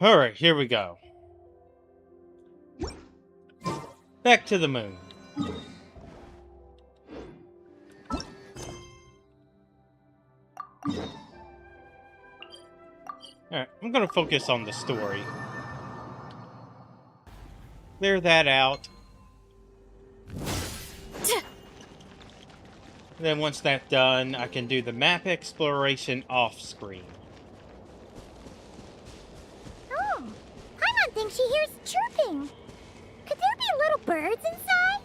Alright, here we go. Back to the moon. Alright, I'm gonna focus on the story. Clear that out. And then once that's done, I can do the map exploration off-screen. Oh, Paimon thinks she hears chirping. Could there be little birds inside?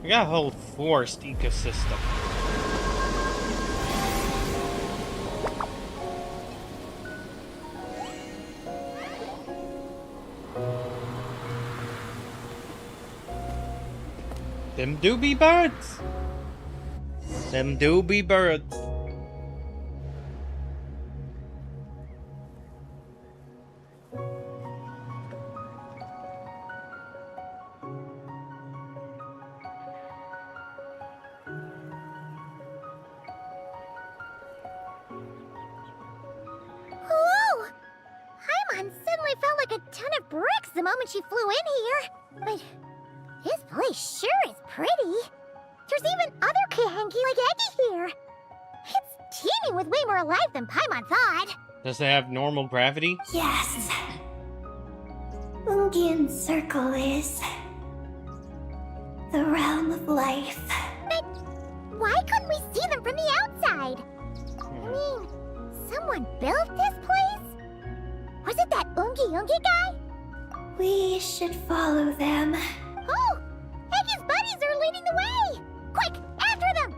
We got a whole forest ecosystem. Them do be birds. Them do be birds. Whoa! Paimon suddenly felt like a ton of bricks the moment she flew in here. But this place sure is pretty. There's even other Kahenki like Eggy here. It's teeming with way more life than Paimon thought. Does it have normal gravity? Yes. Ungian Circle is the realm of life. But why couldn't we see them from the outside? I mean, someone built this place? Was it that Ungi guy? We should follow them. Oh! Eggy's buddies are leading the way! Quick, after them!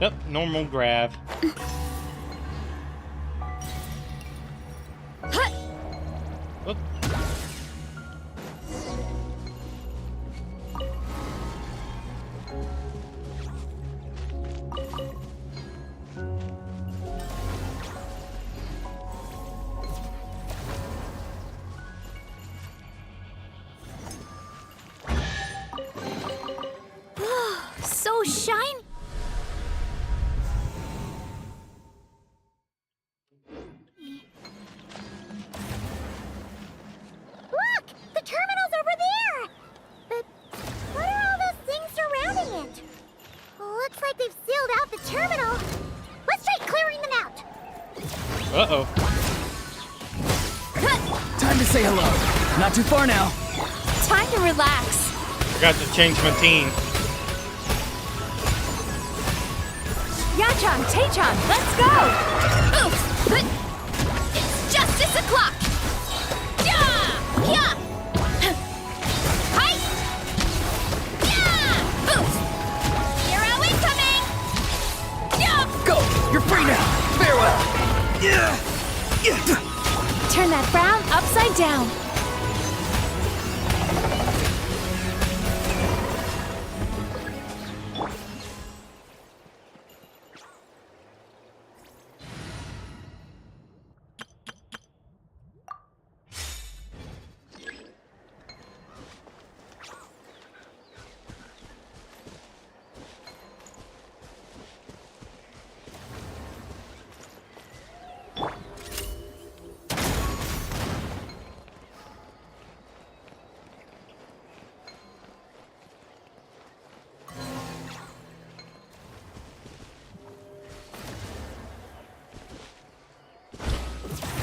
Yep, normal grav. Oop. So shiny! Look! The terminal's over there! But what are all those things surrounding it? Looks like they've sealed out the terminal. Let's try clearing them out! Uh-oh. Time to say hello. Not too far now. Time to relax. Forgot to change my team. Yachan, Taechan, let's go! Oof! It's justice o'clock! Yeah! Yeah! Hi! Yeah! Oof! Hero incoming! Yeah! Go! You're free now! Farewell! Turn that frown upside down.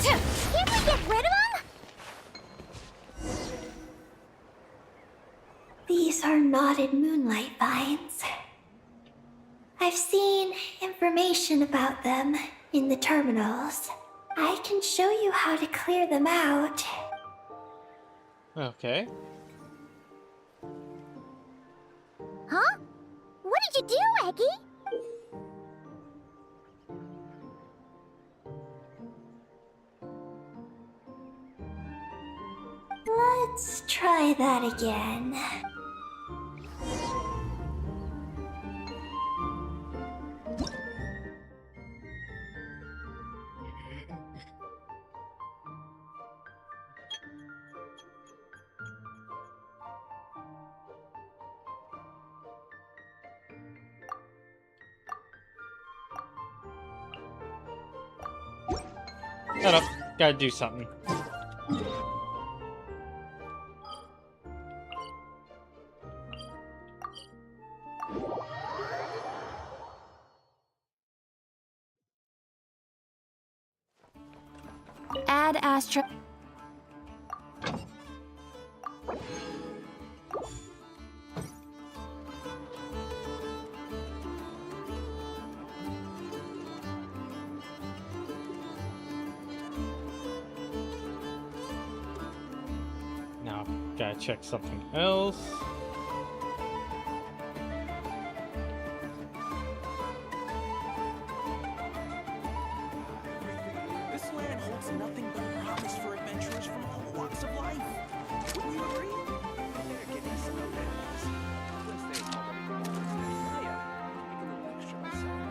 Can't we get rid of them? These are knotted moonlight vines. I've seen information about them in the terminals. I can show you how to clear them out. Okay. Huh? What did you do, Eggy? Let's try that again. Shut up. Gotta do something. Add Astra. Now, gotta check something else. This land holds nothing but promise for adventurers from all walks of life. Wouldn't you agree? They're getting some of this. Since they already go over to Maya, make a little extra myself.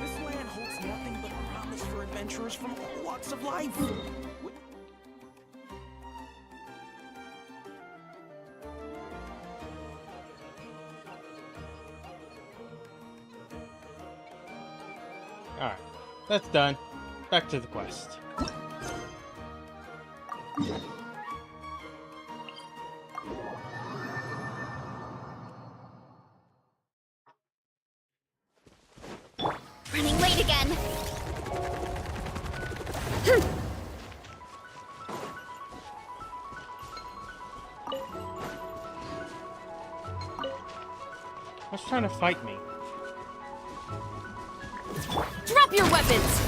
This land holds nothing but promise for adventurers from all walks of life. Alright, that's done. Back to the quest. Running late again. Who's trying to fight me? Drop your weapons!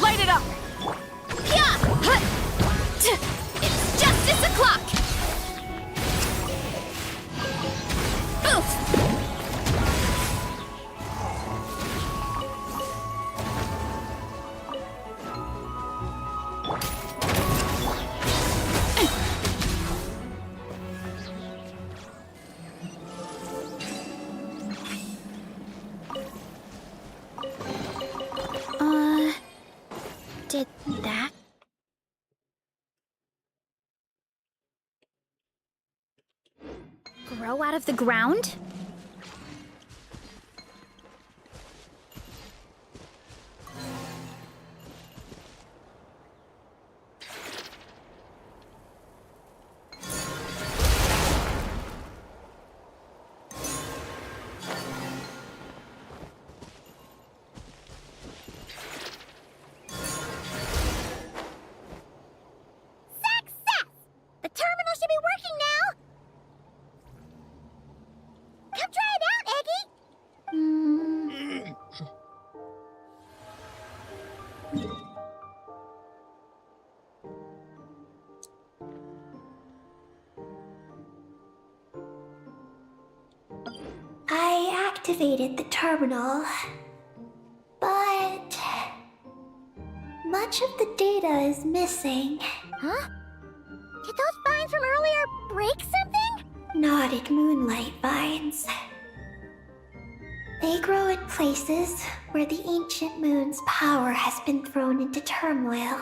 Light it up! Yeah! Hut! It's justice o'clock! Oof! Did that grow out of the ground? Success! The terminal should be working now! Come try it out, Eggy! I activated the terminal, but much of the data is missing. Huh? Did those vines from earlier break something? Knotted moonlight vines. They grow in places where the ancient moon's power has been thrown into turmoil.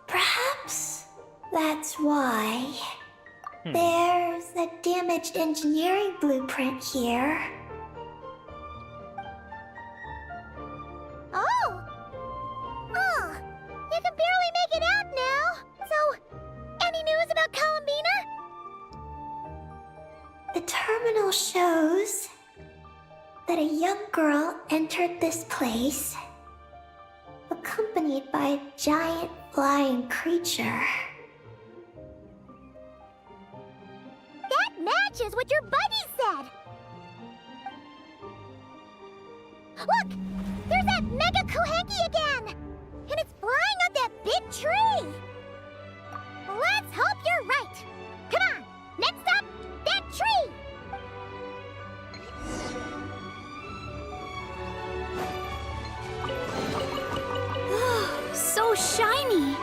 Perhaps that's why. There's a damaged engineering blueprint here. Oh! Oh! You can barely make it out now! So, any news about Columbina? The terminal shows that a young girl entered this place, accompanied by a giant flying creature. That matches what your buddy said! Look! There's that Mega Kohenki again! And it's flying up that big tree! Let's hope you're right! Come on! Next stop, that tree! So shiny!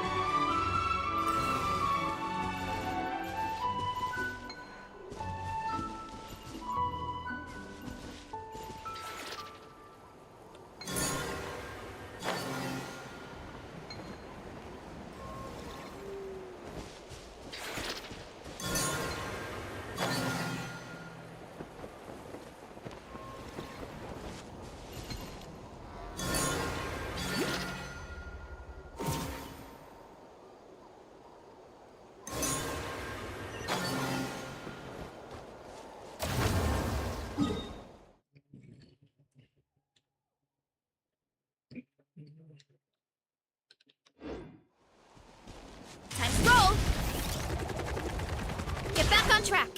track.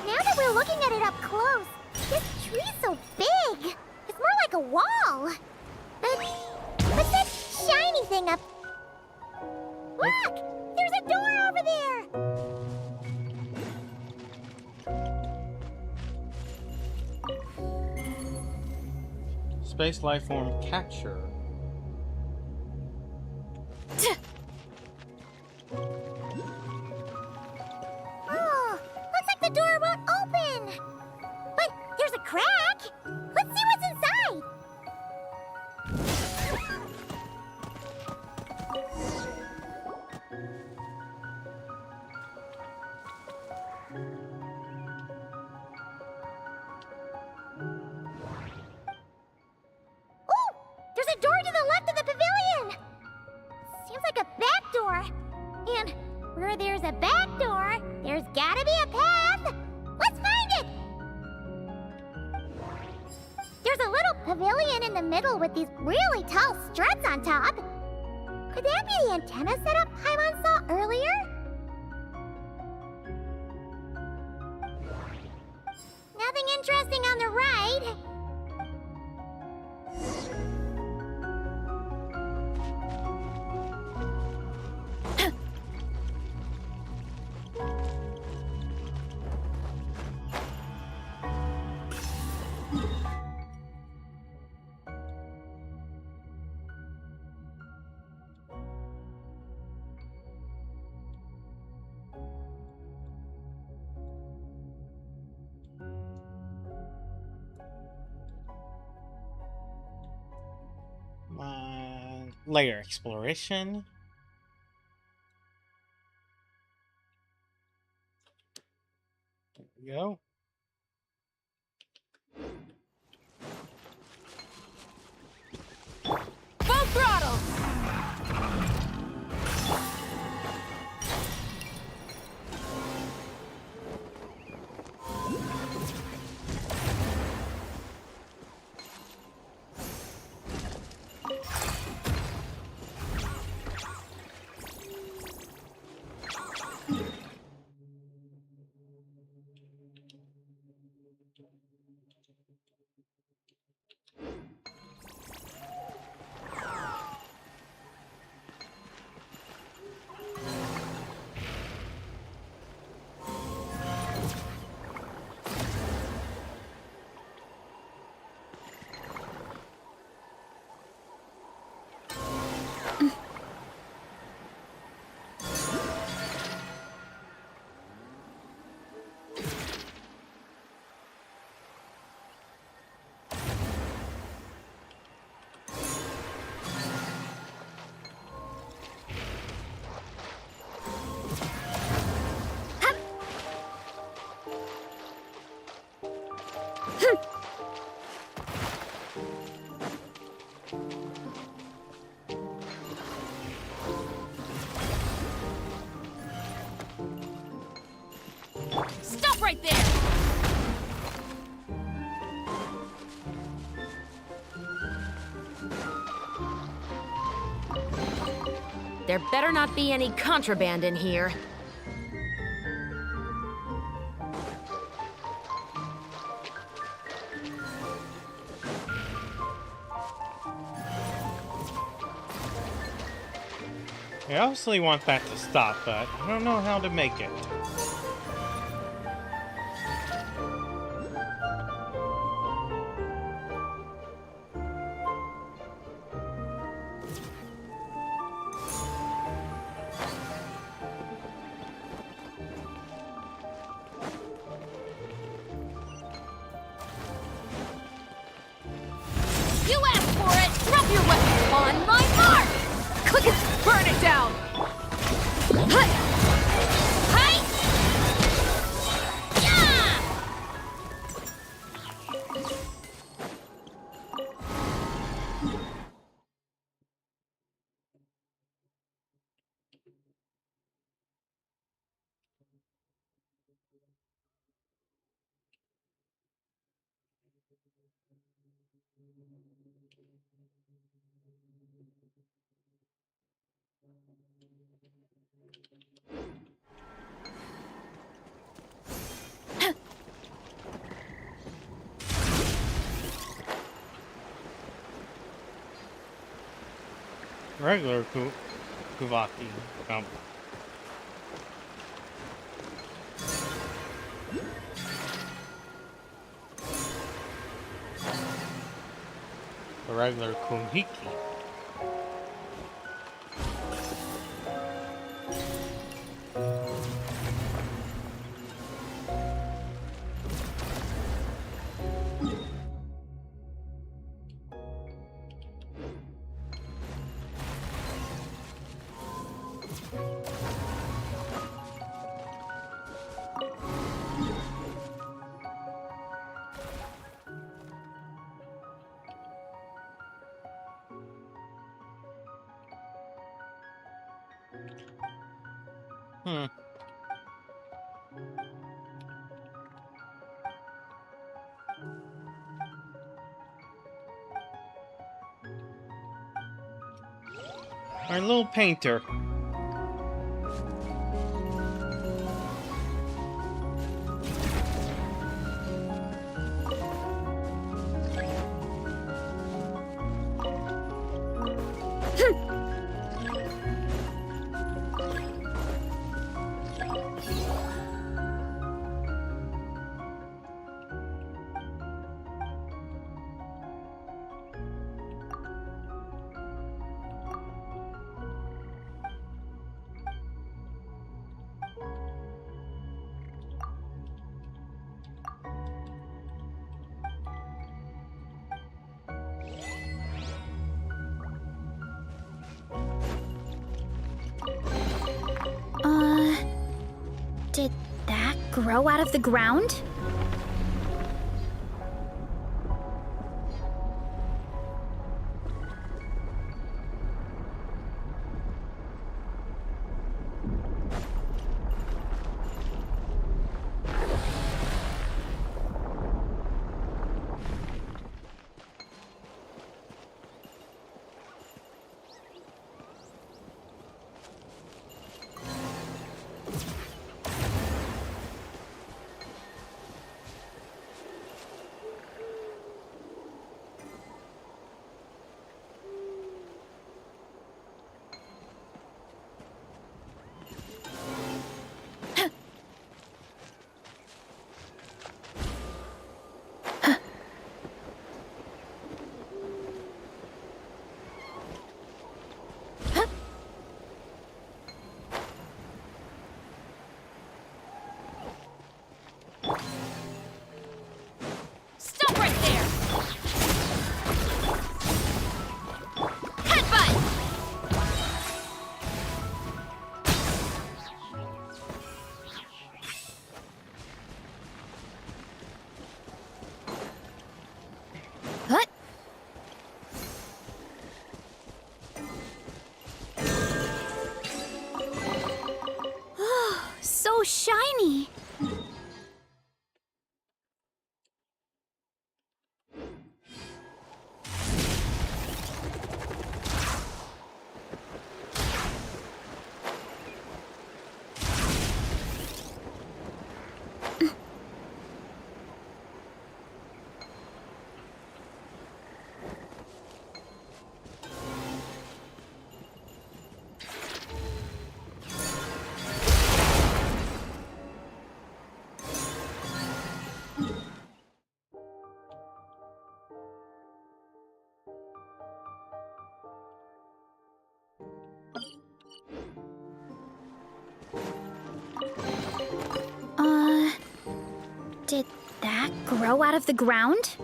Now that we're looking at it up close, this tree's so big. It's more like a wall. But what's that shiny thing up? Look! There's a door over there! Space life form capture. Oh, looks like the door won't open. But there's a crack. Let's see what's inside. Ooh, there's a door to the left of the pavilion. Seems like a back door. And where there's a back door, there's gotta be a path. Let's find it! There's a little pavilion in the middle with these really tall struts on top. Could that be the antenna setup Paimon saw earlier? Nothing interesting on the right. Layer exploration. There we go. Full throttle! Stop right there! There better not be any contraband in here. I obviously want that to stop, but I don't know how to make it. You asked for it! Drop your weapon on my mark! Click it! Burn it down! Hi! Regular Kuvaki. Um, the regular Kumhiki. Hmm. Our little painter. Did that grow out of the ground? Stop right there! Headbutt! What? Oh, so shiny. Did that grow out of the ground?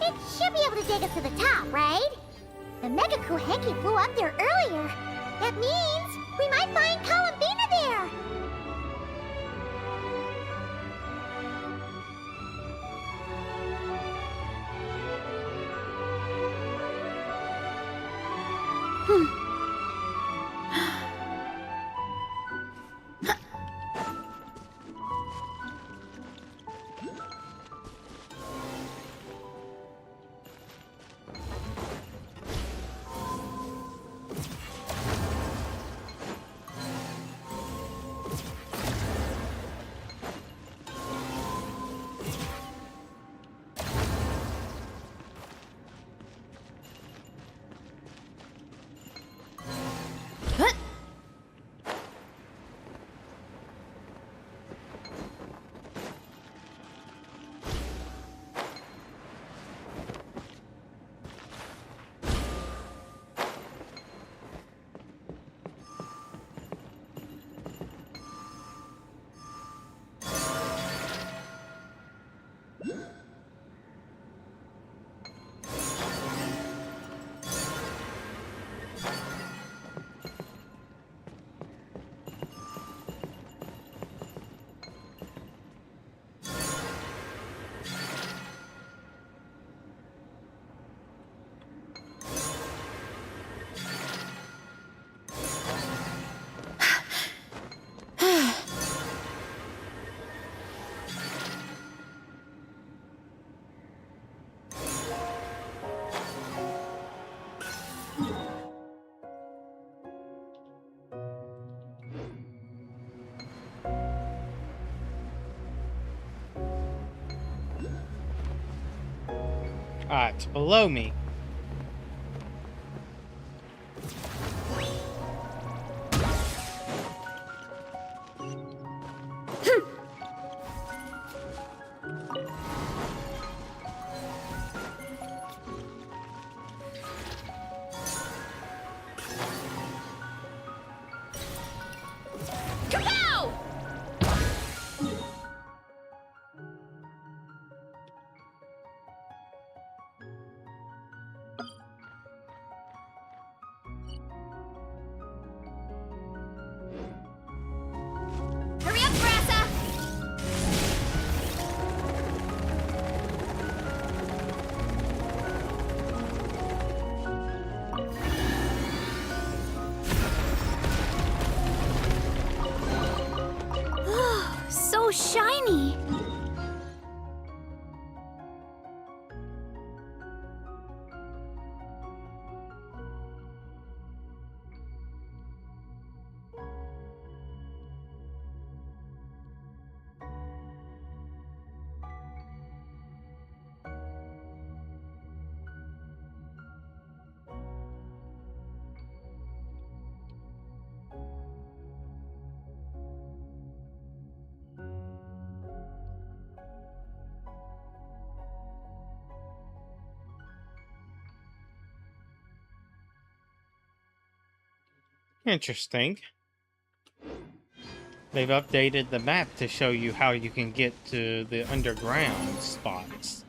It should be able to take us to the top, right? The Mega Kuhenki flew up there earlier. That means we might find Columbina there. Ah, it's below me. Kapow! Hurry up, Brassa! So shiny! Interesting. They've updated the map to show you how you can get to the underground spots.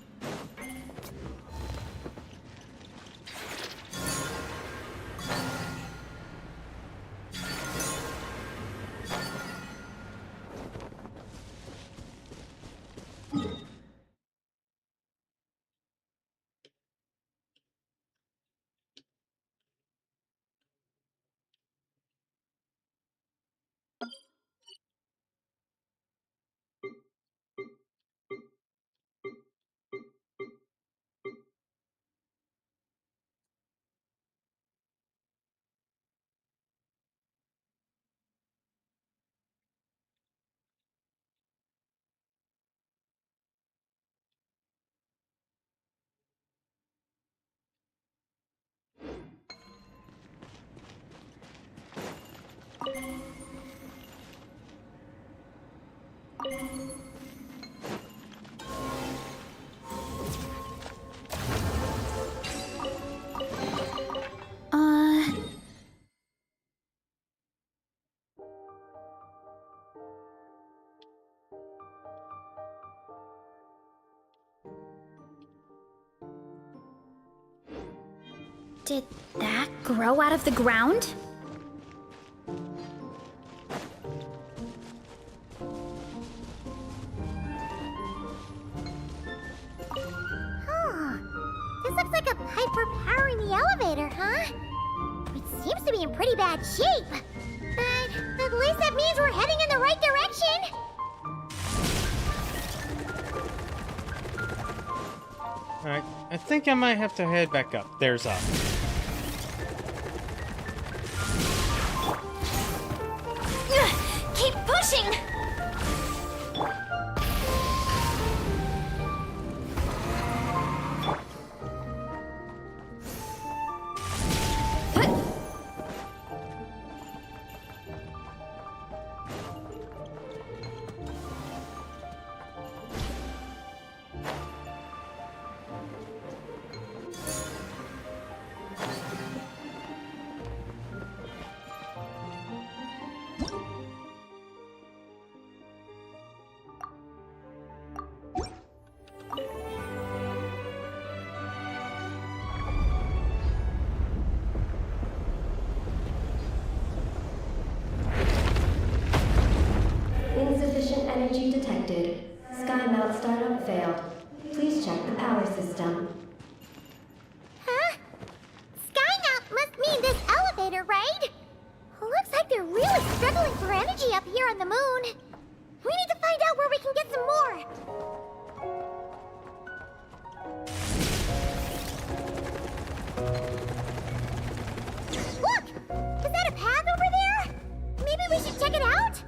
Did that grow out of the ground? Huh. This looks like a pipe for powering the elevator, huh? It seems to be in pretty bad shape. But at least that means we're heading in the right direction. Alright, I think I might have to head back up. There's up. Keep pushing! Insufficient energy detected. Sky mount startup failed. Please check the power system. Huh? Skynaut must mean this elevator, right? Looks like they're really struggling for energy up here on the moon. We need to find out where we can get some more. Look! Is that a path over there? Maybe we should check it out?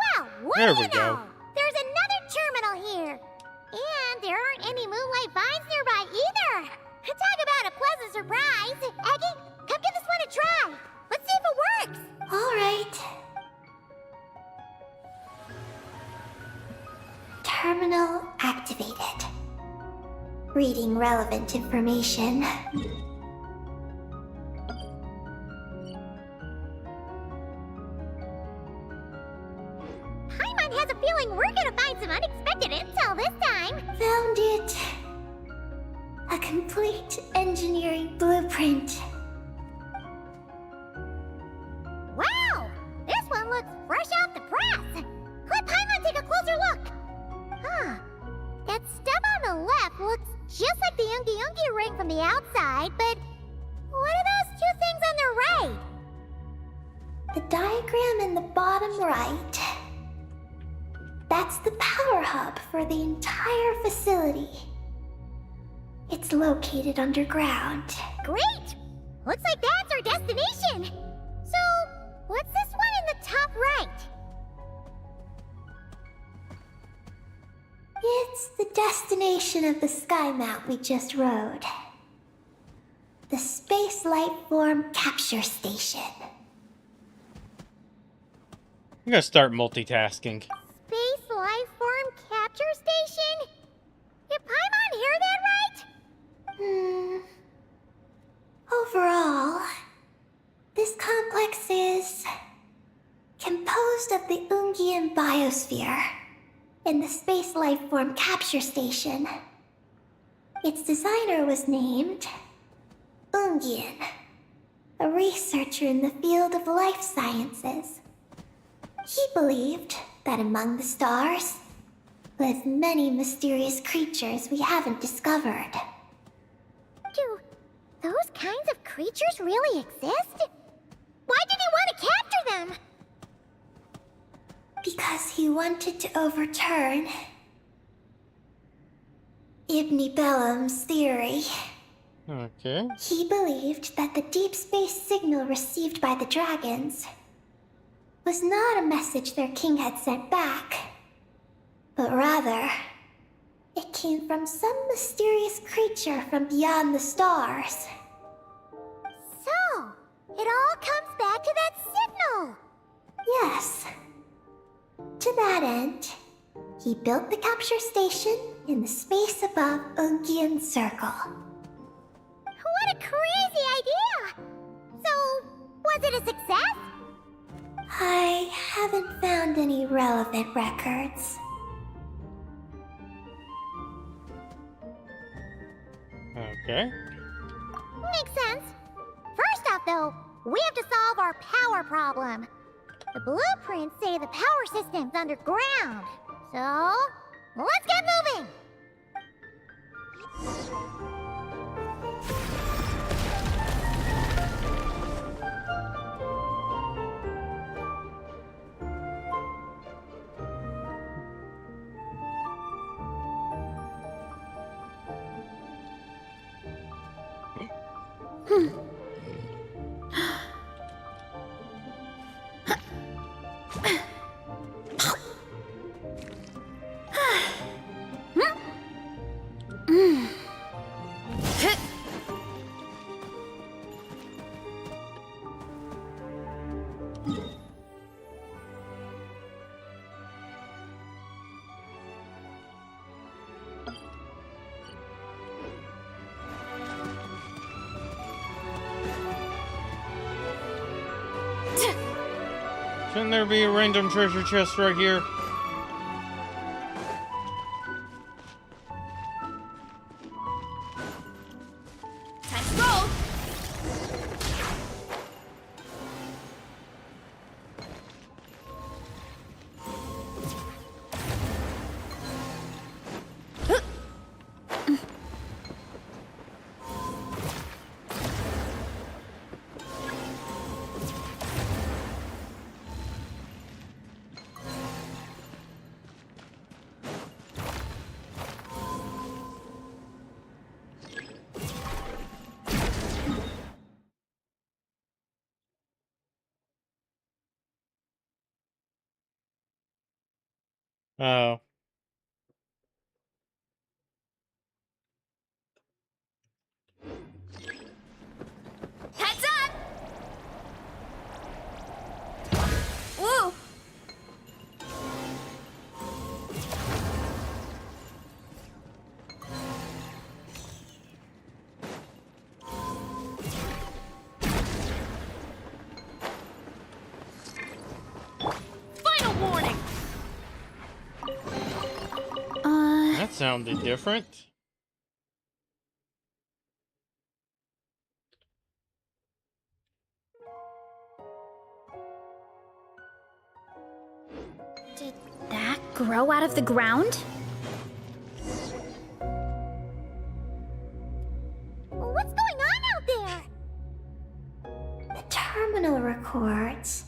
Well, what There do we you go. know? There's another terminal here. And there aren't any moonlight vines nearby either. Talk about a pleasant surprise. Eggie, come give this one a try. Let's see if it works. All right. Terminal activated. Reading relevant information. Paimon has a feeling we're gonna find some unexpected intel this time. Found it. A complete engineering blueprint. Wow! This one looks fresh off the press. Let Paimon take a closer look. Huh. That stuff on the left looks just like the Ungi Ungi ring from the outside, but what are those two things on the right? The diagram in the bottom right. That's the power hub for the entire facility. It's located underground. Great! Looks like that's our destination. So, what's this one in the top right? It's the destination of the sky mount we just rode. The Space Life Form Capture Station. I'm gonna start multitasking. Space Life Form Capture Station? Did Paimon hear that right? Overall, this complex is composed of the Ungian biosphere and the Space Life Form Capture Station. Its designer was named Ungian, a researcher in the field of life sciences. He believed that among the stars live many mysterious creatures we haven't discovered. Do those kinds of creatures really exist? Why did he want to capture them? Because he wanted to overturn Ibn Bellum's theory. Okay. He believed that the deep space signal received by the dragons was not a message their king had sent back, but rather, it came from some mysterious creature from beyond the stars. So, it all comes back to that signal. Yes. To that end, he built the capture station in the space above Ungian Circle. What a crazy idea! So, was it a success? I haven't found any relevant records. Okay. Makes sense. First off, though, we have to solve our power problem. The blueprints say the power system's underground. So, let's get moving! Shouldn't there be a random treasure chest right here? Time to go! Oh. Heads up! Woo! Final warning! That sounded different. Did that grow out of the ground? What's going on out there? The terminal records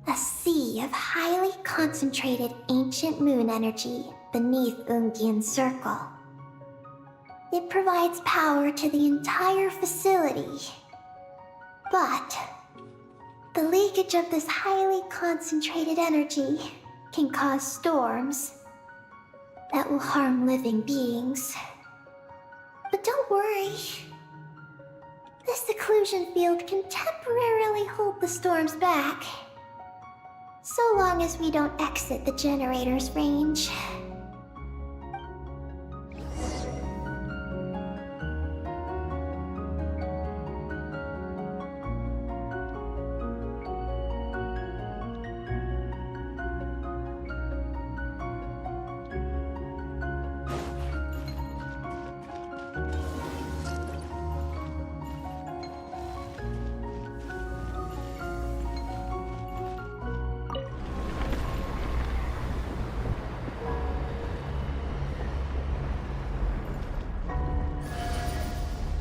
a sea of highly concentrated ancient moon energy beneath Ungian's circle. It provides power to the entire facility. But the leakage of this highly concentrated energy can cause storms that will harm living beings. But don't worry. This seclusion field can temporarily hold the storms back, so long as we don't exit the generator's range.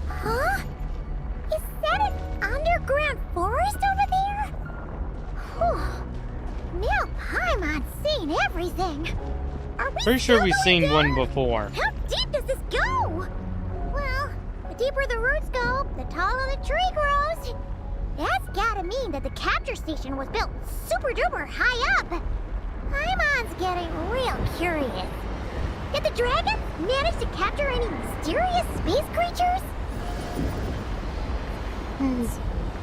Huh? Is that an underground forest over there? Whew. Now Paimon's seen everything. Are we Pretty sure still we've going seen down? one before. How deep does this go? Well, the deeper the roots go, the taller the tree grows. That's gotta mean that the capture station was built super duper high up. Paimon's getting real curious. Did the dragon manage to capture any mysterious space creatures?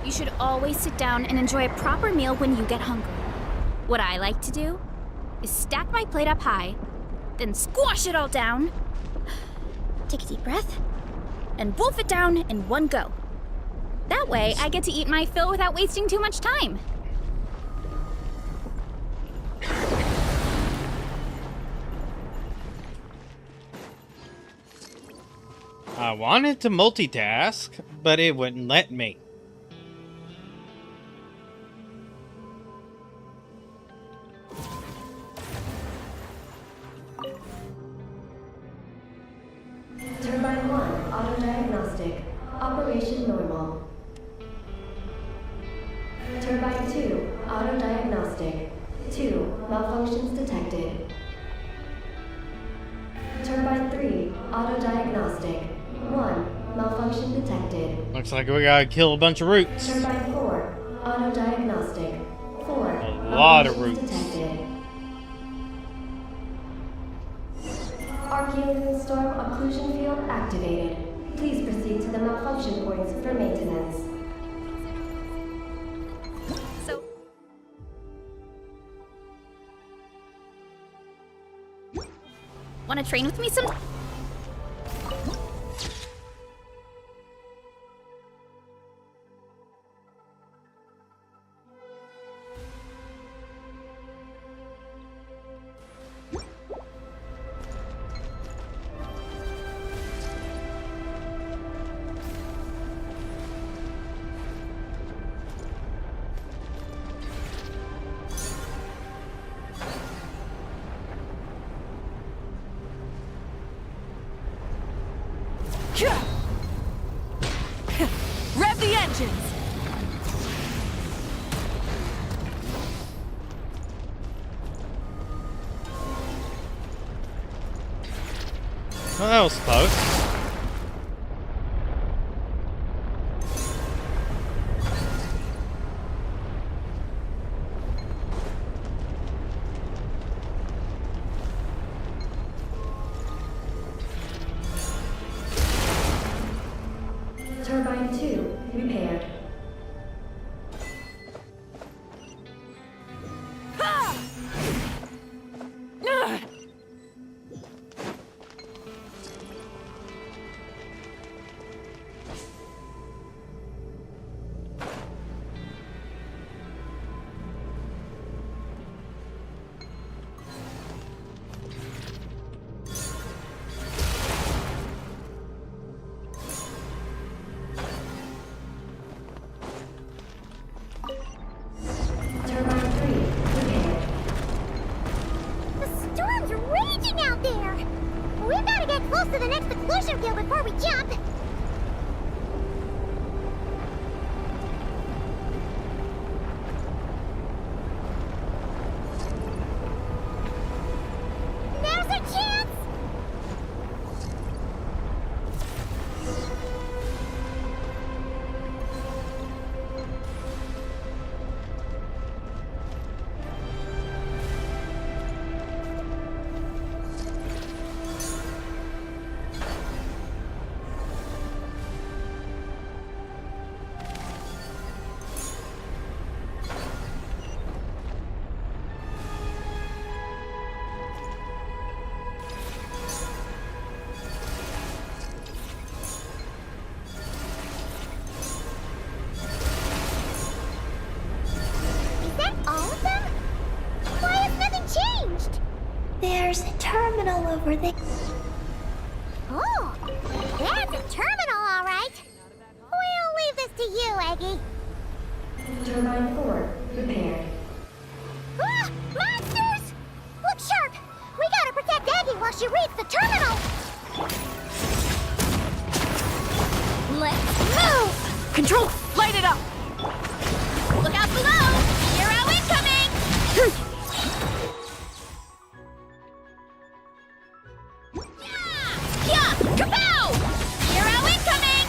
You should always sit down and enjoy a proper meal when you get hungry. What I like to do is stack my plate up high, then squash it all down. Take a deep breath. and wolf it down in one go. That way, I get to eat my fill without wasting too much time. I wanted to multitask, but it wouldn't let me. Turbine 1, auto-diagnostic. Operation normal. Turbine 2, auto-diagnostic. 2, malfunctions detected. Turbine 3, auto-diagnostic. 1, malfunction detected. Looks like we gotta kill a bunch of roots. Turbine 4, auto-diagnostic. 4, A lot of malfunctions roots. detected. Archetype storm occlusion field activated. Please proceed to the malfunction points for maintenance. So, wanna train with me some? Rev the engines! Well, that was close. Turbine 2, repaired. Turbine 3, repaired. The storm's raging out there! We've gotta get close to the next occlusion field before we jump! Now's our chance! Is that all of them? Why has nothing changed? There's a terminal over there. Oh, that's a terminal, all right. We'll leave this to you, Eggy. Turbine 4, repaired. Ah, monsters! Look sharp! We gotta protect Eggy while she reads the terminal! Let's move! Control, light it up! Look out below! Hero incoming! Yeah! Kapow! Hero incoming!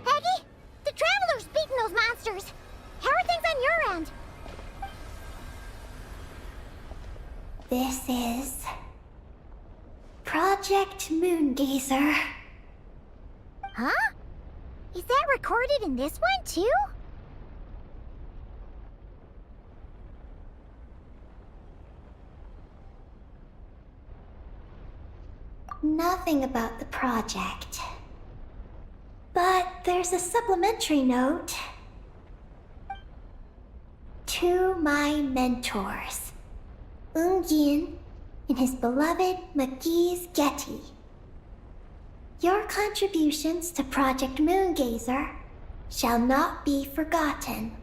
Eggy, the Traveler's beaten those monsters. How are things on your end? This is Project Moongazer. Huh? Is that recorded in this one, too? Nothing about the project. But there's a supplementary note. To my mentors, Yin and his beloved McGee's Getty. Your contributions to Project Moongazer shall not be forgotten.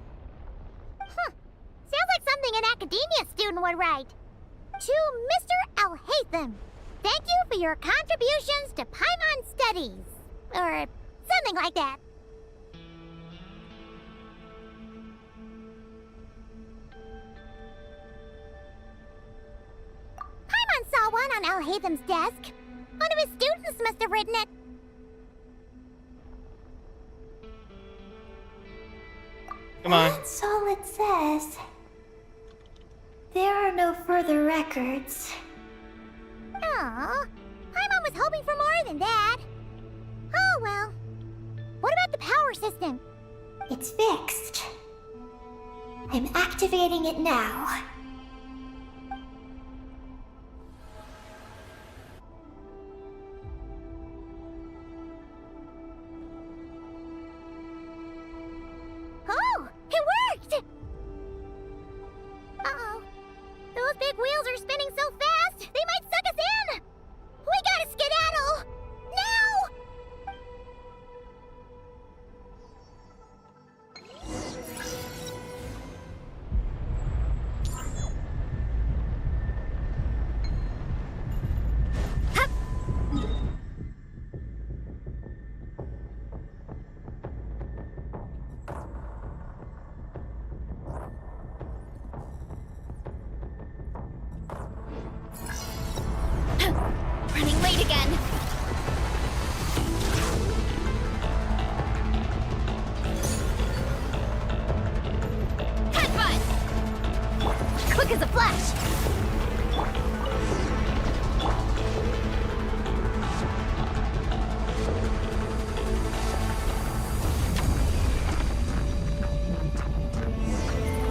Sounds like something an academia student would write. To Mr. Alhaitham, thank you for your contributions to Paimon Studies. Or something like that. Paimon saw one on Alhaitham's desk. One of his students must have written it. Come on. That's all it says. There are no further records. Aw, Paimon was hoping for more than that. Oh well. What about the power system? It's fixed. I'm activating it now. Oh, it worked! Uh-oh. Those big wheels are spinning so fast, they might suck us in! We gotta skedaddle! Now! Running late again. Headbutt! Quick as a flash.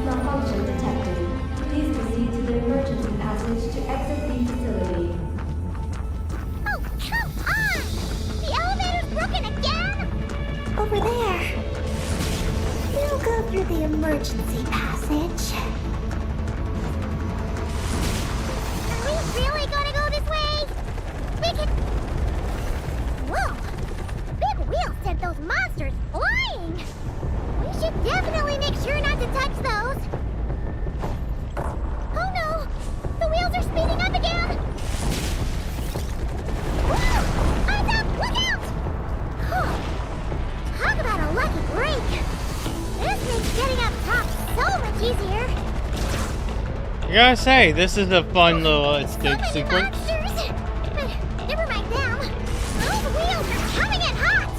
Malfunction detected. Please proceed to the emergency passage to exit the facility. Oh, come on! The elevator's broken again? Over there. We'll go through the emergency passage. Are we really gonna go this way? We can... Whoa! Big wheels sent those monsters flying! We should definitely make sure not to touch those. Oh no! The wheels are speeding up again! Whoa! Eyes up! Look out! Talk about a lucky break! This makes getting up top so much easier. You gotta say, this is a fun little So escape many sequence. monsters! But never mind them. Those wheels are coming in hot!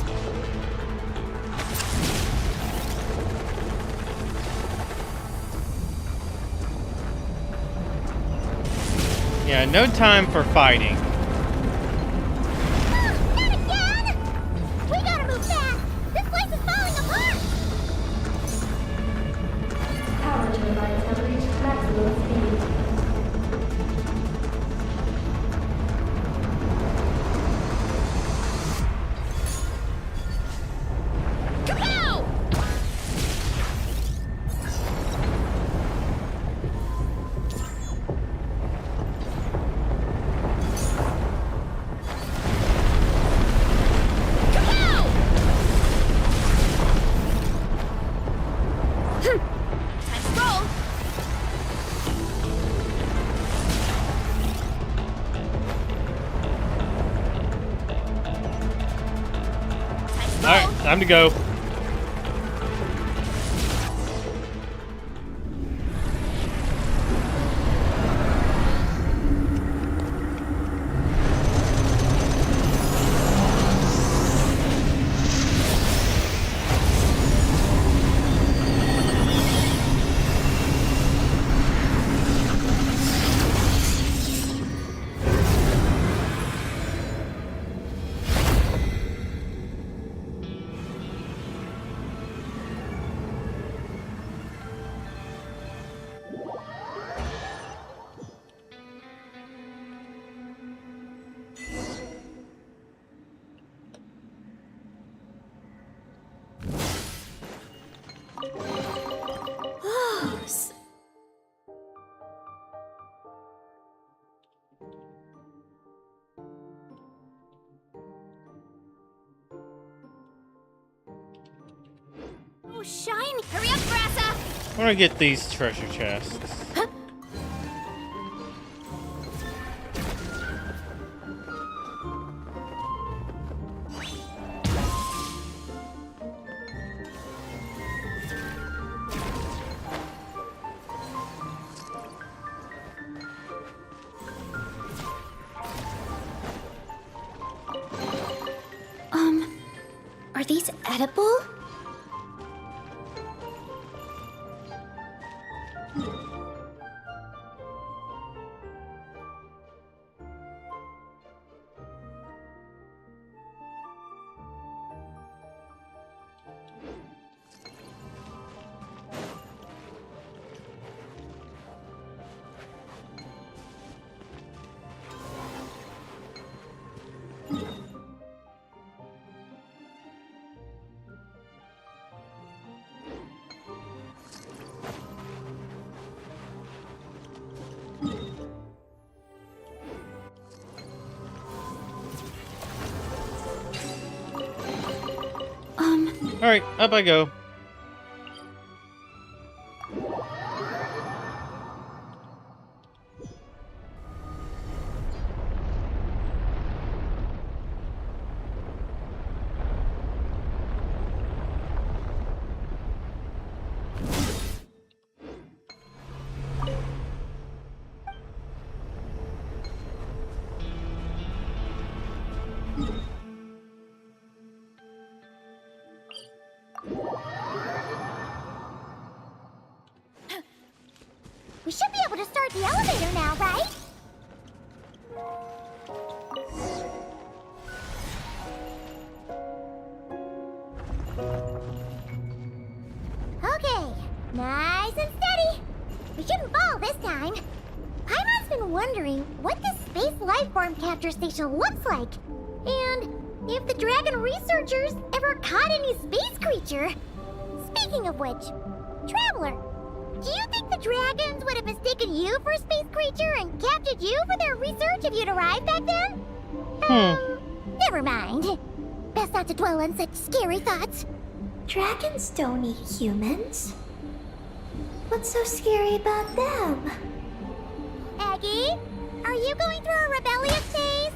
Yeah, no time for fighting. Not again! We gotta move fast! This place is falling apart! Power turbines have reached maximum speed. Kapow! Kapow! Time to roll. Time to roll. Alright, time to go. so shiny. Hurry up, Brassa! I want to get these treasure chests. Are these edible? Alright, up I go. We should be able to start the elevator now, right? Okay, nice and steady. We shouldn't fall this time. Paimon's been wondering what this space life form capture station looks like. And if the dragon researchers ever caught any space creature. Speaking of which, Traveler, do you think the dragons would have mistaken you for a space creature and captured you for their research if you'd arrived back then? Never mind. Best not to dwell on such scary thoughts. Dragons don't eat humans. What's so scary about them? Aggie, are you going through a rebellious phase?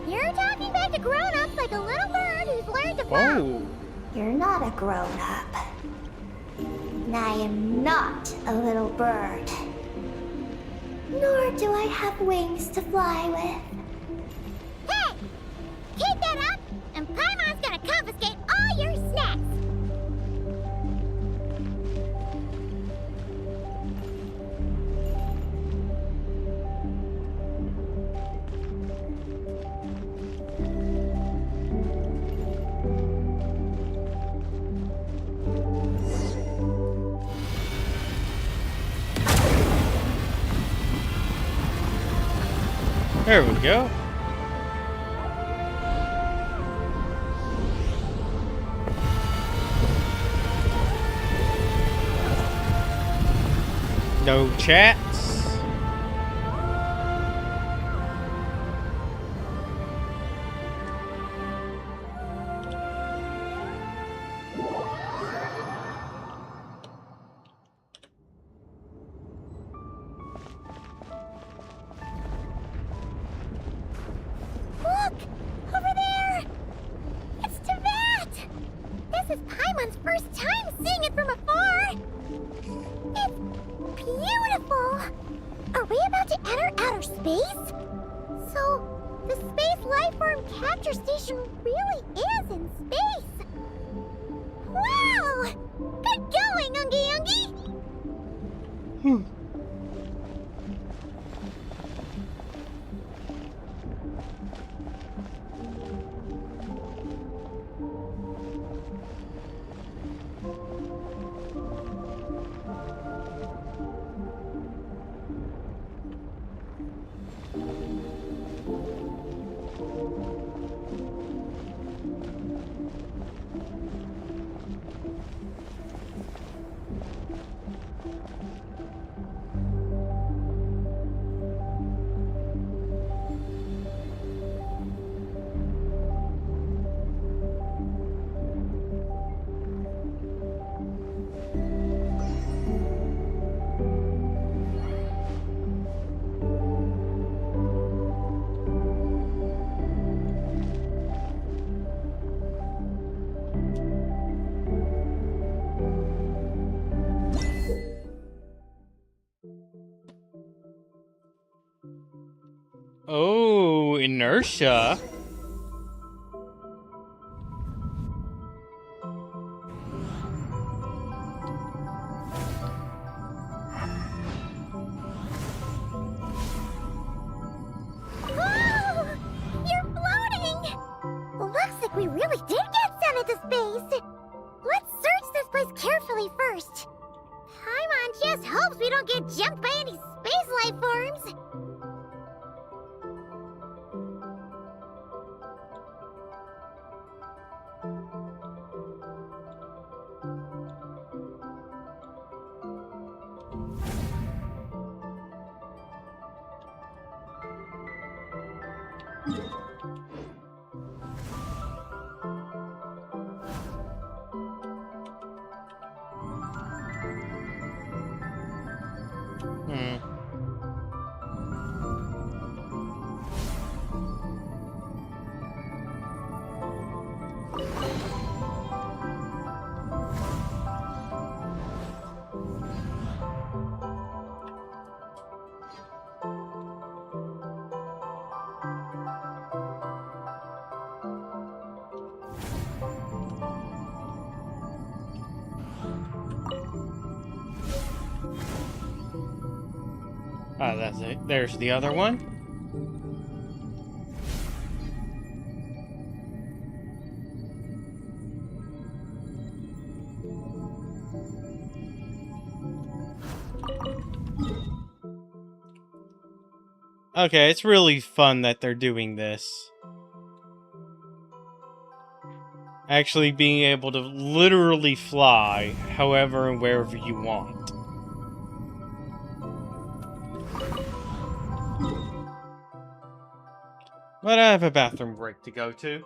You're talking back to grown-ups like a little bird who's learned to fly. Whoa. You're not a grown-up. And I am not a little bird. Nor do I have wings to fly with. Hey! Keep that up, and Paimon's gonna confiscate all your snacks! There we go. No chats. Look! Over there! It's Teyvat! This is Paimon's first time seeing it from afar! It's beautiful! Are we about to enter outer space? So, the space lifeform capture station really is in space! Wow! Good going, Ungi Ungi! Oh, inertia. Whoa! You're floating! Looks like we really did get sent into space! Let's search this place carefully first. Paimon just hopes we don't get jumped by any space life forms. Hmm. Ah, that's it. There's the other one. Okay, it's really fun that they're doing this. Actually being able to literally fly however and wherever you want. But I have a bathroom break to go to.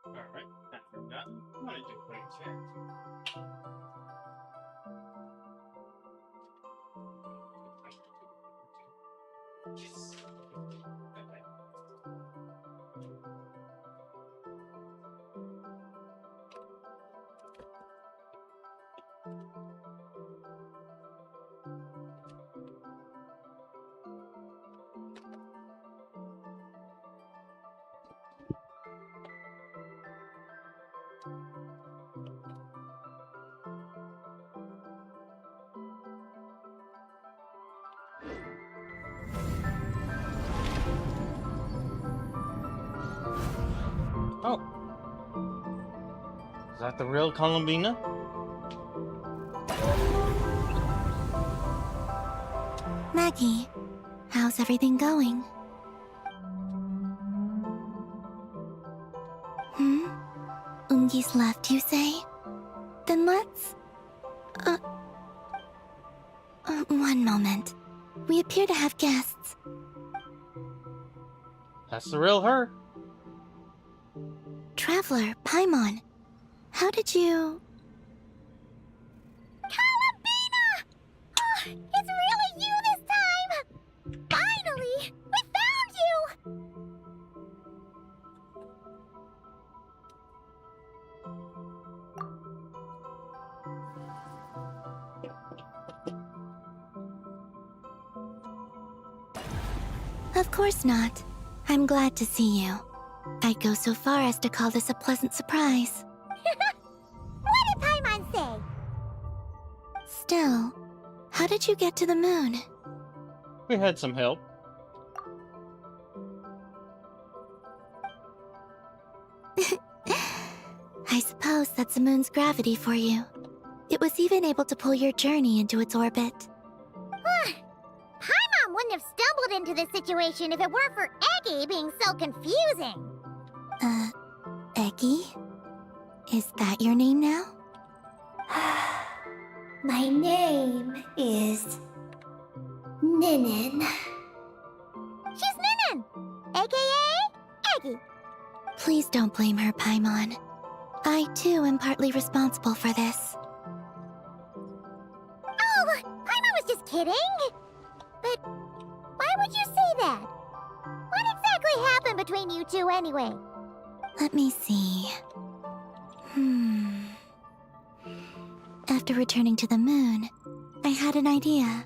Alright, I forgot. I wanted to quick check. Yes. Oh. Is that the real Columbina? Maggie, how's everything going? Ungi's left, you say? Then let's... one moment. We appear to have guests. That's the real her. Traveler, Paimon, how did you... Columbina! Oh, it's really you this time! Finally! We found you! Of course not. I'm glad to see you. I'd go so far as to call this a pleasant surprise. What did Paimon say? Still, how did you get to the moon? We had some help. I suppose that's the moon's gravity for you. It was even able to pull your journey into its orbit. Paimon wouldn't have stumbled into this situation if it weren't for Eggy being so confusing. Eggy? Is that your name now? My name is Ninin. She's Ninin, aka Eggy. Please don't blame her, Paimon. I, too, am partly responsible for this. Oh, Paimon was just kidding. But why would you say that? What exactly happened between you two, anyway? Let me see. After returning to the moon, I had an idea.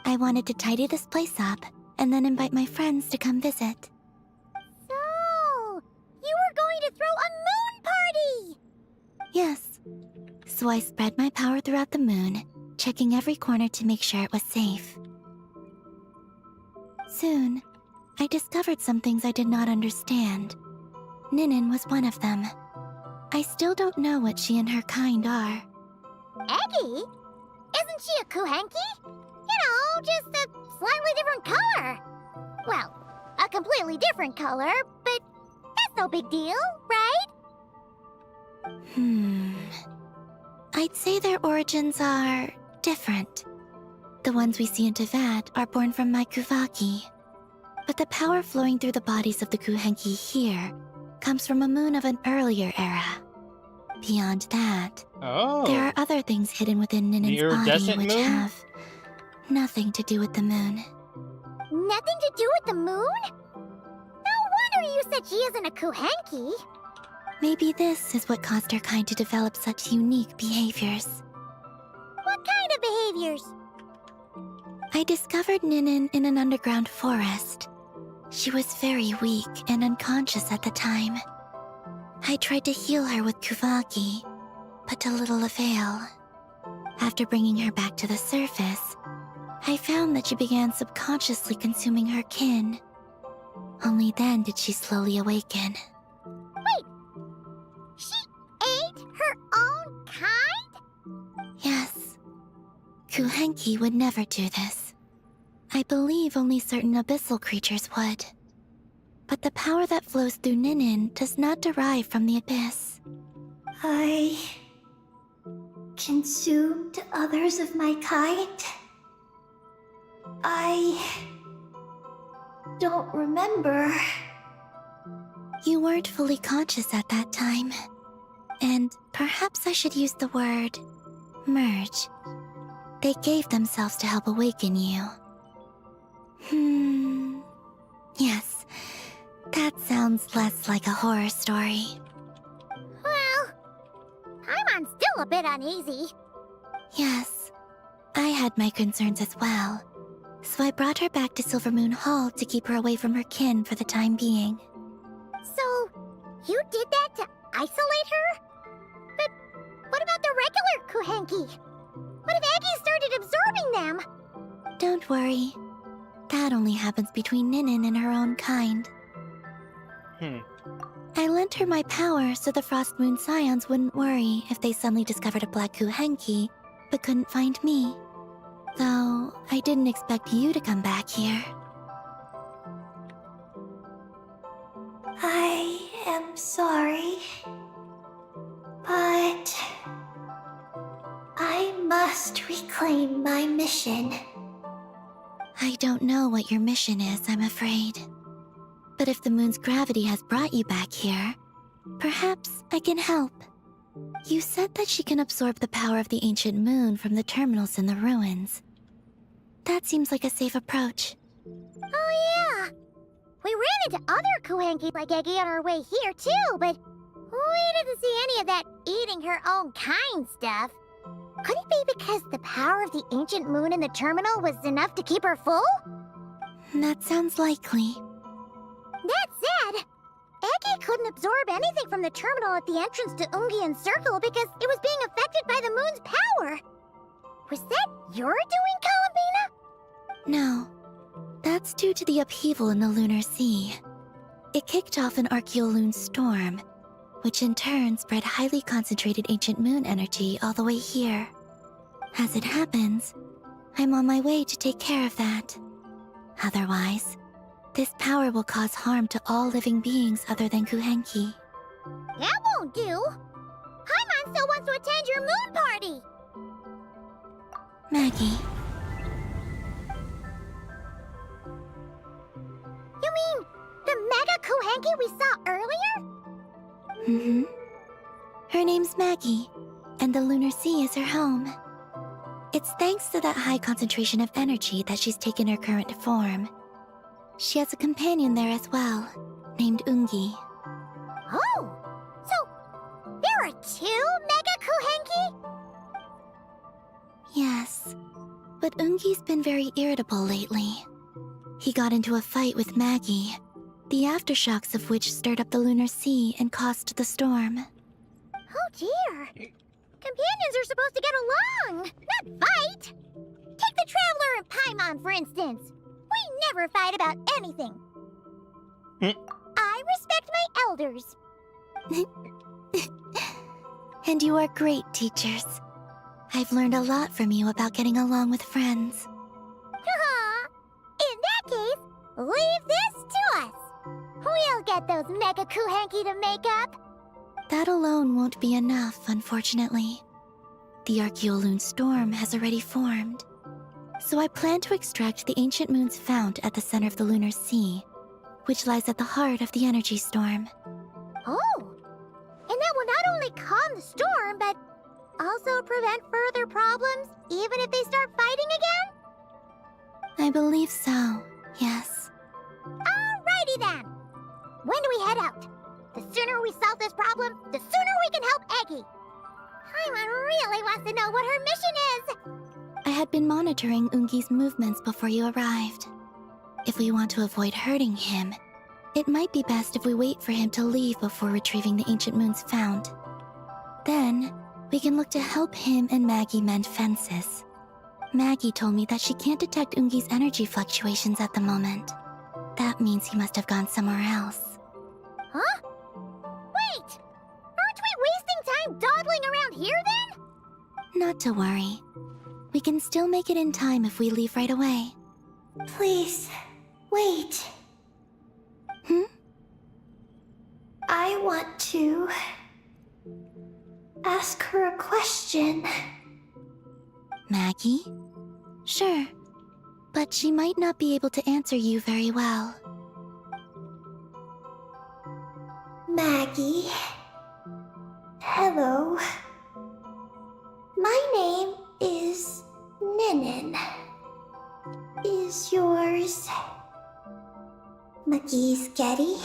I wanted to tidy this place up, and then invite my friends to come visit. So, you were going to throw a So I spread my power throughout the moon, checking every corner to make sure it was safe. Soon, I discovered some things I did not understand. Ninin was one of them. I still don't know what she and her kind are. Eggy? Isn't she a Kuhenki? You know, just a slightly different color. Well, a completely different color, but that's no big deal, right? I'd say their origins are different. The ones we see in Teyvat are born from my Kuvaki. But the power flowing through the bodies of the Kuhenki here comes from a moon of an earlier era. Beyond that, Oh. there are other things hidden within The Ninin's body iridescent which moon? have nothing to do with the moon. Nothing to do with the moon? No wonder you said she isn't a Kuhenki. Maybe this is what caused her kind to develop such unique behaviors. What kind of behaviors? I discovered Ninin in an underground forest. She was very weak and unconscious at the time. I tried to heal her with Kuvaki, but to little avail. After bringing her back to the surface, I found that she began subconsciously consuming her kin. Only then did she slowly awaken. She ate her own kind? Yes. Kuhenki would never do this. I believe only certain abyssal creatures would. But the power that flows through Ninin does not derive from the abyss. I consumed others of my kind? I don't remember. You weren't fully conscious at that time. And perhaps I should use the word merge. They gave themselves to help awaken you. Yes. That sounds less like a horror story. Well, Paimon's still a bit uneasy. Yes. I had my concerns as well. So I brought her back to Silvermoon Hall to keep her away from her kin for the time being. So, you did that to isolate her? But what about the regular Kuhenki? What if Eggy started absorbing them? Don't worry. That only happens between Ninin and her own kind. I lent her my power so the Frostmoon Scions wouldn't worry if they suddenly discovered a black Kuhenki, but couldn't find me. Though, I didn't expect you to come back here. I am sorry. But I must reclaim my mission. I don't know what your mission is, I'm afraid. But if the moon's gravity has brought you back here, perhaps I can help. You said that she can absorb the power of the ancient moon from the terminals in the ruins. That seems like a safe approach. Oh yeah! We ran into other Kuhenki like Eggy on our way here too, but we didn't see any of that eating her own kind stuff. Could it be because the power of the ancient moon in the terminal was enough to keep her full? That sounds likely. That said, Eggy couldn't absorb anything from the terminal at the entrance to Ungian Circle because it was being affected by the moon's power. Was that your doing, Columbina? No. That's due to the upheaval in the lunar sea. It kicked off an Archeoloon storm, which in turn spread highly concentrated ancient moon energy all the way here. As it happens, I'm on my way to take care of that. Otherwise, this power will cause harm to all living beings other than Kuhenki. That won't do. Paimon still wants to attend your moon party. Maggie, You mean the Mega Kuhenki we saw earlier? Her name's Maggie, and the lunar sea is her home. It's thanks to that high concentration of energy that she's taken her current form. She has a companion there as well, named Ungi. Oh, so there are two Mega Kuhenki? Yes, but Ungi's been very irritable lately. He got into a fight with Maggie, the aftershocks of which stirred up the lunar sea and caused the storm. Oh dear. Companions are supposed to get along, not fight. Take the Traveler and Paimon, for instance. We never fight about anything. I respect my elders. And you are great teachers. I've learned a lot from you about getting along with friends. In that case, leave this to us. We'll get those Mega Kuhanki to make up. That alone won't be enough, unfortunately. The Archeoloon storm has already formed. So I plan to extract the ancient moon's fount at the center of the lunar sea, which lies at the heart of the energy storm. Oh! And that will not only calm the storm, but also prevent further problems, even if they start fighting again? I believe so, yes. Alrighty then! When do we head out? The sooner we solve this problem, the sooner we can help Eggy. Paimon really wants to know what her mission is! I had been monitoring Ungi's movements before you arrived. If we want to avoid hurting him, it might be best if we wait for him to leave before retrieving the ancient moon's fount. Then, we can look to help him and Maggie mend fences. Maggie told me that she can't detect Ungi's energy fluctuations at the moment. That means he must have gone somewhere else. Huh? Wait! Aren't we wasting time dawdling around here then? Not to worry. We can still make it in time if we leave right away. Please, wait. I want to ask her a question. Maggie? Sure, but she might not be able to answer you very well. Maggie. Hello. My name is Ninin. Is yours McGee's Getty?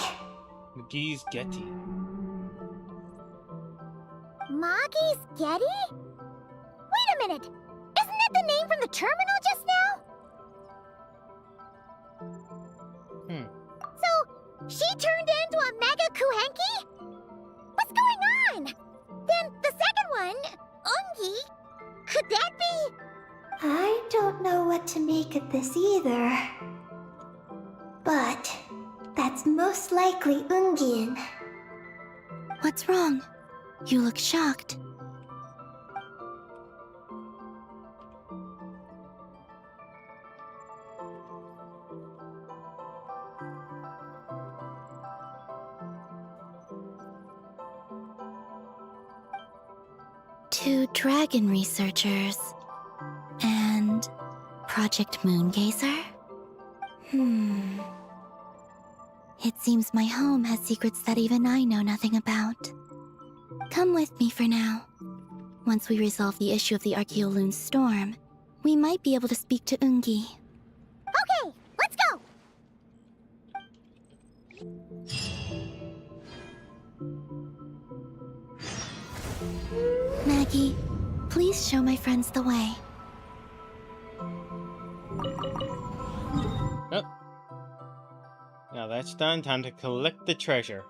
McGee's Getty. Maggie's Getty? Wait a minute! Isn't that the name from the terminal just now? So, she turned into a Mega Kuhanki? What's going on? Then the second one, Ungi, could that be? I don't know what to make of this either. But that's most likely Ungian. What's wrong? You look shocked. To dragon researchers and Project Moongazer? It seems my home has secrets that even I know nothing about. Come with me for now. Once we resolve the issue of the Archeoloon storm, we might be able to speak to Ungi. Okay, let's go! Maggie, please show my friends the way. Oh. Now that's done, time to collect the treasure.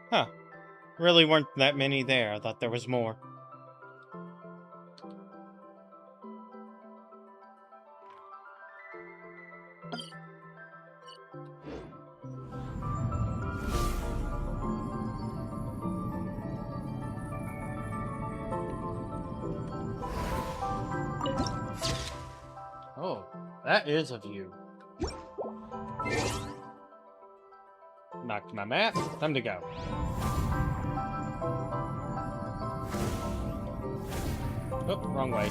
Huh. Really weren't that many there. I thought there was more. Oh, that is a view. Knocked my map. Time to go. Oh, wrong way.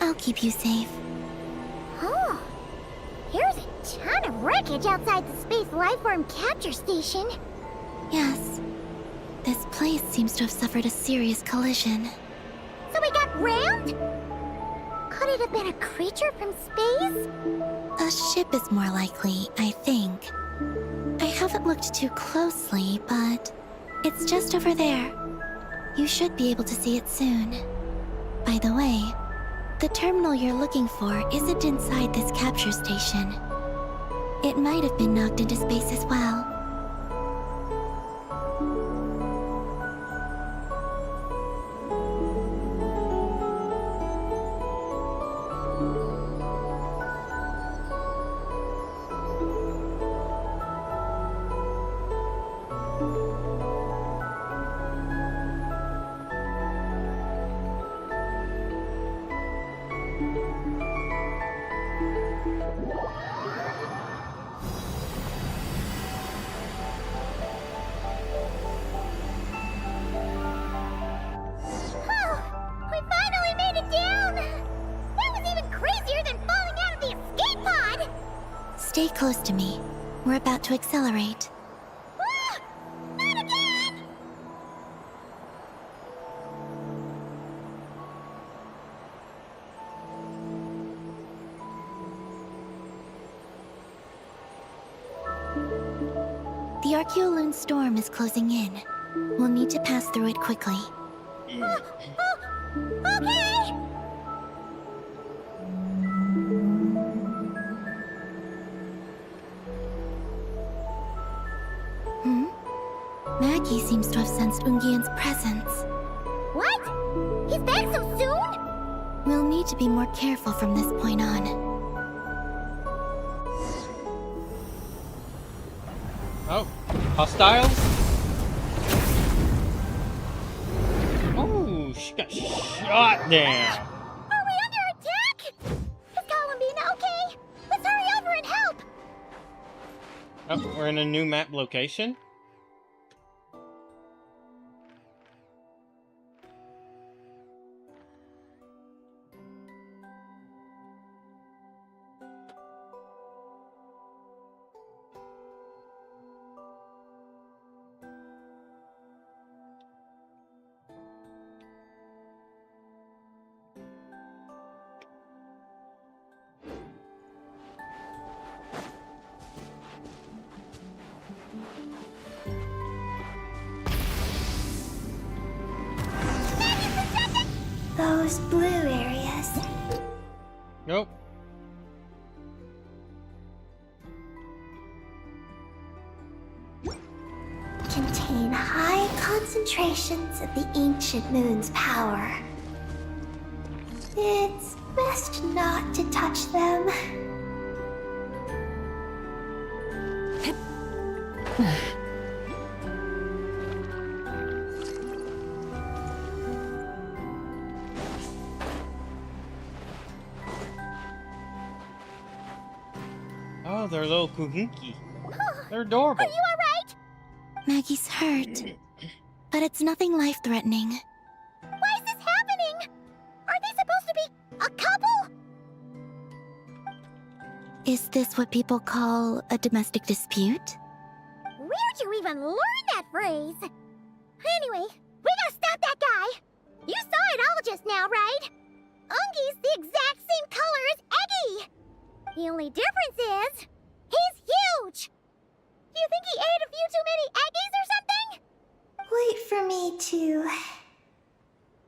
I'll keep you safe. Oh, here's a ton of wreckage outside the Space Lifeform Capture Station. Yes. This place seems to have suffered a serious collision. So we got rammed? Could it have been a creature from space? A ship is more likely, I think. I haven't looked too closely, but it's just over there. You should be able to see it soon. By the way, the terminal you're looking for isn't inside this capture station. It might have been knocked into space as well. Stay close to me. We're about to accelerate. Ah! Not again! The Archeoloon storm is closing in. We'll need to pass through it quickly. Okay! Maggie seems to have sensed Ungian's presence. What? He's back so soon? We'll need to be more careful from this point on. Oh, hostiles? Oh, she got shot down. Are we under attack? Is Columbine okay? Let's hurry over and help! Oh, we're in a new map location. Those blue areas. Nope. Contain high concentrations of the ancient moon's power. It's best not to touch them. Oh, they're little kuhinki. They're adorable. Are you alright? Maggie's hurt, but it's nothing life-threatening. Why is this happening? Aren't they supposed to be a couple? Is this what people call a domestic dispute? Where'd you even learn that phrase? Anyway, we gotta stop that guy. You saw it all just now, right? Ungi's the exact same color as Eggy. The only difference is, he's huge! Do you think he ate a few too many Eggies or something? Wait for me to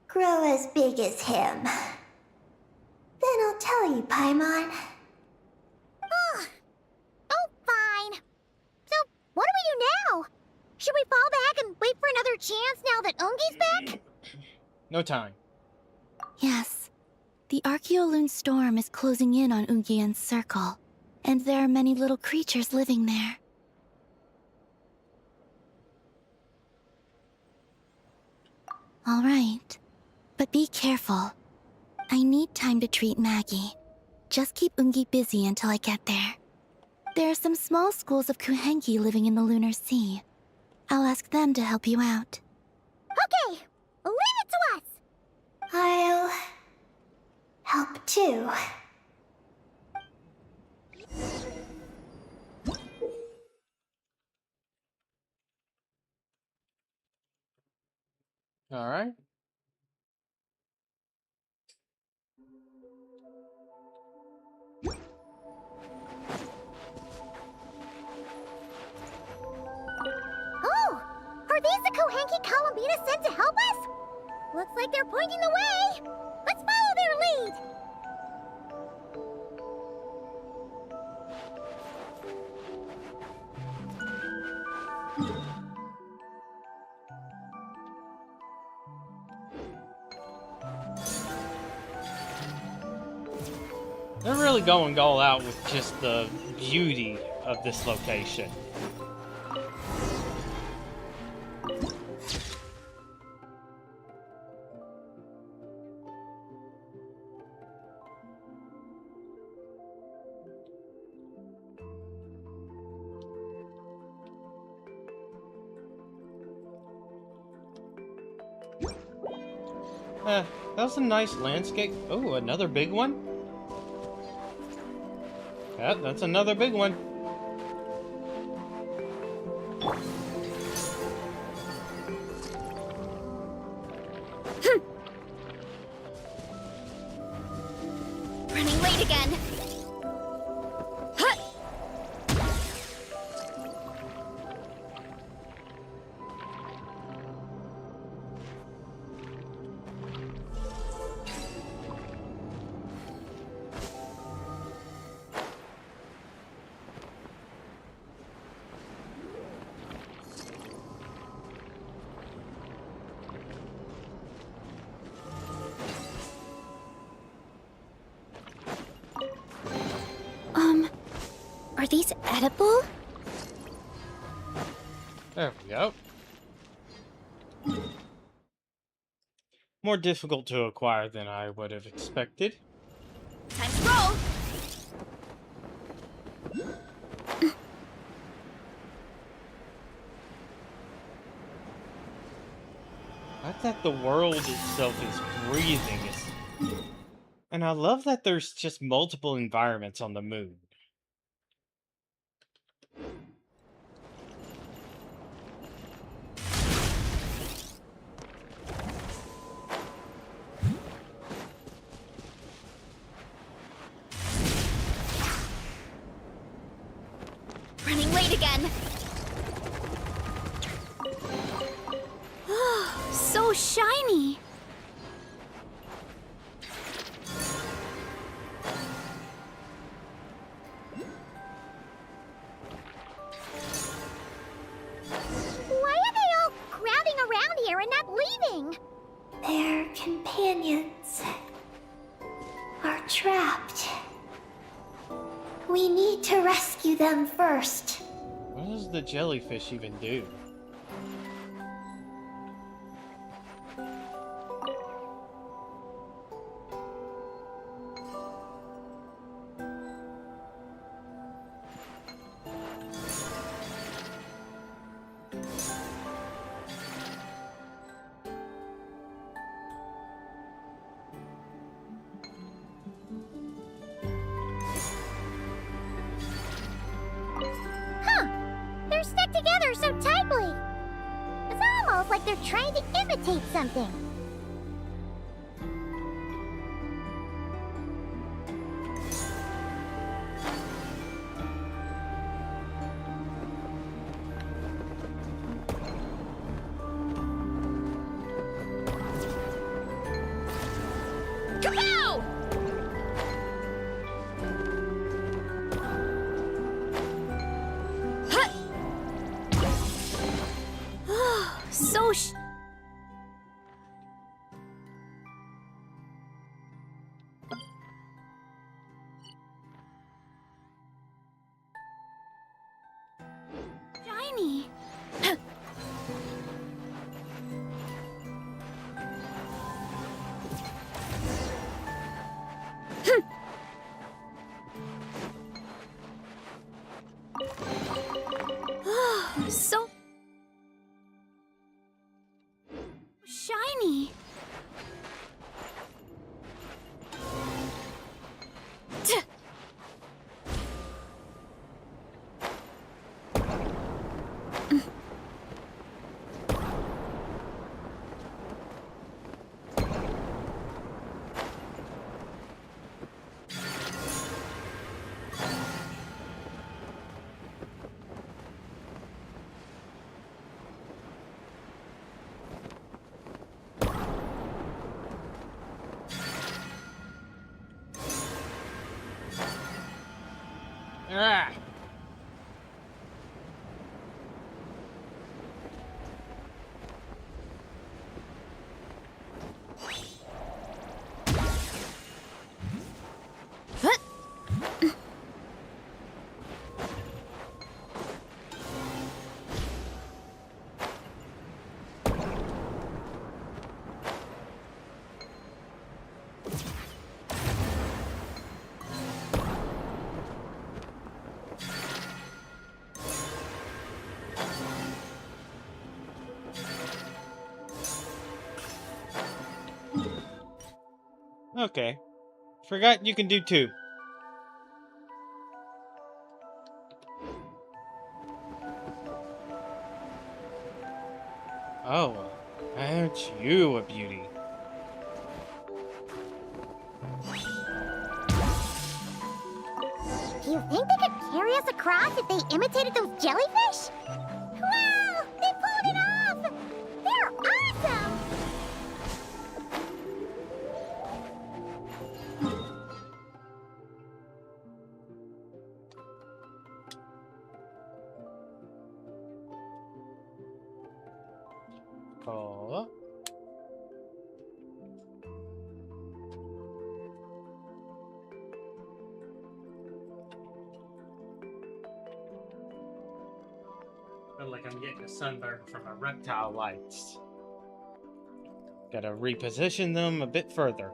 grow as big as him. Then I'll tell you, Paimon. Oh, fine. So, what do we do now? Should we fall back and wait for another chance now that Ungi's back? No time. Yes. The Archeoloon storm is closing in on Ungian's circle, and there are many little creatures living there. All right, but be careful. I need time to treat Maggie. Just keep Ungi busy until I get there. There are some small schools of Kuhenki living in the Lunar Sea. I'll ask them to help you out. Okay, leave it to us! I'll help too. Alright. Oh! Are these the Kohenki Columbina sent to help us? Looks like they're pointing the way! Let's follow their lead! They're really going all out with just the beauty of this location. That was a nice landscape. Oh, another big one? Yep, that's another big one. Running late again. Huh. Are these edible? There we go. More difficult to acquire than I would have expected. Time to roll. I thought the world itself is breathing. And I love that there's just multiple environments on the moon. Running late again. So shiny. Why are they all crowding around here and not leaving? Their companions are trapped. We need to rescue them first. What does the jellyfish even do? They're stuck together so tightly. It's almost like they're trying to imitate something. Kapow! So shiny. So shiny. Ah! Okay. Forgot you can do two. Oh, aren't you a beauty? Do you think they could carry us across if they imitated those jellyfish? Wow! They pulled it off! They're awesome! Oh. Feel like I'm getting a sunburn from my reptile lights. Gotta reposition them a bit further.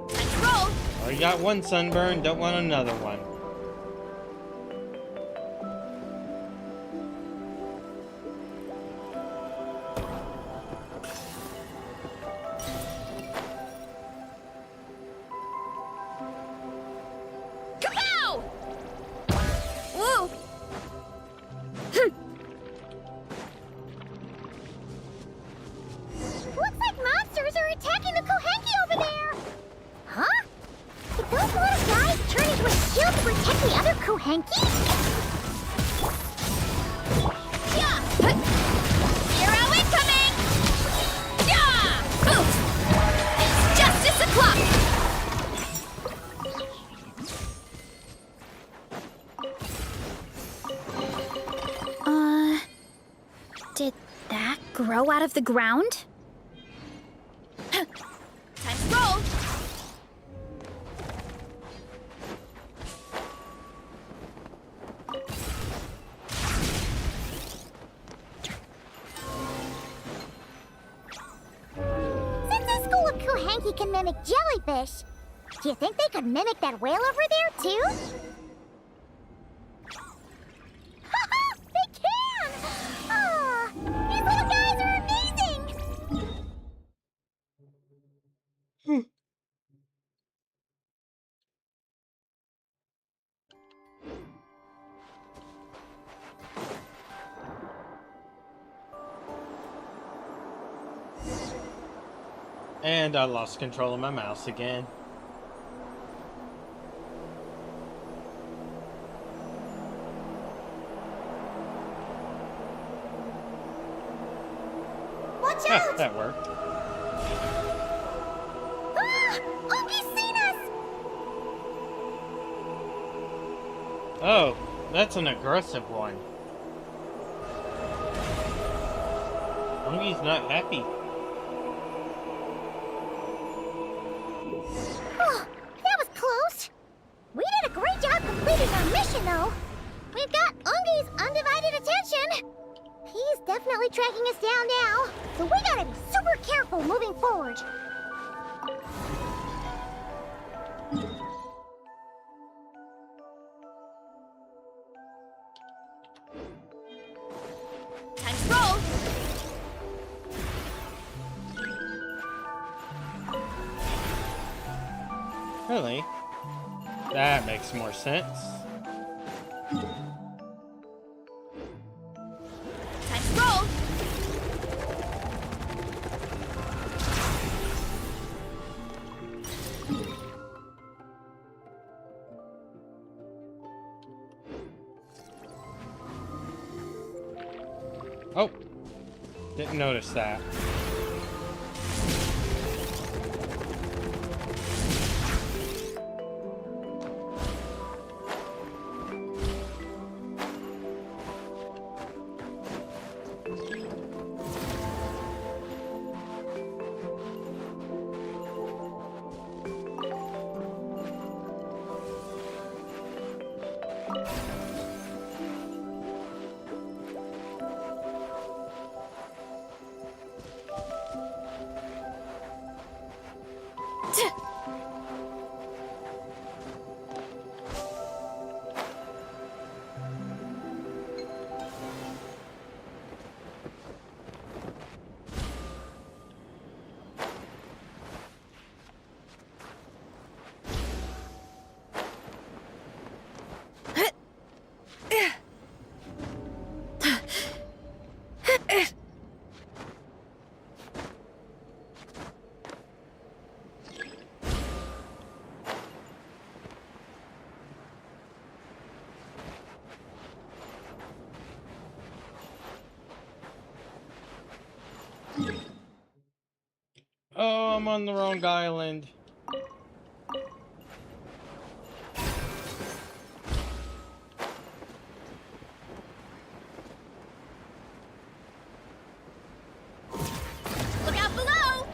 Control! Already got one sunburn, don't want another one. Kapow! Woo! Looks like monsters are attacking the Kohenki over there! Huh? Did those little guys turn into a shield to protect the other Kohenki? Yeah! Zero incoming! Yeah! Oof! It's justice o'clock! Did that grow out of the ground? Time to roll! Since this school of Kohenki can mimic jellyfish, do you think they could mimic that whale over there, too? They can! Ah, these little guys are amazing! And I lost control of my mouse again. Watch Ha, out! that worked. Ah! Unky's seen us! Oh, that's an aggressive one. Ungy's not happy. Oh, that was close. We did a great job completing our mission, though. We've got Ungy's undivided attention. He's definitely tracking us down now, so we gotta be super careful moving forward. Time to roll! Really? That makes more sense. Time to roll! Oh, didn't notice that. Oh, I'm on the wrong island. Look out below!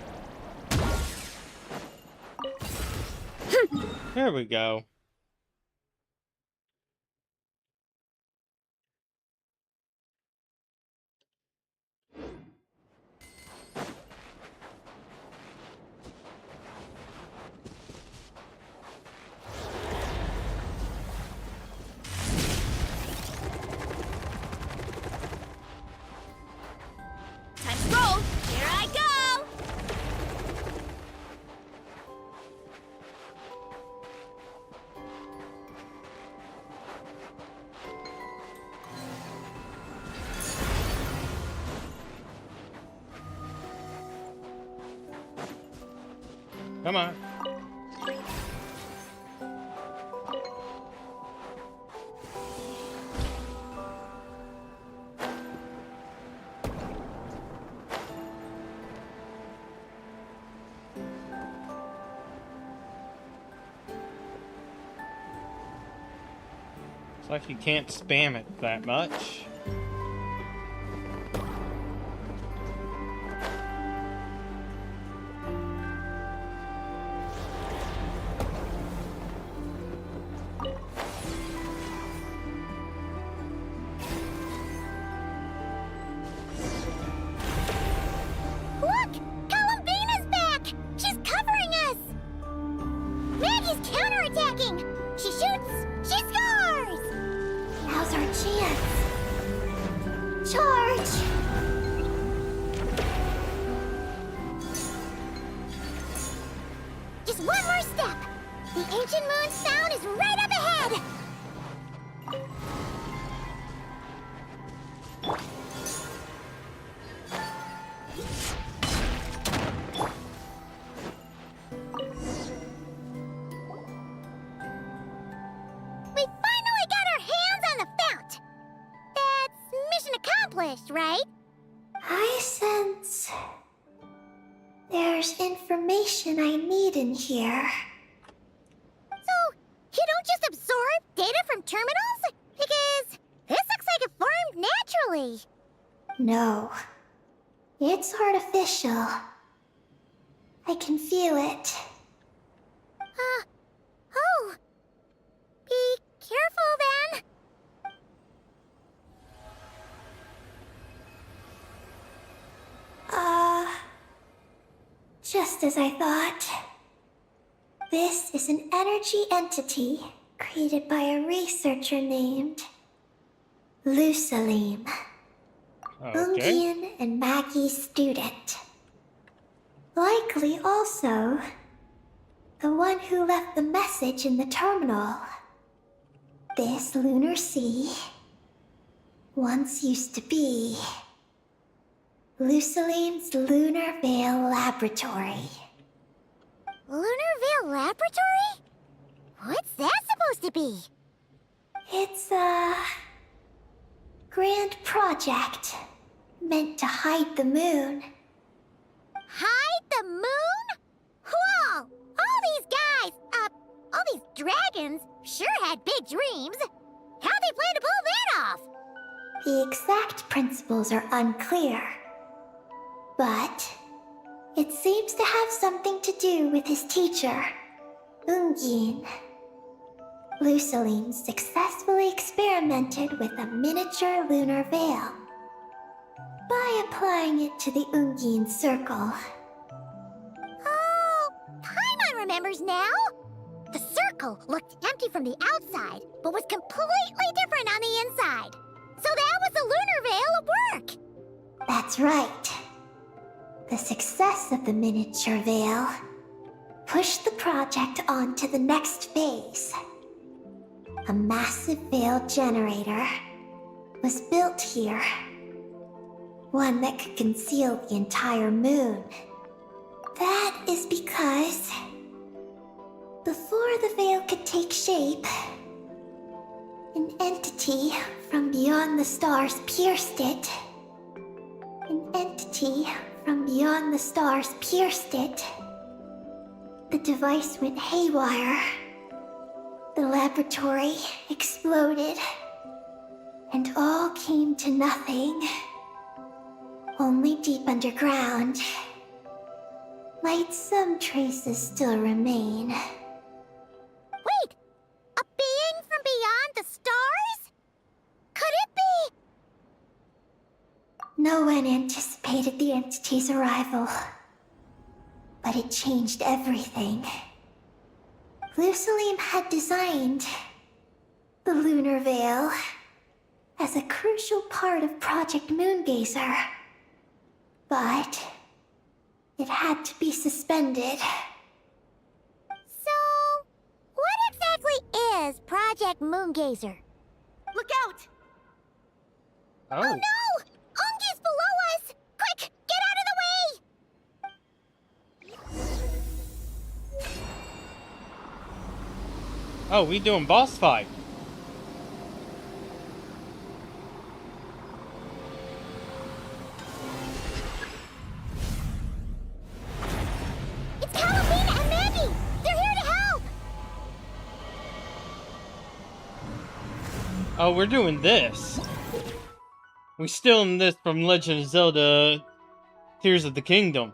There we go. Time to roll! Here I go! Come on. It's like you can't spam it that much. Look! Columbina's back! She's covering us! Maggie's counterattacking! She shoots! She scores! Now's our chance. Charge! Just one more step! The ancient moon's sound is right up ahead! We finally got our hands on the fount! That's mission accomplished, right? I sense there's information I need in here. So, you don't just absorb data from terminals? Because this looks like it formed naturally. No, it's artificial. I can feel it. Oh. Be careful then. Just as I thought. This is an energy entity created by a researcher named Lusalim. Okay. Ungian and Maggie's student. Likely also the one who left the message in the terminal. This lunar sea once used to be Lusalim's Lunar Veil Laboratory. Lunar Veil Laboratory? What's that supposed to be? It's a grand project meant to hide the moon. Hide the moon? Whoa! All these guys, all these dragons sure had big dreams. How'd they plan to pull that off? The exact principles are unclear, but it seems to have something to do with his teacher, Ungian. Lusalim successfully experimented with a miniature lunar veil by applying it to the Ungian circle. Oh, Paimon remembers now? The circle looked empty from the outside, but was completely different on the inside. So that was the lunar veil at work! That's right. The success of the miniature veil pushed the project on to the next phase. A massive veil generator was built here. One that could conceal the entire moon. That is because before the veil could take shape, an entity from beyond the stars pierced it. An entity from beyond the stars pierced it. The device went haywire. The laboratory exploded. And all came to nothing. Only deep underground might some traces still remain. Wait! A being from beyond the stars? Could it be? No one anticipated the entity's arrival, but it changed everything. Lucilim had designed the lunar veil as a crucial part of Project Moongazer, but it had to be suspended. So, what exactly is Project Moongazer? Look out! Oh. No! Ungi's below us! Quick, get out of the way! Oh, we doing boss fight. It's Calabina and Mandy! They're here to help! Oh, we're doing this. We still in this from Legend of Zelda Tears of the Kingdom.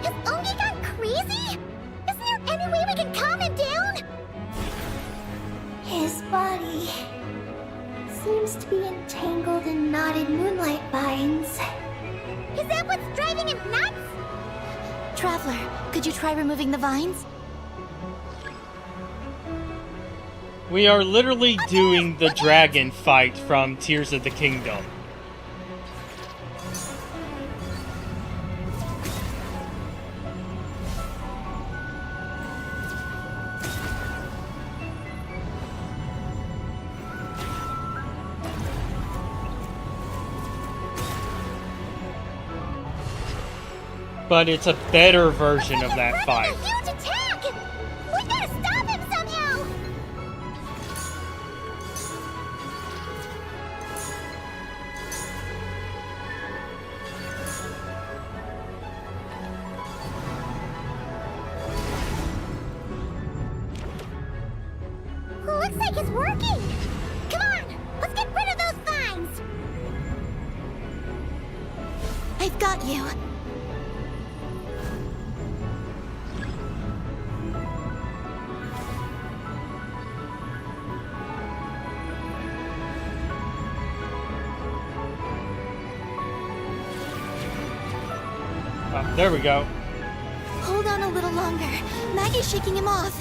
Has Ungi gone crazy? Isn't there any way we can calm him down? His body seems to be entangled in knotted moonlight vines. Is that what's driving him nuts? Traveler, could you try removing the vines? We are literally doing the dragon fight from Tears of the Kingdom. But it's a better version of that fight. A huge attack! We gotta stop him somehow! Looks like it's working! Come on, let's get rid of those vines! I've got you. Oh, there we go. Hold on a little longer. Maggie's shaking him off.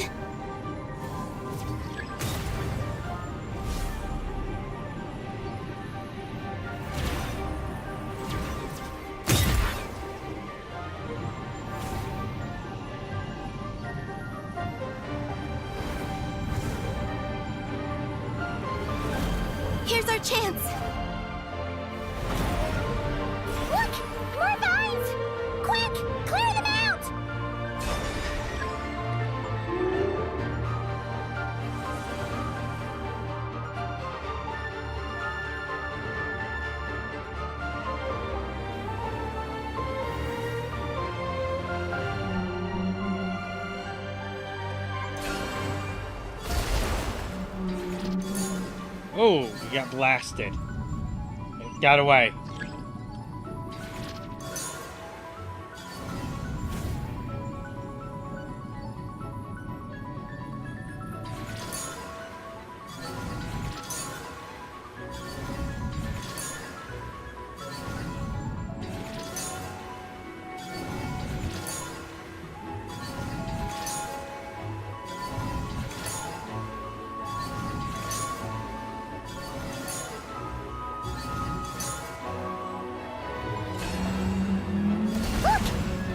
Here's our chance. Look! More vines! Quick! Clear them out! Oh, we got blasted. It got away.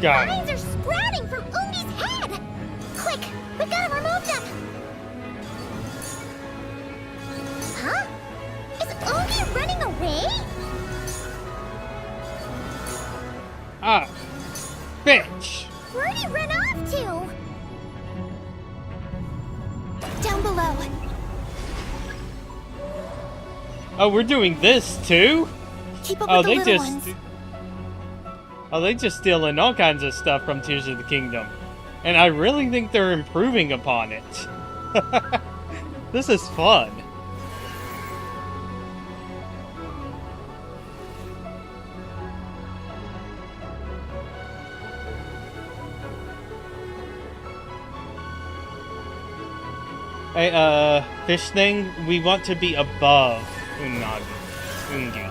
Got it. Vines are sprouting from Ungi's head! Quick, we gotta remove them! Huh? Is Ungi running away? Ah, bitch. Where'd he run off to? Down below. Oh, we're doing this too? Keep up Oh, with the they little just. ones. Oh, they just stealing all kinds of stuff from Tears of the Kingdom. And I really think they're improving upon it. This is fun. Hey, fish thing, we want to be above Ungi.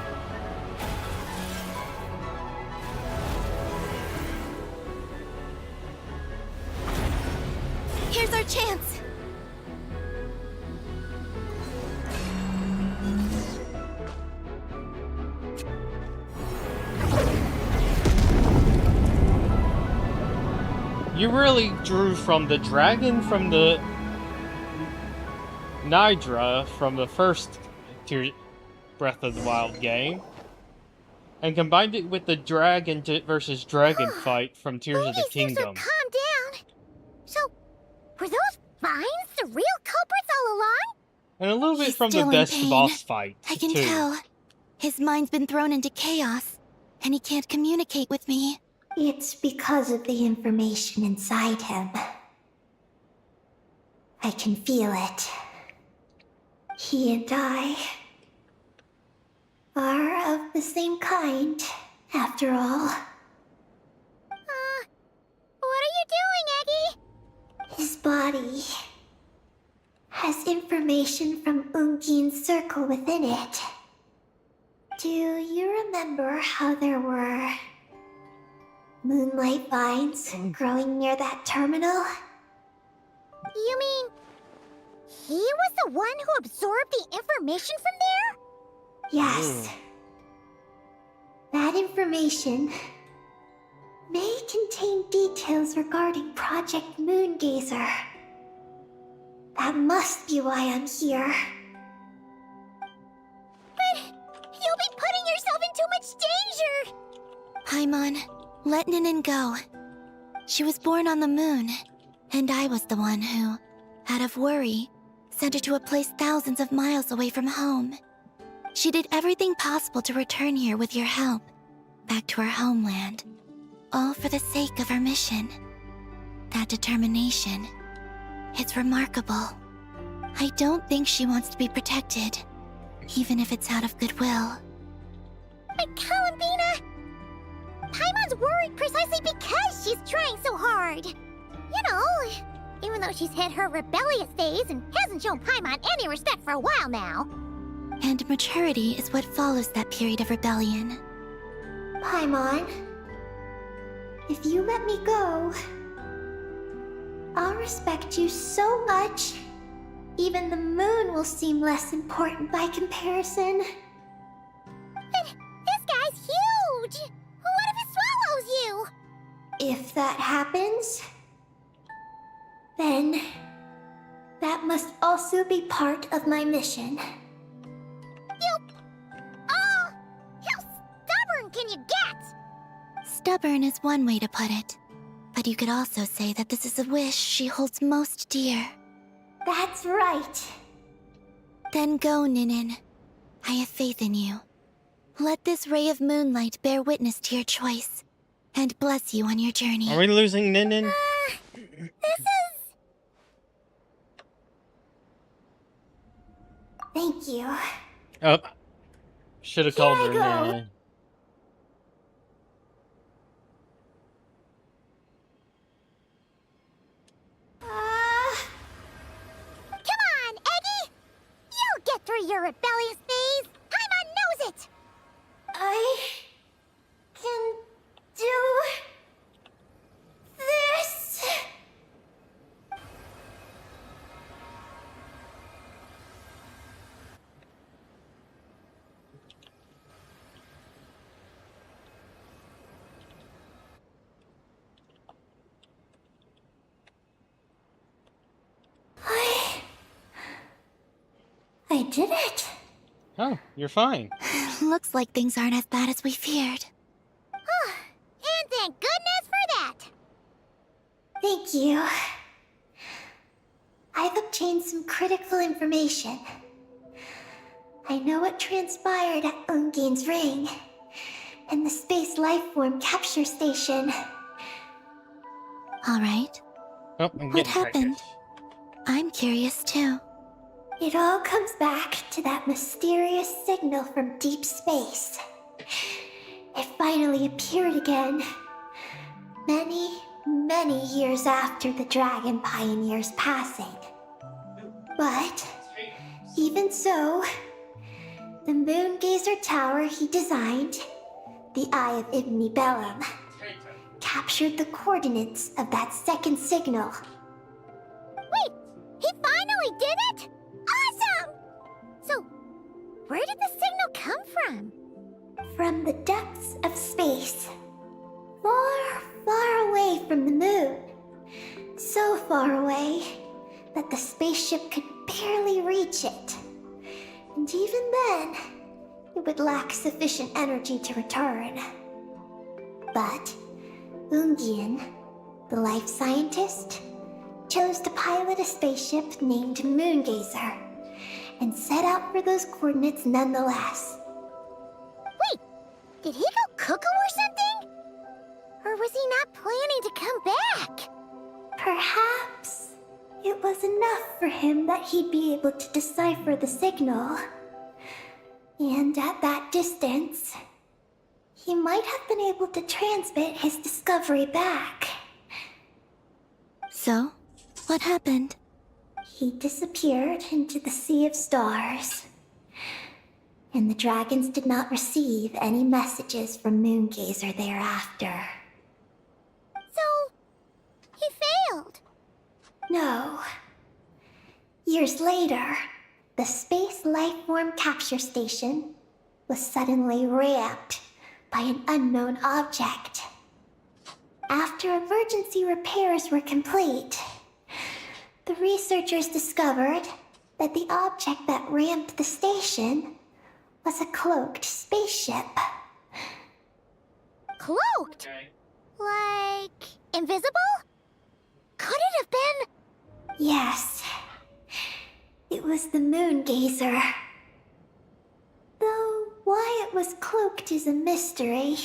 Here's our chance. You really drew from the dragon from the Nidra from the first Breath of the Wild game, and combined it with the dragon versus dragon fight from Tears of the Ungi seems to Kingdom. have calmed down. So, were those vines the real culprits all along? And a little bit He's from the still in best pain. boss fight, I can too. tell. His mind's been thrown into chaos, and he can't communicate with me. It's because of the information inside him. I can feel it. He and I are of the same kind, after all. What are you doing, Eggy? His body has information from Ungin's circle within it. Do you remember how there were moonlight vines growing near that terminal? You mean he was the one who absorbed the information from there? Yes. That information may contain details regarding Project Moongazer. That must be why I'm here. But you'll be putting yourself in too much danger! Paimon, let Ninin go. She was born on the moon, and I was the one who, out of worry, sent her to a place thousands of miles away from home. She did everything possible to return here with your help, back to her homeland, all for the sake of her mission. That determination, it's remarkable. I don't think she wants to be protected, even if it's out of goodwill. But Columbina, Paimon's worried precisely because she's trying so hard. You know, even though she's hit her rebellious phase and hasn't shown Paimon any respect for a while now. And maturity is what follows that period of rebellion. Paimon, if you let me go, I'll respect you so much, even the moon will seem less important by comparison. But this guy's huge! What if he swallows you? If that happens, then that must also be part of my mission. How stubborn can you get? Stubborn is one way to put it, but you could also say that this is a wish she holds most dear. That's right. Then go, Ninin. I have faith in you. Let this ray of moonlight bear witness to your choice, and bless you on your journey. Are we losing Ninin? Thank you. Oh. Should have called her Here I go. name. Come on, Eggy! You'll get through your rebellious phase! Paimon knows it! I can do this. I did it. Oh, you're fine. Looks like things aren't as bad as we feared. And thank goodness for that! Thank you. I've obtained some critical information. I know what transpired at Ungain's ring and the space lifeform capture station. All right. Oh, I'm What getting happened? I'm curious too. It all comes back to that mysterious signal from deep space. It finally appeared again. Many years after the Dragon Pioneer's passing. But, even so, the Moongazer Tower he designed, the Eye of Ibn Bellum, captured the coordinates of that second signal. Wait! He finally did it?! Awesome! So, where did the signal come from? From the depths of space. Far away from the moon. So far away that the spaceship could barely reach it. And even then, it would lack sufficient energy to return. But Ungian, the life scientist, chose to pilot a spaceship named Moongazer and set out for those coordinates nonetheless. Wait! Did he go cuckoo or something? Or was he not planning to come back? Perhaps it was enough for him that he'd be able to decipher the signal. And at that distance, he might have been able to transmit his discovery back. So, what happened? He disappeared into the sea of stars. And the dragons did not receive any messages from Moongazer thereafter. So, he failed. No. Years later, the Space Lifeform Capture Station was suddenly ramped by an unknown object. After emergency repairs were complete, the researchers discovered that the object that ramped the station was a cloaked spaceship. Cloaked? Like, invisible? Could it have been? Yes. It was the Moongazer. Though why it was cloaked is a mystery.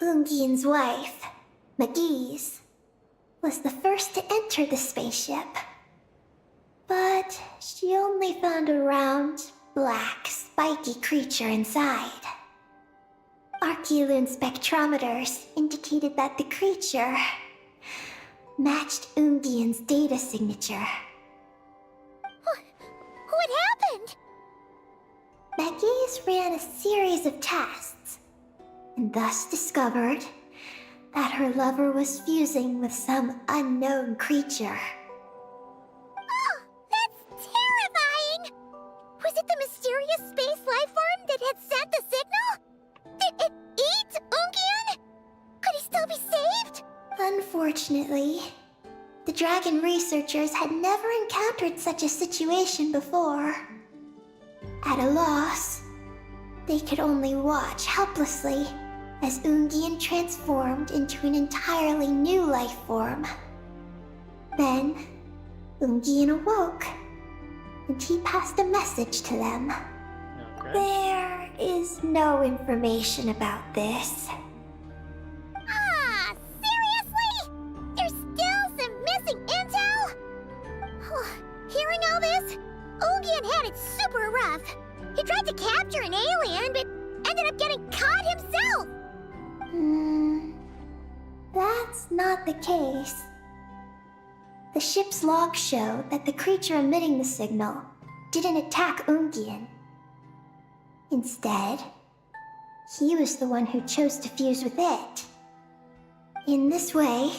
Ungian's wife, McGee's, was the first to enter the spaceship. But she only found a round, black, spiky creature inside. Archeloon spectrometers indicated that the creature matched Ungian's data signature. What happened? McGee's ran a series of tests, and thus discovered that her lover was fusing with some unknown creature. Oh, that's terrifying! Was it the mysterious space lifeform that had sent the signal? Did it eat Ungian? Could he still be saved? Unfortunately, the dragon researchers had never encountered such a situation before. At a loss, they could only watch helplessly as Ungian transformed into an entirely new life form. Then, Ungian awoke, and he passed a message to them. Okay. There is no information about this. Ah, seriously? There's still some missing intel? Hearing all this, Ungian Ungian had it super rough. He tried to capture an alien, but ended up getting caught himself. That's not the case. The ship's logs show that the creature emitting the signal didn't attack Ungian. Instead, he was the one who chose to fuse with it. In this way,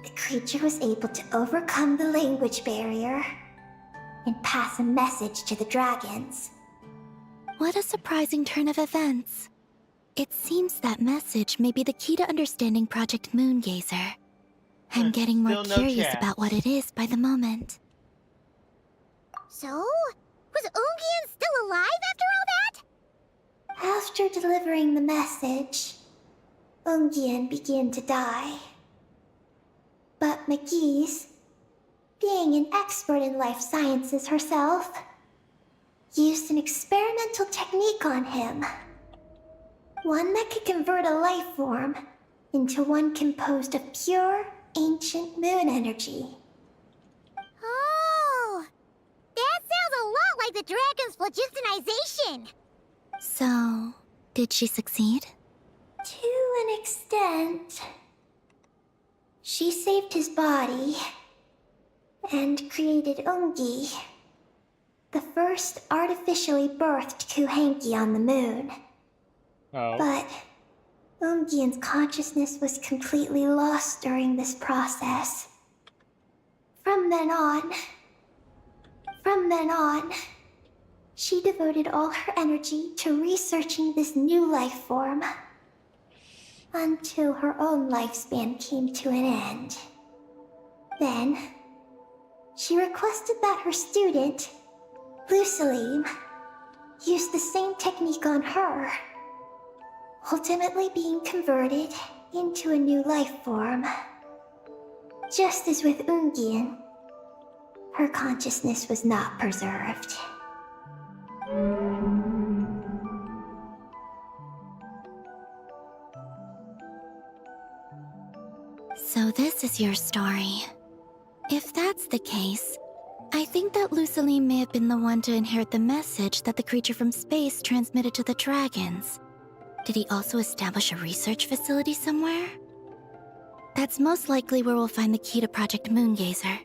the creature was able to overcome the language barrier and pass a message to the dragons. What a surprising turn of events. It seems that message may be the key to understanding Project Moongazer. I'm getting more Still no curious chat. about what it is by the moment. So, was Ungian still alive after all that? After delivering the message, Ungian began to die. But McGee's, being an expert in life sciences herself, used an experimental technique on him. One that could convert a life form into one composed of pure, ancient moon energy. Oh, that sounds a lot like the dragon's phlogistonization. So, did she succeed? To an extent. She saved his body and created Ungi, the first artificially birthed Kuhanki on the moon. Oh. But Ungian's consciousness was completely lost during this process. From then on, she devoted all her energy to researching this new life form until her own lifespan came to an end. Then, she requested that her student, Lusalim, use the same technique on her, ultimately being converted into a new life form. Just as with Ungian, her consciousness was not preserved. So this is your story. If that's the case, I think that Lusaline may have been the one to inherit the message that the creature from space transmitted to the dragons. Did he also establish a research facility somewhere? That's most likely where we'll find the key to Project Moongazer.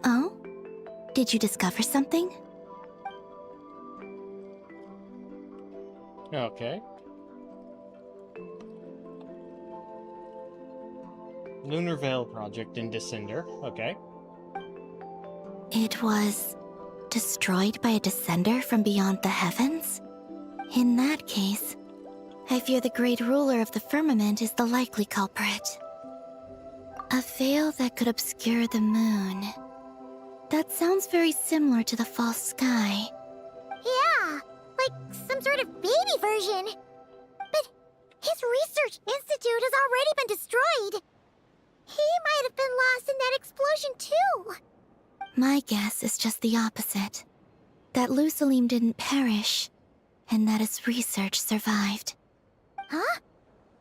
Oh? Did you discover something? Okay. Lunar Veil Project in Descender. Okay. It was destroyed by a descender from beyond the heavens? In that case, I fear the great ruler of the firmament is the likely culprit. A veil that could obscure the moon. That sounds very similar to the false sky. Yeah, like some sort of baby version. But his research institute has already been destroyed. He might have been lost in that explosion too. My guess is just the opposite. That Lusalim didn't perish, and that his research survived. Huh?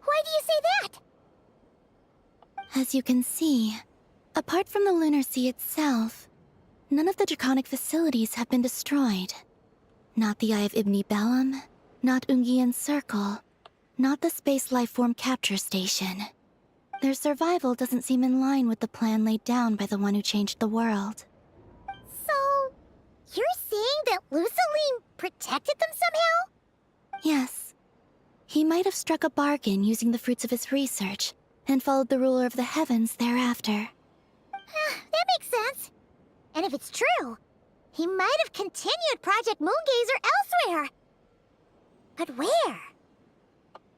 Why do you say that? As you can see, apart from the Lunar Sea itself, none of the draconic facilities have been destroyed. Not the Eye of Ibni Bellum, not Ungian's Circle, not the Space Lifeform Capture Station. Their survival doesn't seem in line with the plan laid down by the one who changed the world. So, you're saying that Lusaline protected them somehow? Yes. He might have struck a bargain using the fruits of his research, and followed the ruler of the heavens thereafter. That makes sense. And if it's true, he might have continued Project Moongazer elsewhere. But where?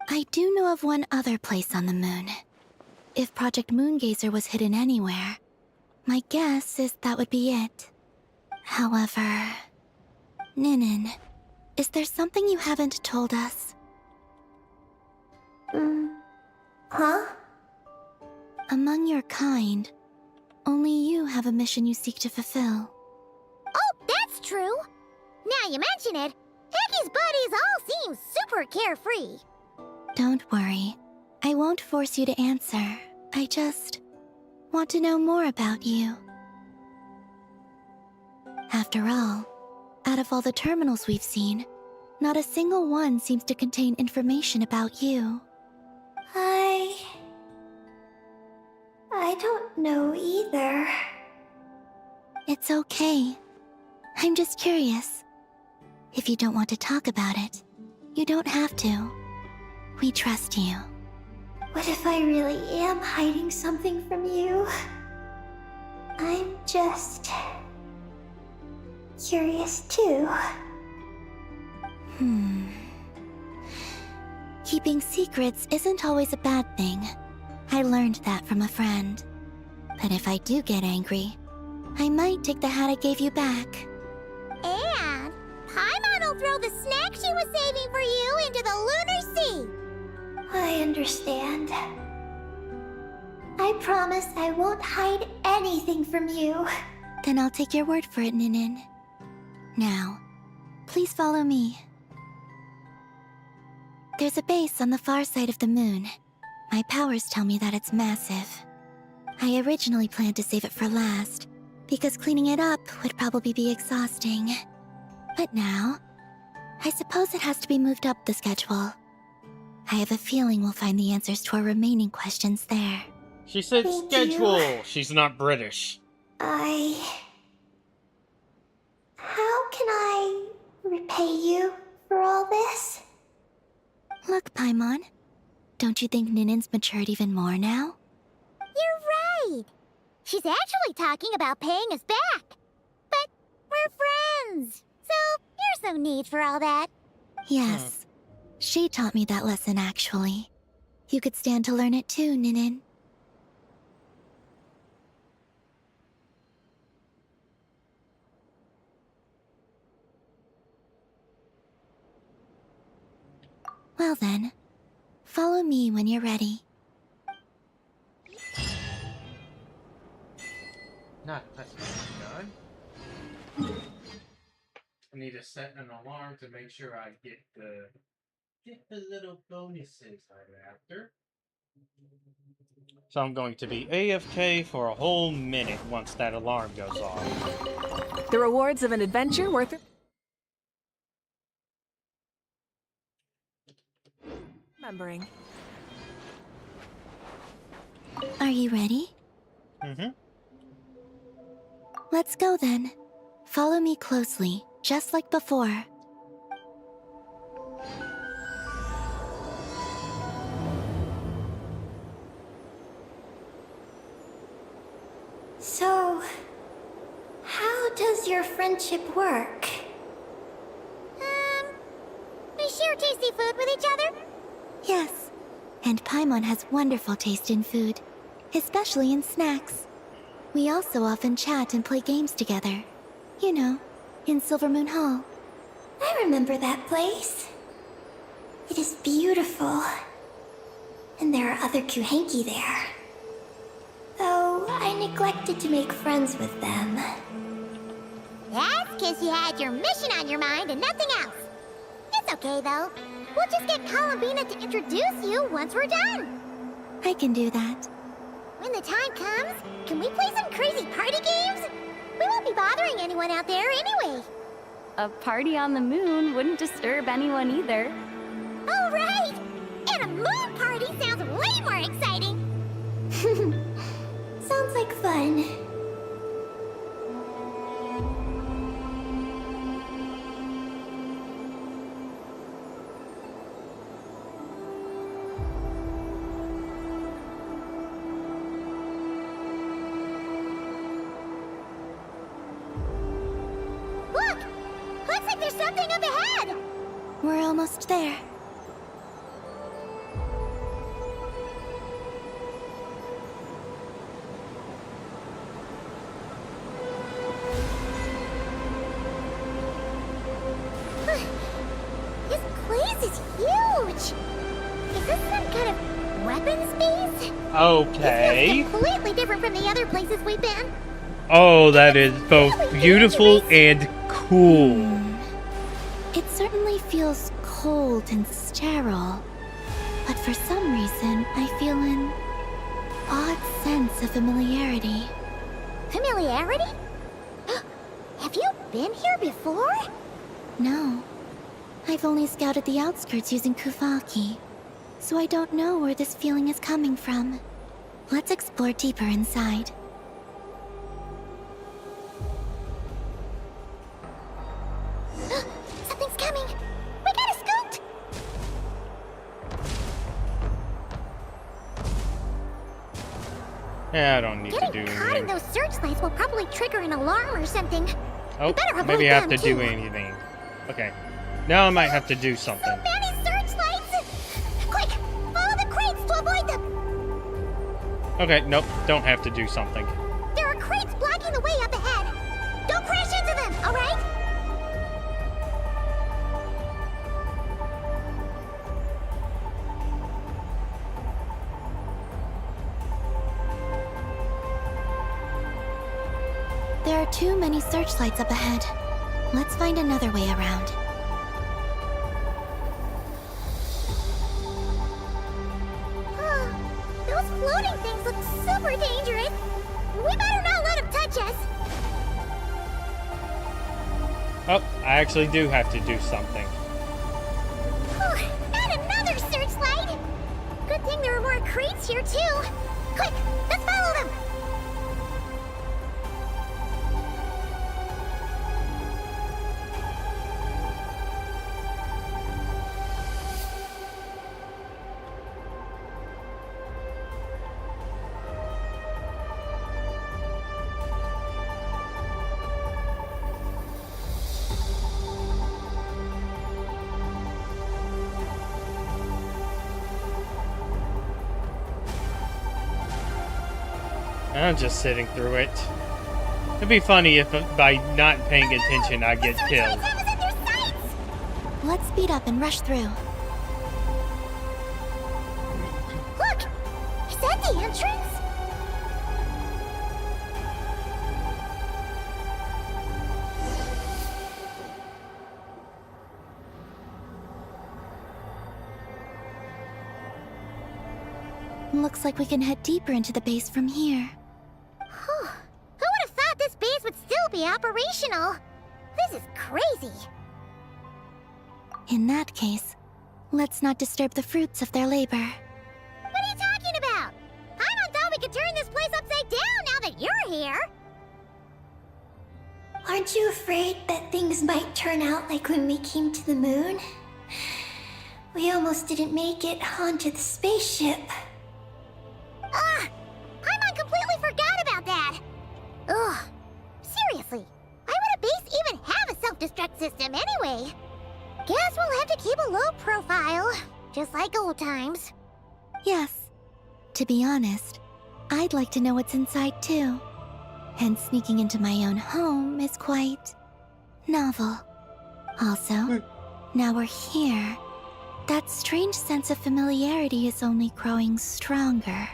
I do know of one other place on the moon. If Project Moongazer was hidden anywhere, my guess is that would be it. However... Ninin, is there something you haven't told us? Huh? Among your kind, only you have a mission you seek to fulfill. Oh, that's true. Now you mention it, Hecky's buddies all seem super carefree. Don't worry. I won't force you to answer. I just want to know more about you. After all, out of all the terminals we've seen, not a single one seems to contain information about you. I don't know either. It's okay. I'm just curious. If you don't want to talk about it, you don't have to. We trust you. What if I really am hiding something from you? I'm just curious too. Keeping secrets isn't always a bad thing. I learned that from a friend. But if I do get angry, I might take the hat I gave you back. And Paimon will throw the snack she was saving for you into the lunar sea. I understand. I promise I won't hide anything from you. Then I'll take your word for it, Ninin. Now, please follow me. There's a base on the far side of the moon. My powers tell me that it's massive. I originally planned to save it for last, because cleaning it up would probably be exhausting. But now, I suppose it has to be moved up the schedule. I have a feeling we'll find the answers to our remaining questions there. She said Thank schedule. you. She's not British. How can I repay you for all this? Look, Paimon. Don't you think Ninin's matured even more now? You're right. She's actually talking about paying us back. But we're friends, so there's no need for all that. Yes. She taught me that lesson, actually. You could stand to learn it too, Ninin. Well then, follow me when you're ready. Not that's not done. I need to set an alarm to make sure I get the little bonuses I'm after. So I'm going to be AFK for a whole minute once that alarm goes off. The rewards of an adventure worth remembering. Are you ready? Mm-hmm. Let's go then. Follow me closely, just like before. So, how does your friendship work? We share tasty food with each other. Yes. And Paimon has wonderful taste in food, especially in snacks. We also often chat and play games together. You know, in Silvermoon Hall. I remember that place. It is beautiful. And there are other Kuhenki there. Though I neglected to make friends with them. That's because you had your mission on your mind and nothing else. It's okay, though. We'll just get Columbina to introduce you once we're done. I can do that. When the time comes, can we play some crazy party games? We won't be bothering anyone out there anyway. A party on the moon wouldn't disturb anyone either. Oh, right! And a moon party sounds way more exciting. Sounds like fun. Look! Looks like there's something up ahead! We're almost there. This place is huge! Is this some kind of weapons base? Okay. It feels completely different from the other places we've been. Oh, that is both beautiful and cool. It certainly feels cold and sterile. But for some reason, I feel an odd sense of familiarity. Familiarity? Have you been here before? No. I've only scouted the outskirts using Kuvaki, so I don't know where this feeling is coming from. Let's explore deeper inside. Something's coming! We gotta scoot! Yeah, I don't need to do Getting caught in anything. those searchlights will probably trigger an alarm or something. Oh, better avoid maybe I have them, to do too. anything. Okay. Now I might have to do something. So many searchlights! Quick! Follow the crates to avoid them! Okay, nope. Don't have to do something. There are crates blocking the way up ahead! Don't crash into them, alright? There are too many searchlights up ahead. Let's find another way around. Those floating things look super dangerous! We better not let them touch us! Oh, I actually do have to do something. And another searchlight! Good thing there are more crates here, too! Quick, let's follow them! I'm just sitting through it. It'd be funny if by not paying attention I get killed. Let's speed up and rush through. Look! Is that the entrance? Looks like we can head deeper into the base from here. Who would have thought this base would still be operational? This is crazy. In that case, let's not disturb the fruits of their labor. What are you talking about? Paimon thought we could turn this place upside down now that you're here. Aren't you afraid that things might turn out like when we came to the moon? We almost didn't make it onto the spaceship. Paimon completely forgot about that. Ugh. Seriously, why would a base even have a self-destruct system anyway? Guess we'll have to keep a low profile, just like old times. Yes. To be honest, I'd like to know what's inside too. And sneaking into my own home is quite novel. Also, now we're here. That strange sense of familiarity is only growing stronger.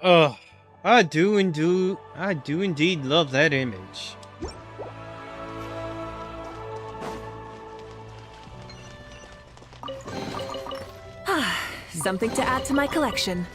Ugh, I do indeed love that image. Something to add to my collection.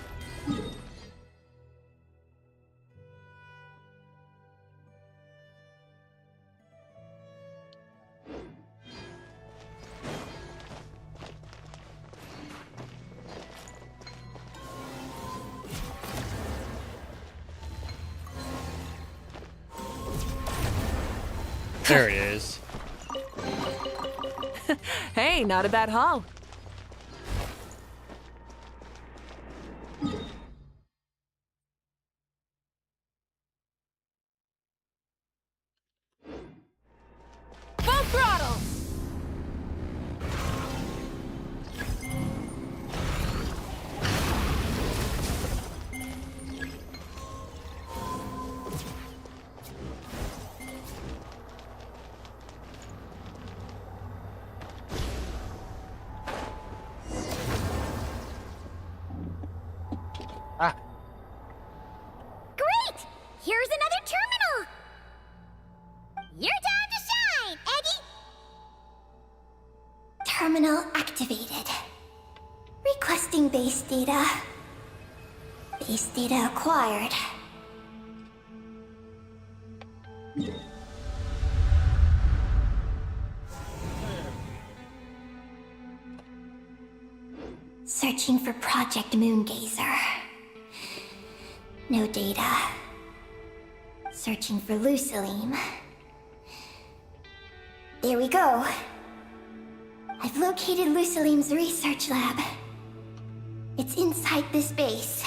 There it is. Hey, not a bad haul. Full throttle! Ah. Great! Here's another terminal! Your time to shine, Eggy! Terminal activated. Requesting base data. Base data acquired. Searching for Project Moongazer. No data. Searching for Lucilim. There we go. I've located Lucilim's research lab. It's inside this base.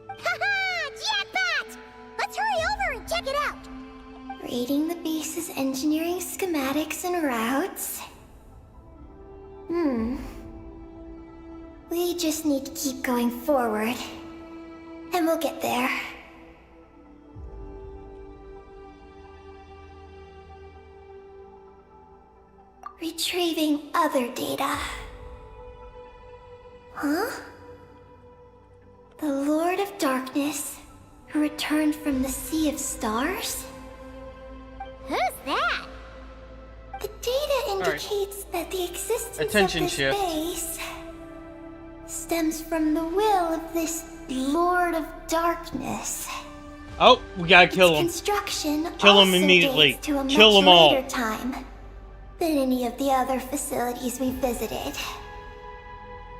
Haha! Jackpot! Let's hurry over and check it out! Reading the base's engineering schematics and routes. We just need to keep going forward. And we'll get there. Retrieving other data. Huh? The Lord of Darkness, who returned from the Sea of Stars? Who's that? The data indicates that the existence Attention of this shift. base stems from the will of this Lord of Darkness. Oh, we gotta kill him. Construction Kill him also immediately. dates to a Kill much them all. later time than any of the other facilities we visited.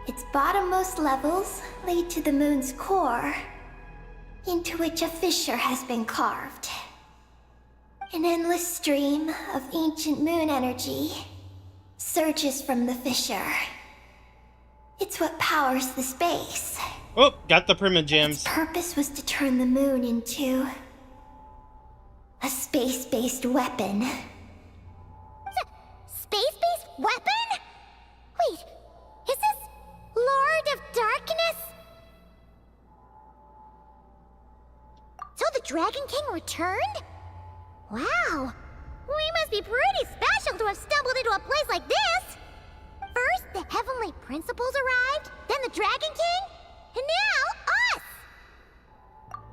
Its bottommost levels lead to the moon's core, into which a fissure has been carved. An endless stream of ancient moon energy surges from the fissure. It's what powers the space. Oh, got the primogems. Its purpose was to turn the moon into a space-based weapon. Space-based weapon? Wait, is this Lord of Darkness? So the Dragon King returned? Wow, we must be pretty special to have stumbled into a place like this. First, the Heavenly Principles arrived, then the Dragon King, and now us!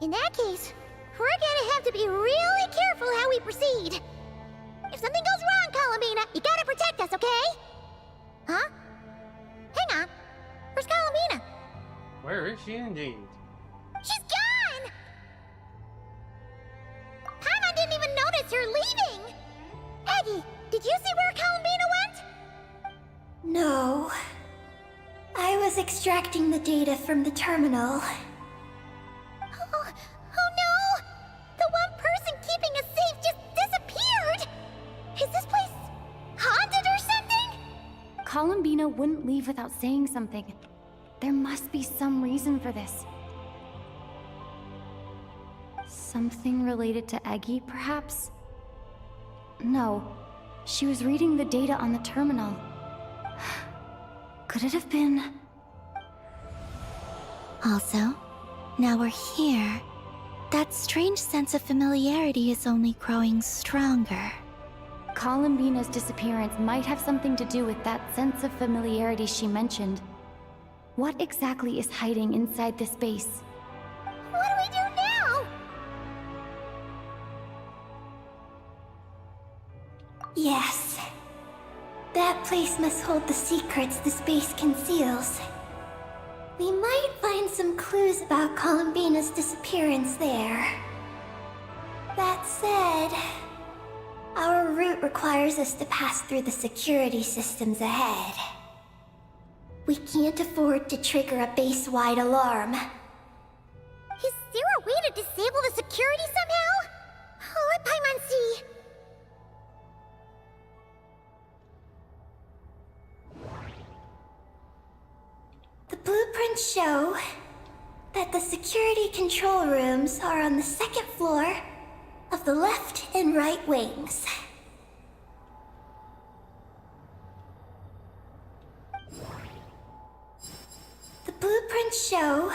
In that case, we're gonna have to be really careful how we proceed. If something goes wrong, Columbina, you gotta protect us, okay? Huh? Hang on. Where's Columbina? Where is she indeed? She's gone! Paimon didn't even notice her leaving! Eggy, did you see where Columbina went? No. I was extracting the data from the terminal. Oh no! The one person keeping us safe just disappeared! Is this place haunted or something? Columbina wouldn't leave without saying something. There must be some reason for this. Something related to Eggy, perhaps? No. She was reading the data on the terminal. Could it have been... Also, now we're here. That strange sense of familiarity is only growing stronger. Columbina's disappearance might have something to do with that sense of familiarity she mentioned. What exactly is hiding inside this base? What do we do now? Yes. That place must hold the secrets the space conceals. We might find some clues about Columbina's disappearance there. That said, our route requires us to pass through the security systems ahead. We can't afford to trigger a base-wide alarm. Is there a way to disable the security somehow? Let Paimon see. The blueprints show that the security control rooms are on the second floor of the left and right wings. The blueprints show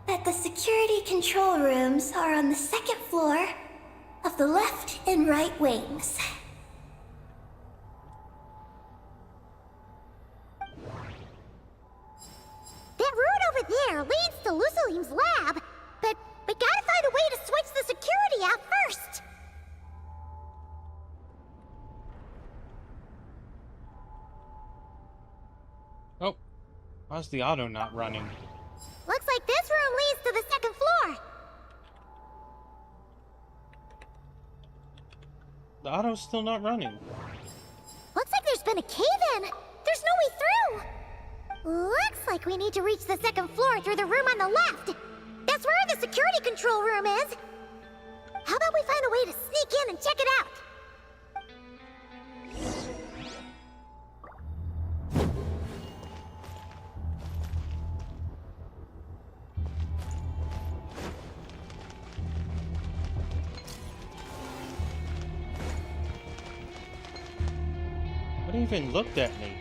that the security control rooms are on the second floor of the left and right wings. That route over there leads to Why's the auto not running? Looks like this room leads to the second floor. The auto's still not running. Looks like there's been a cave-in. There's no way through. Looks like we need to reach the second floor through the room on the left. That's where the security control room is. How about we find a way to sneak in and check it out? What even looked at me?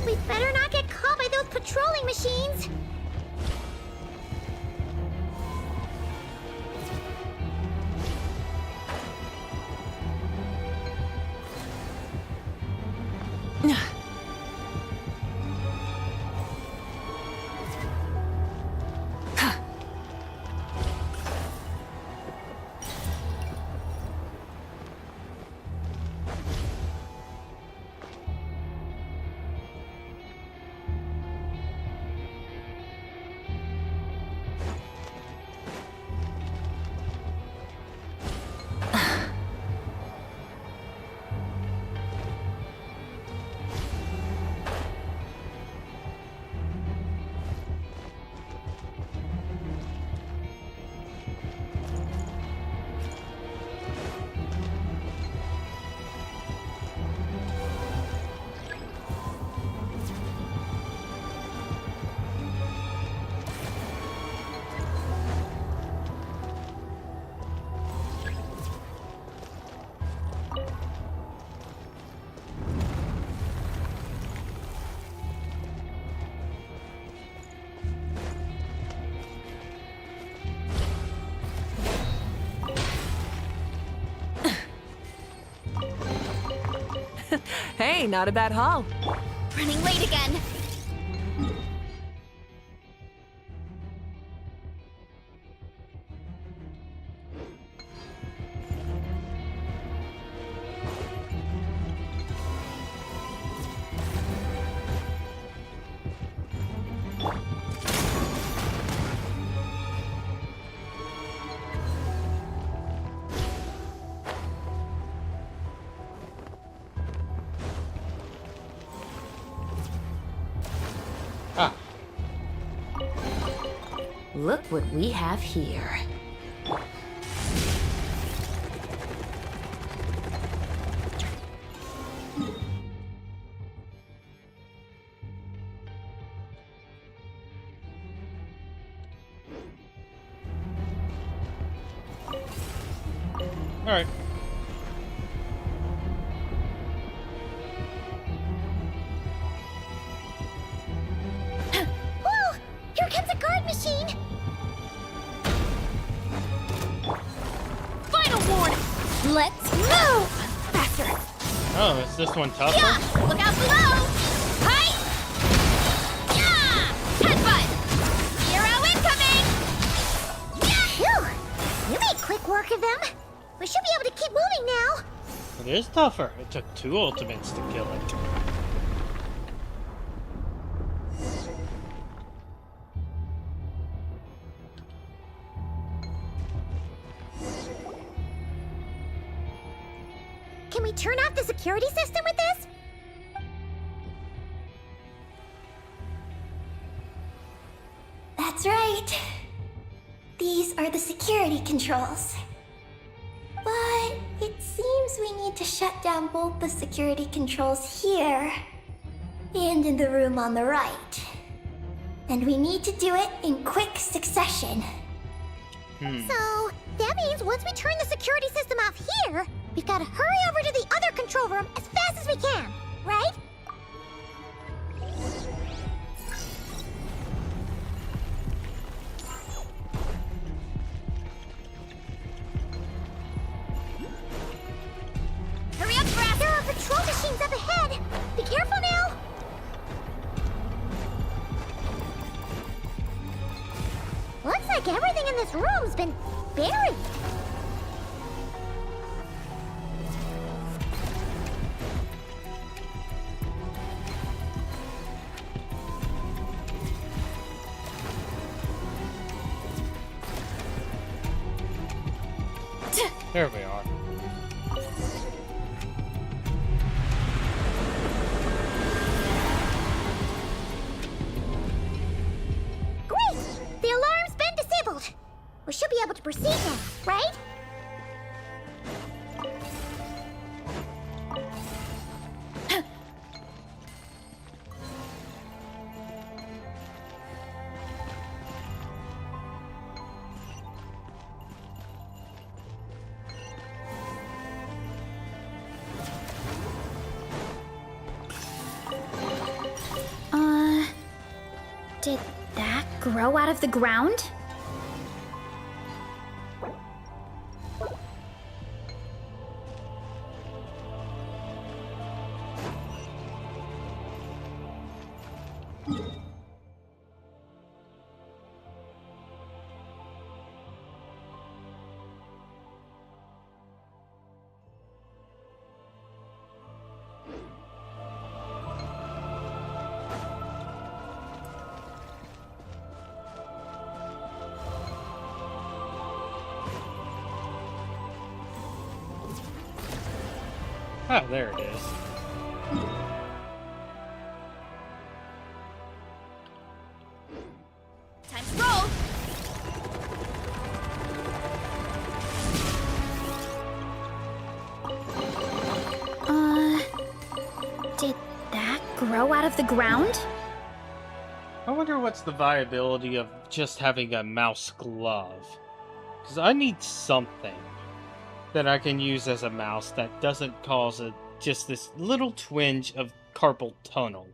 We better not get caught by those patrolling machines. Hey, not a bad haul. Running late again. Look what we have here. All right. Whoa! Here comes a guard machine! Final warning! Let's move! Faster! Oh, is this one tougher? Yeah! Look out below! Hi! Yeah! Headbutt! Hero incoming! Phew! You made quick work of them. We should be able to keep moving now. It is tougher. It took 2 ultimates to kill it. Can we turn off the security system with this? That's right. These are the security controls. But it seems we need to shut down both the security controls here and in the room on the right. And we need to do it in quick succession. So, that means once we turn the security system off here, we've got to hurry over to the other control room as fast as we can, right? Hurry up, Brass! There are patrol machines up ahead! Be careful now! Looks like everything in this room's been buried. There we are. Great! The alarm's been disabled. We should be able to proceed now, right? Did that grow out of the ground? Ah, there it is. Time to roll! Did that grow out of the ground? I wonder what's the viability of just having a mouse glove. Because I need something that I can use as a mouse that doesn't cause just this little twinge of carpal tunnel.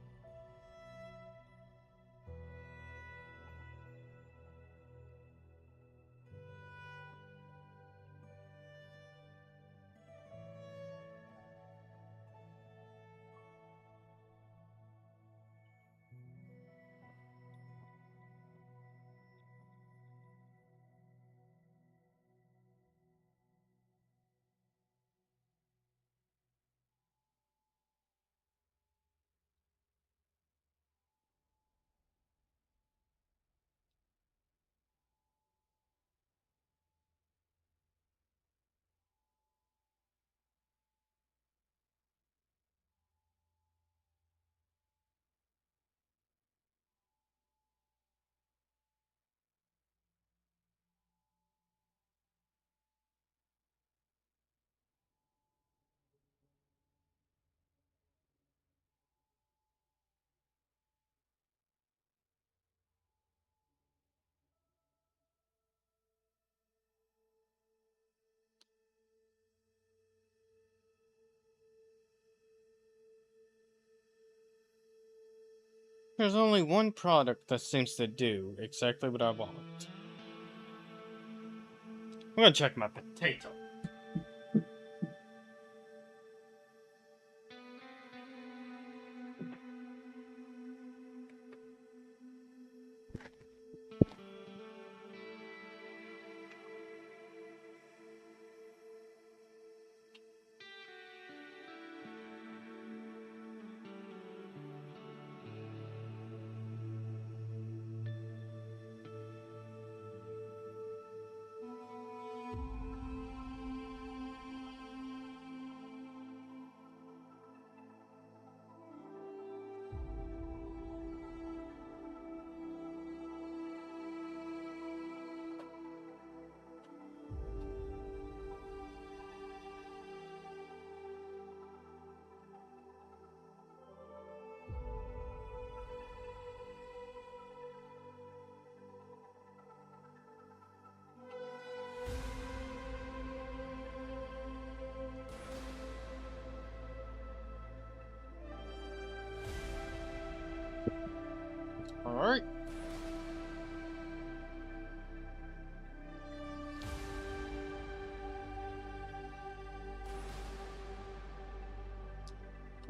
There's only one product that seems to do exactly what I want. I'm gonna check my potato.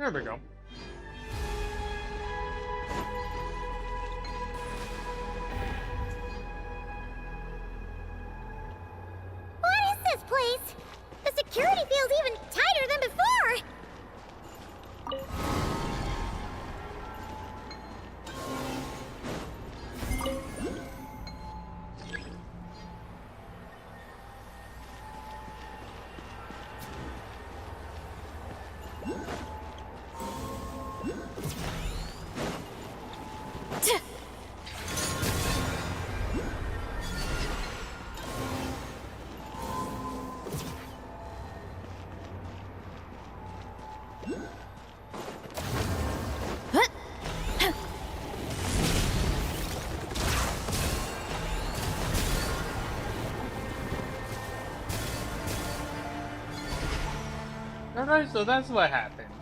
There we go. What is this place? The security feels even tighter than before! Alright, so that's what happens.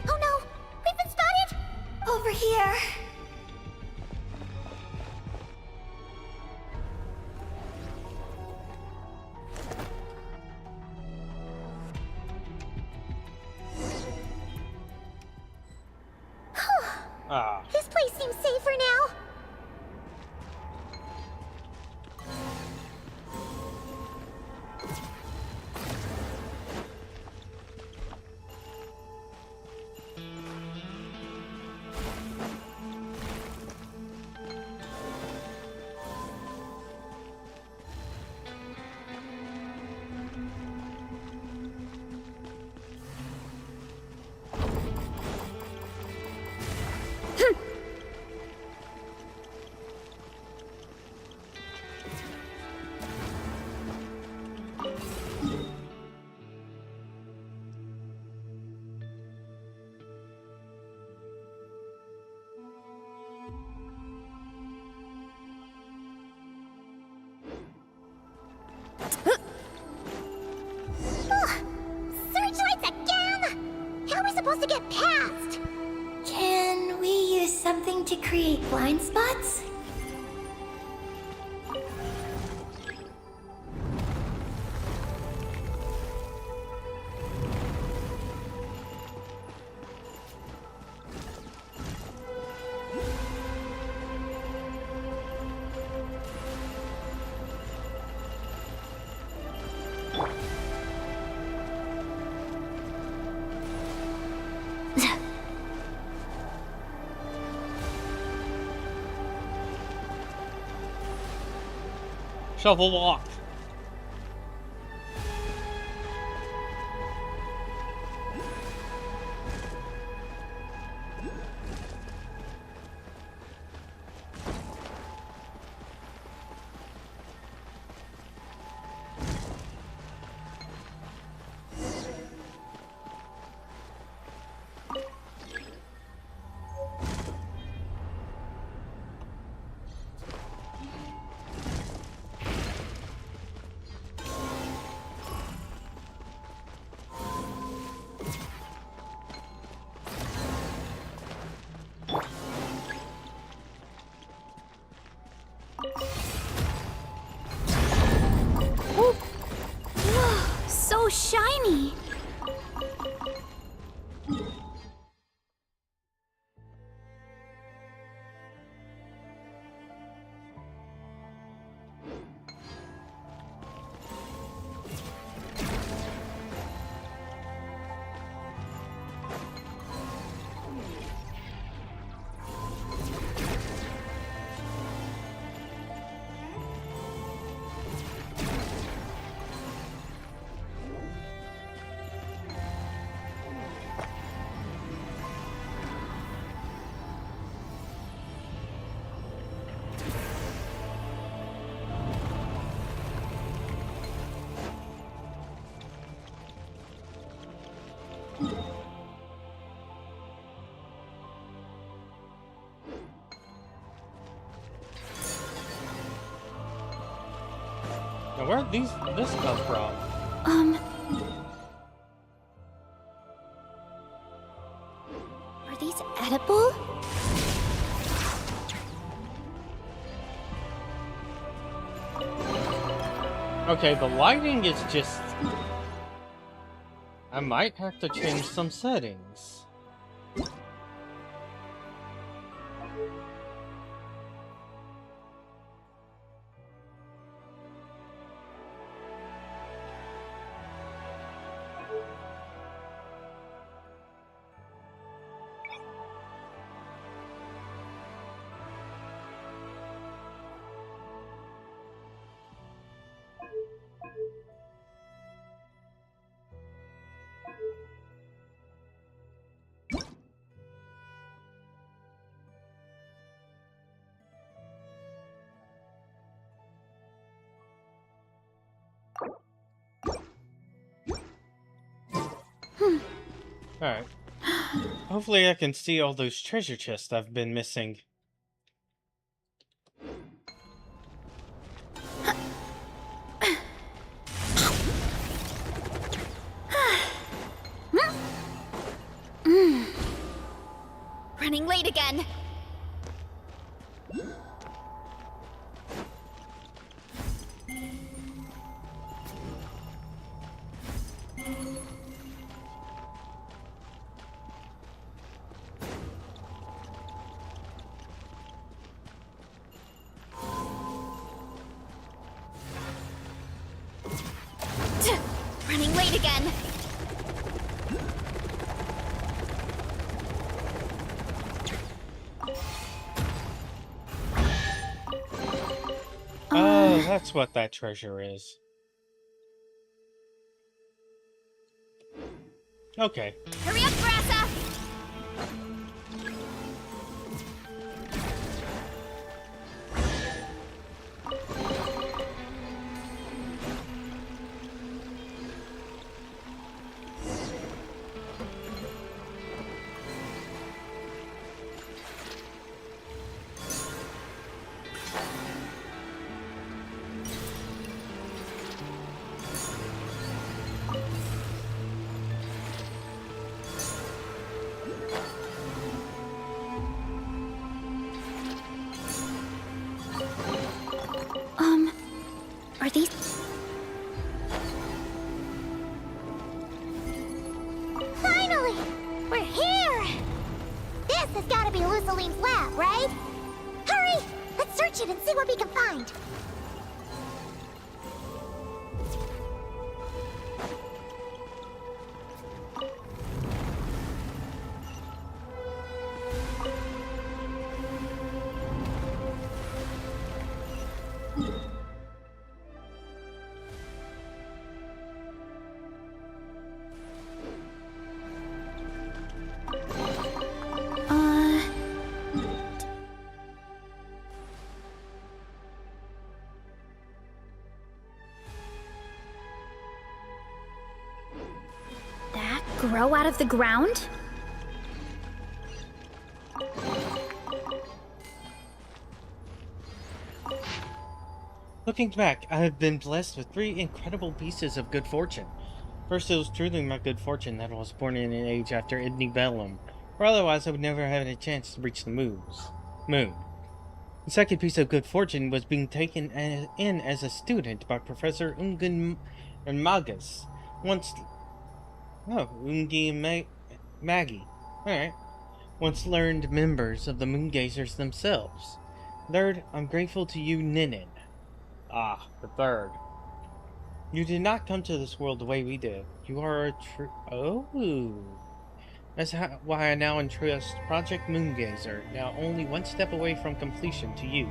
Oh no! We've been spotted! Over here. Ah. This place seems safer now. Searchlights again! How are we supposed to get past? Can we use something to create blind spots? Shovel walk. Whoa, so shiny! Now, where did this come from? Are these edible? Okay, the lighting is just... I might have to change some settings. Alright. Hopefully I can see all those treasure chests I've been missing. Running late again. Running late again. Oh, that's what that treasure is. Okay. Hurry up, Brassa! Are these... Finally! We're here! This has got to be Lucilene's lab, right? Hurry! Let's search it and see what we can find. Grow out of the ground? Looking back, I have been blessed with 3 incredible pieces of good fortune. First, it was truly my good fortune that I was born in an age after Idni Bellum, or otherwise I would never have had a chance to reach the moon. The second piece of good fortune was being taken in as a student by Professor Ungun and Magus. Ungi and Maggie. Alright. Once learned members of the Moongazers themselves. Third, I'm grateful to you, Ninin. Ah, the third. You did not come to this world the way we did. You are a That's why I now entrust Project Moongazer, now only one step away from completion, to you.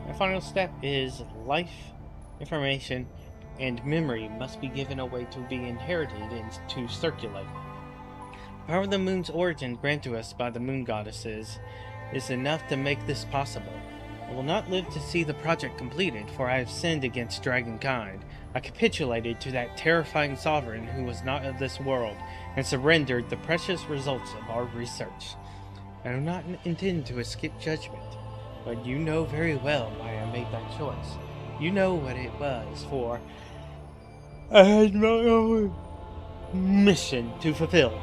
My final step is life, information, and memory must be given away to be inherited and to circulate. The power of the moon's origin granted to us by the moon goddesses is enough to make this possible. I will not live to see the project completed, for I have sinned against dragonkind. I capitulated to that terrifying sovereign who was not of this world, and surrendered the precious results of our research. I do not intend to escape judgment, but you know very well why I made that choice. You know what it was for. I had my own mission to fulfill.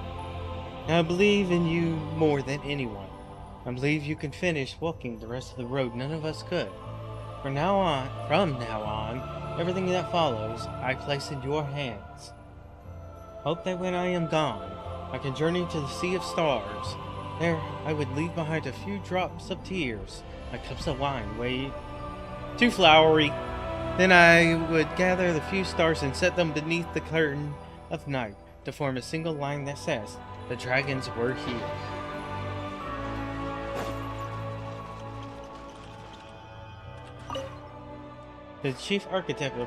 I believe in you more than anyone. I believe you can finish walking the rest of the road none of us could. From now on, everything that follows, I place in your hands. Hope that when I am gone, I can journey to the sea of stars. There, I would leave behind a few drops of tears, like cups of wine way too flowery. Then I would gather the few stars and set them beneath the curtain of night to form a single line that says, "The dragons were here." The chief architect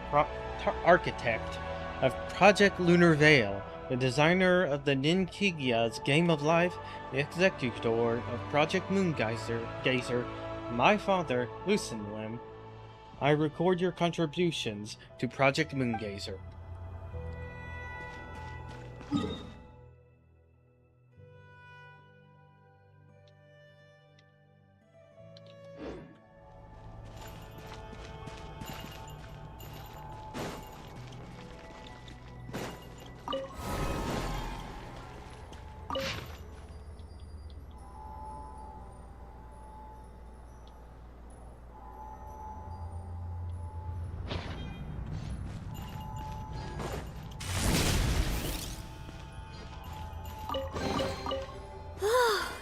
of Project Lunar Veil, the designer of the Ninkigia's Game of Life, the executor of Project Gazer, my father, Lucinlim, I record your contributions to Project Moongazer.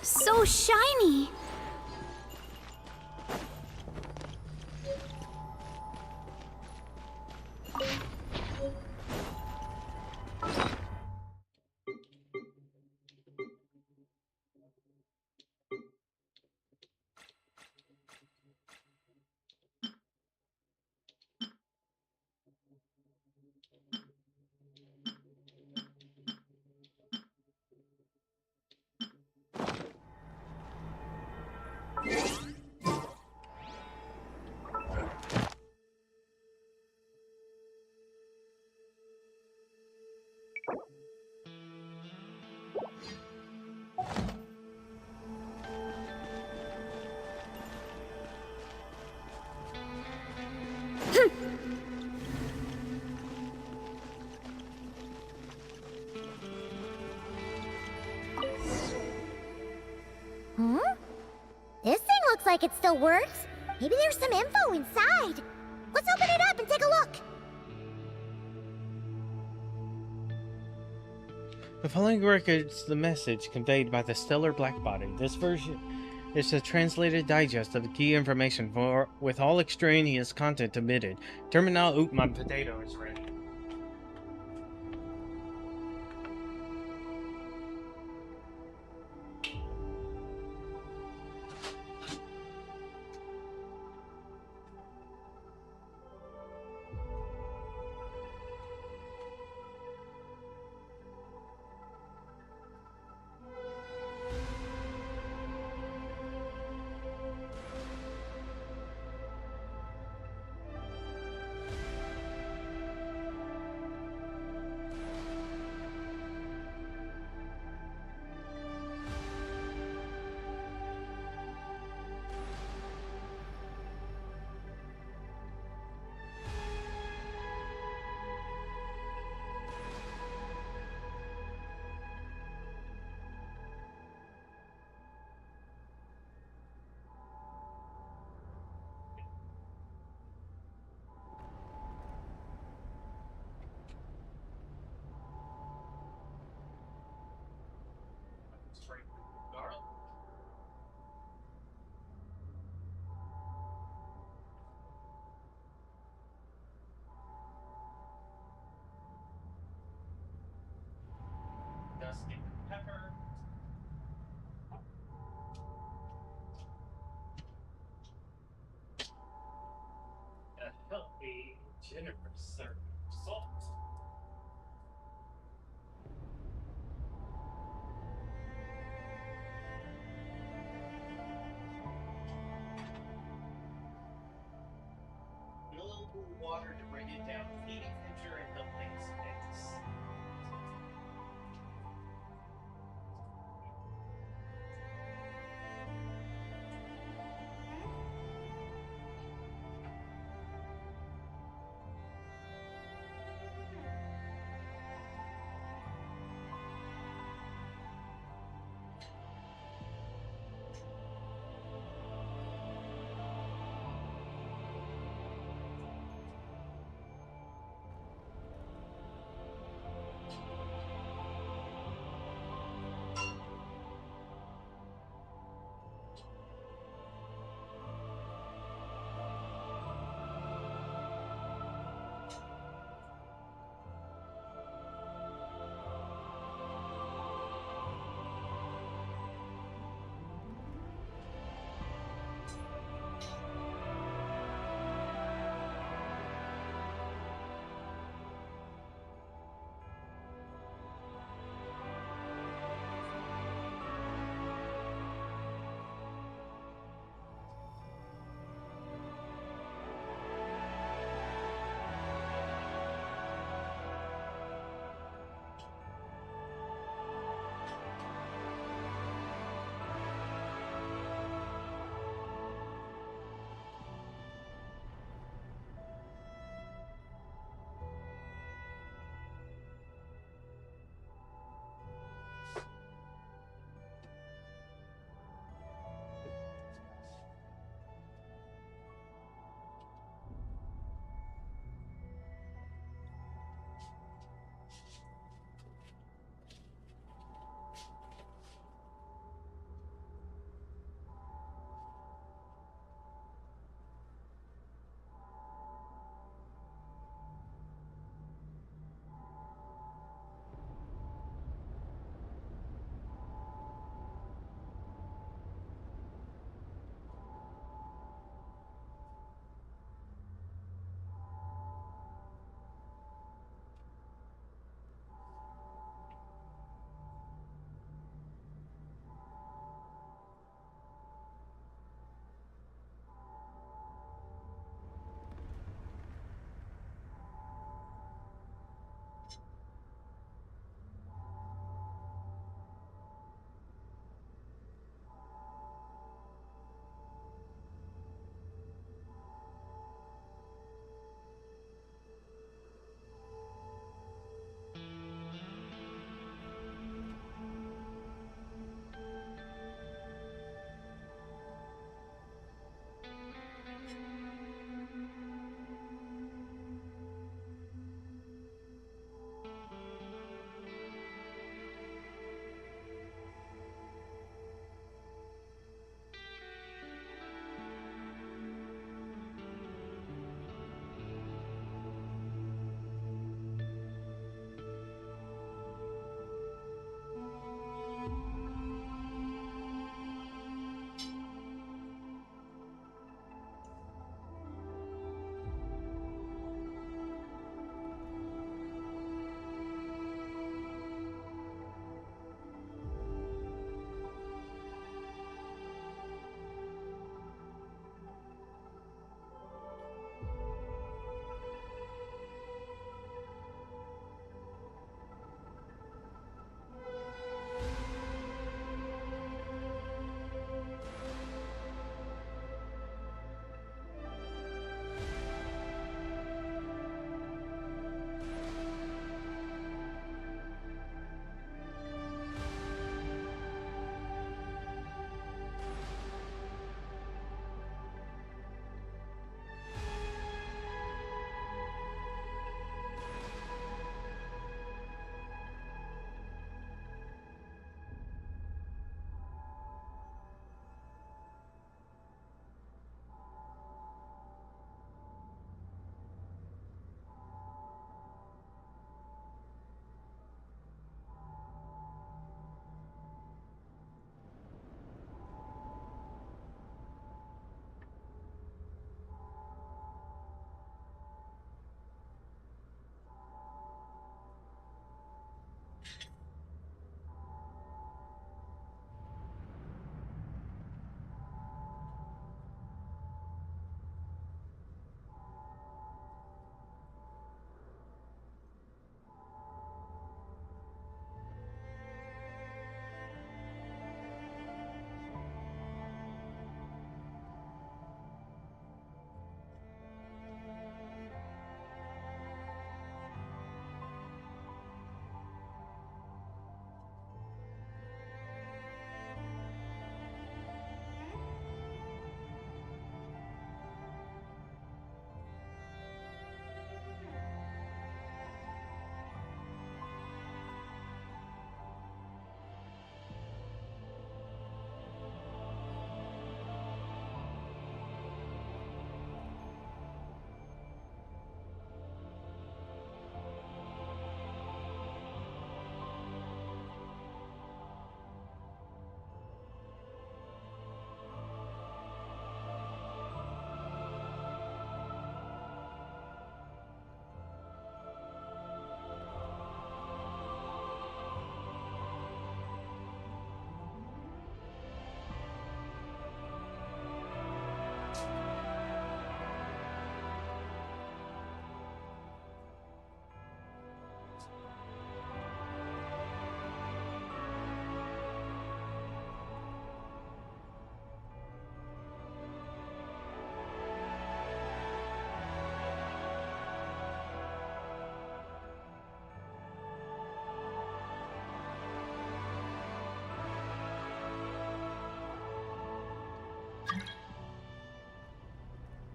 So shiny! Hmm? This thing looks like it still works. Maybe there's some info inside. Let's open it up and take a look. The following records the message conveyed by the stellar blackbody. This version is a translated digest of the key information with all extraneous content omitted. Terminal. Oop, my potato is ready. Dusty pepper. A healthy, generous serving of salt. A little cool water to bring it down. Heating temperature and the lace mix.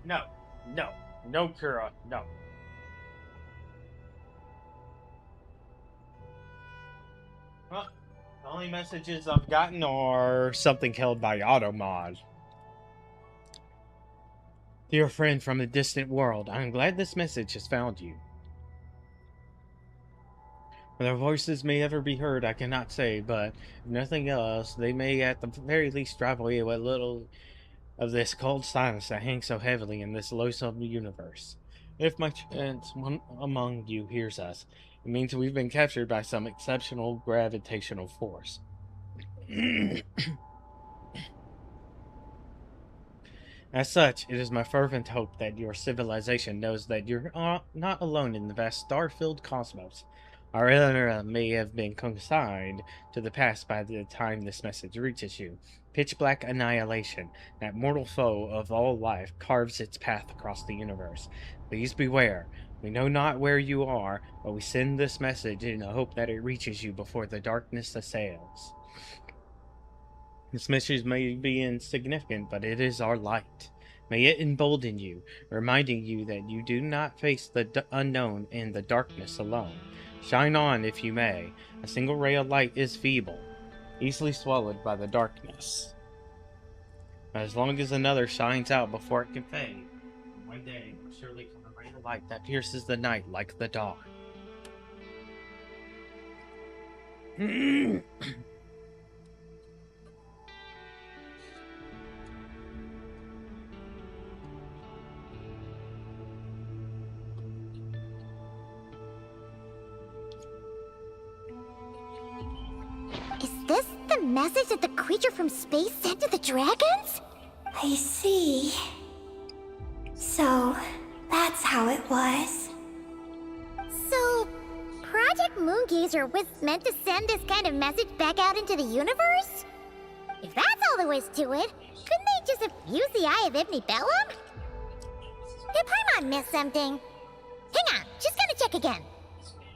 No. No. No, Kira. No. Well, the only messages I've gotten are something held by Automod. Dear friend from a distant world, I am glad this message has found you. Whether voices may ever be heard, I cannot say, but if nothing else, they may at the very least drive away what little of this cold silence that hangs so heavily in this loathsome universe. If my chance one among you hears us, it means we've been captured by some exceptional gravitational force. As such, it is my fervent hope that your civilization knows that you're not alone in the vast star-filled cosmos. Our era may have been consigned to the past by the time this message reaches you. Pitch black annihilation, that mortal foe of all life, carves its path across the universe. Please beware. We know not where you are, but we send this message in the hope that it reaches you before the darkness assails. This message may be insignificant, but it is our light. May it embolden you, reminding you that you do not face the unknown in the darkness alone. Shine on if you may. A single ray of light is feeble, easily swallowed by the darkness. But as long as another shines out before it can fade, one day will surely come a ray of light that pierces the night like the dawn. Is this the message that the creature from space sent to the dragons? I see. So, that's how it was. So, Project Moongazer was meant to send this kind of message back out into the universe? If that's all there is to it, couldn't they just have used the Eye of Ibn Bellum? Did Paimon miss something? Hang on, just gonna check again.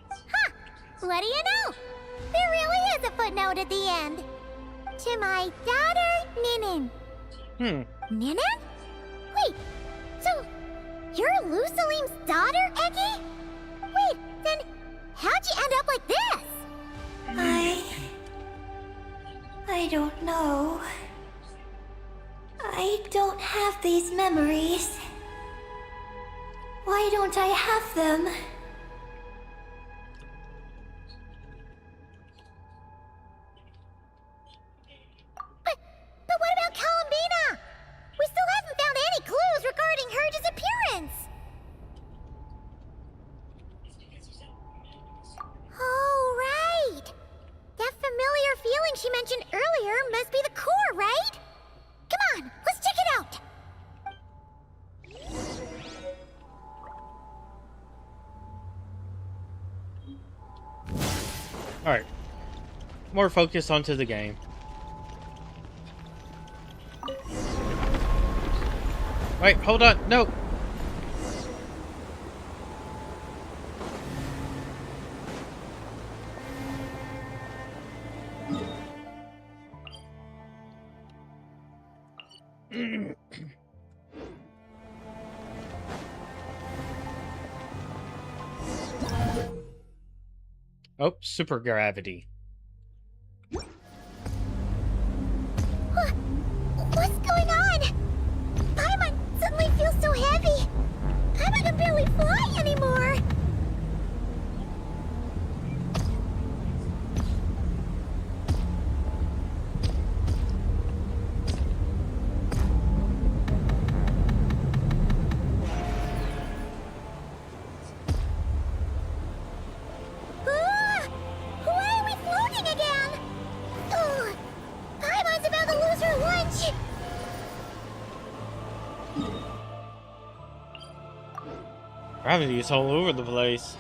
Huh, what do you know? There really is a footnote at the end. To my daughter, Ninin. Ninin? Wait, so you're Lusalim's daughter, Eggy? Wait, then how'd you end up like this? I don't know. I don't have these memories. Why don't I have them? But what about Columbina? We still haven't found any clues regarding her disappearance. Oh, right. That familiar feeling she mentioned earlier must be the core, right? Come on, let's check it out. Alright. More focus onto the game. Wait, hold on. No. Oh, super gravity. What's going on? Paimon suddenly feels so heavy. Paimon can barely fly anymore. Why are we floating again? Ugh. Paimon's about to lose her lunch. Gravity is all over the place.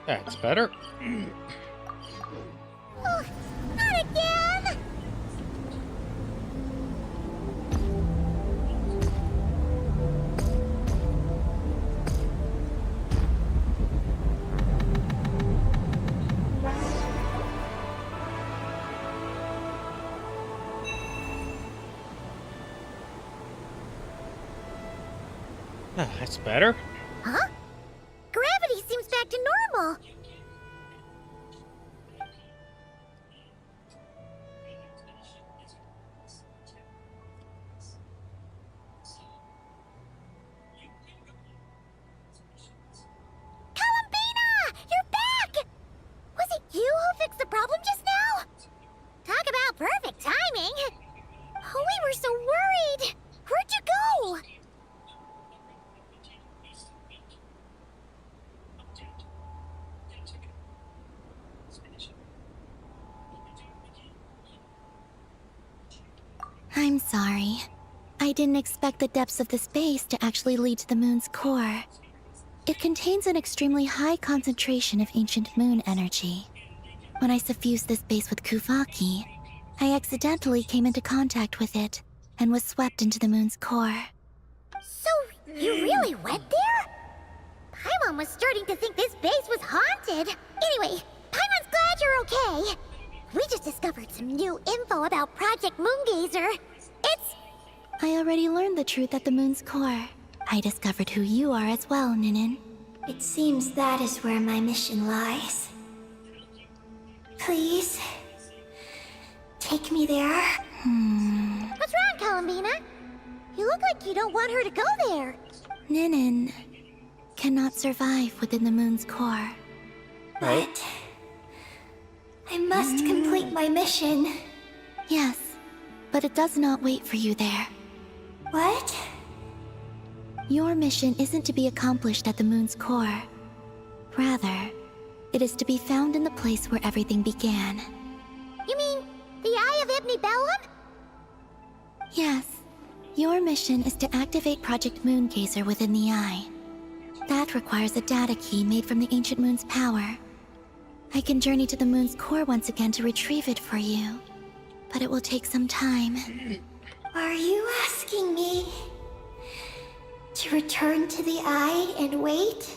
That's better. Not again! Ah, that's better. Huh? Gravity seems back to normal. Columbina! You're back! Was it you who fixed the problem just now? Talk about perfect timing. Oh, we were so worried. Where'd you go? I'm sorry. I didn't expect the depths of the space to actually lead to the moon's core. It contains an extremely high concentration of ancient moon energy. When I suffused this base with Kuvaki, I accidentally came into contact with it and was swept into the moon's core. So, you really went there? Paimon was starting to think this base was haunted. Anyway, Paimon's glad you're okay. We just discovered some new info about Project Moongazer. I already learned the truth at the moon's core. I discovered who you are as well, Ninin. It seems that is where my mission lies. Please, take me there. What's wrong, Columbina? You look like you don't want her to go there. Ninin cannot survive within the moon's core. But I must complete my mission. Yes, but it does not wait for you there. What? Your mission isn't to be accomplished at the moon's core. Rather, it is to be found in the place where everything began. You mean the Eye of Ibn Bellum? Yes. Your mission is to activate Project Moongazer within the Eye. That requires a data key made from the ancient moon's power. I can journey to the moon's core once again to retrieve it for you, but it will take some time. Are you asking me to return to the Eye and wait?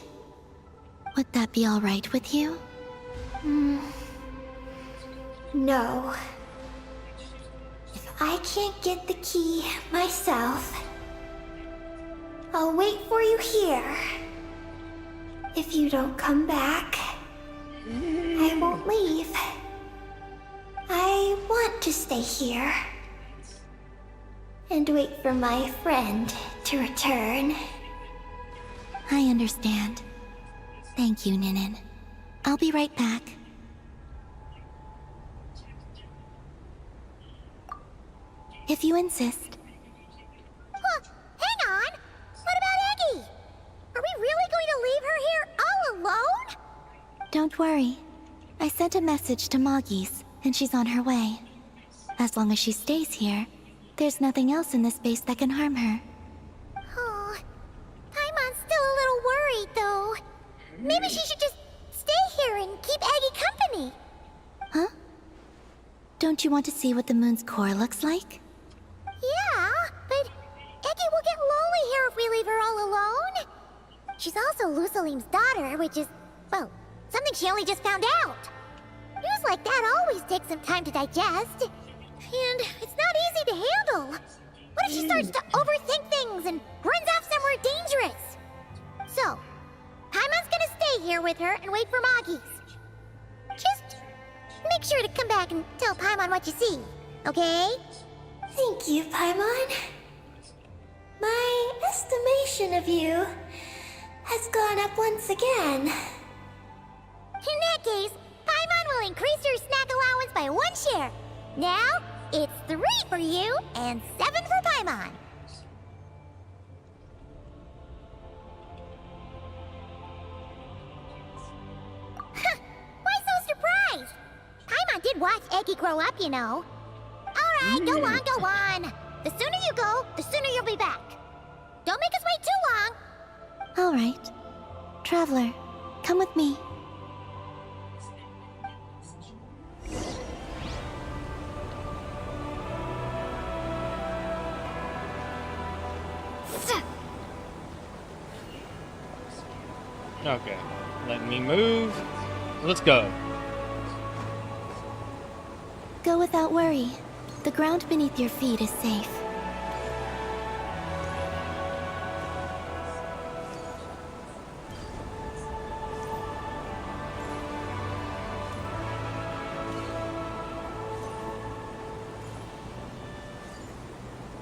Would that be all right with you? No. If I can't get the key myself, I'll wait for you here. If you don't come back, I won't leave. I want to stay here and wait for my friend to return. I understand. Thank you, Ninin. I'll be right back. If you insist. Huh, hang on! What about Eggy? Are we really going to leave her here all alone? Don't worry. I sent a message to Moggy's, and she's on her way. As long as she stays here, there's nothing else in this space that can harm her. Oh, Paimon's still a little worried, though. Maybe she should just stay here and keep Eggy company. Huh? Don't you want to see what the moon's core looks like? Yeah, but Eggy will get lonely here if we leave her all alone. She's also Lusalim's daughter, which is, well, something she only just found out. News like that always takes some time to digest. And it's not easy to handle. What if she starts to overthink things and runs off somewhere dangerous? So, Paimon's gonna stay here with her and wait for Moggy's. Just make sure to come back and tell Paimon what you see, okay? Thank you, Paimon. My estimation of you has gone up once again. In that case, Paimon will increase your snack allowance by 1 share. Now, it's 3 for you and 7 for Paimon. Why so surprised? Paimon did watch Eggy grow up, you know. Alright, go on, go on. The sooner you go, the sooner you'll be back. Don't make us wait too long. All right. Traveler, come with me. Okay, let me move. Let's go. Go without worry. The ground beneath your feet is safe.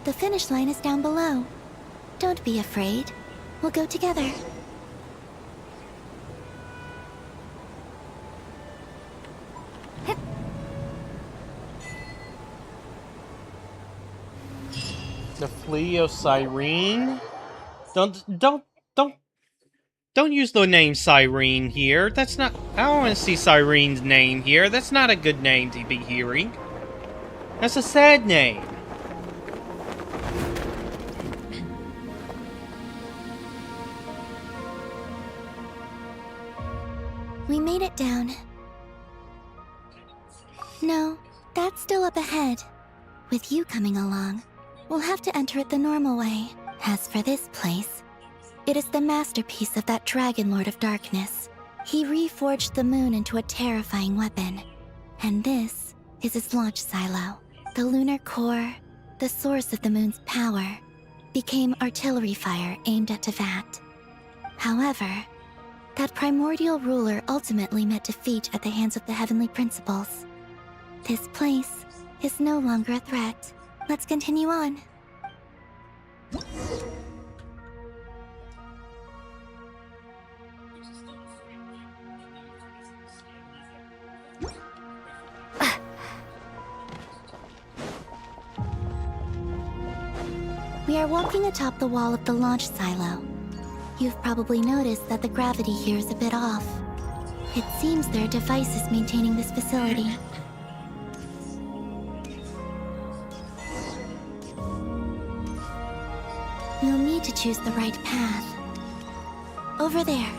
The finish line is down below. Don't be afraid. We'll go together. The Flea of Cyrene? Don't use the name Cyrene here. That's not... I don't want to see Cyrene's name here. That's not a good name to be hearing. That's a sad name. We made it down. No, that's still up ahead. With you coming along, we'll have to enter it the normal way. As for this place, it is the masterpiece of that Dragon Lord of Darkness. He reforged the moon into a terrifying weapon. And this is its launch silo. The lunar core, the source of the moon's power, became artillery fire aimed at Tevat. However, that primordial ruler ultimately met defeat at the hands of the heavenly principles. This place is no longer a threat. Let's continue on. We are walking atop the wall of the launch silo. You've probably noticed that the gravity here is a bit off. It seems there are devices maintaining this facility. You'll need to choose the right path. Over there.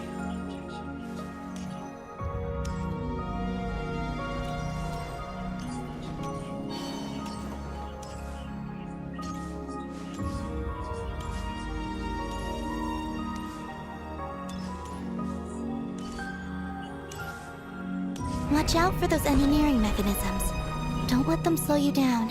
Watch out for those engineering mechanisms. Don't let them slow you down.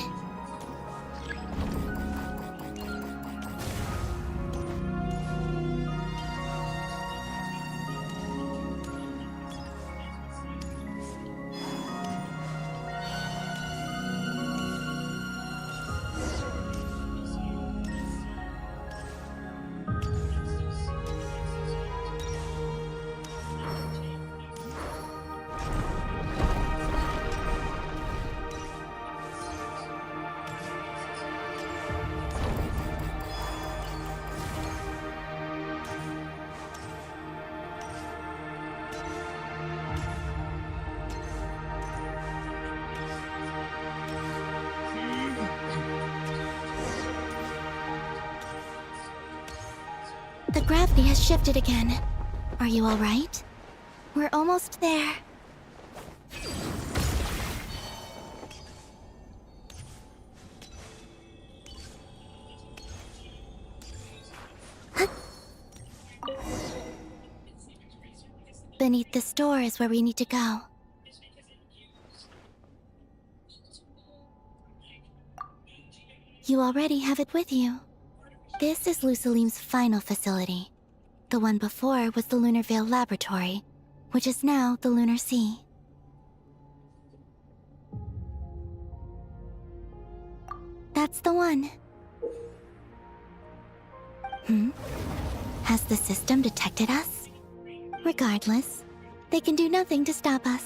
The gravity has shifted again. Are you all right? We're almost there. Beneath this door is where we need to go. You already have it with you. This is Lucilim's final facility. The one before was the Lunar Veil Laboratory, which is now the Lunar Sea. That's the one. Has the system detected us? Regardless, they can do nothing to stop us.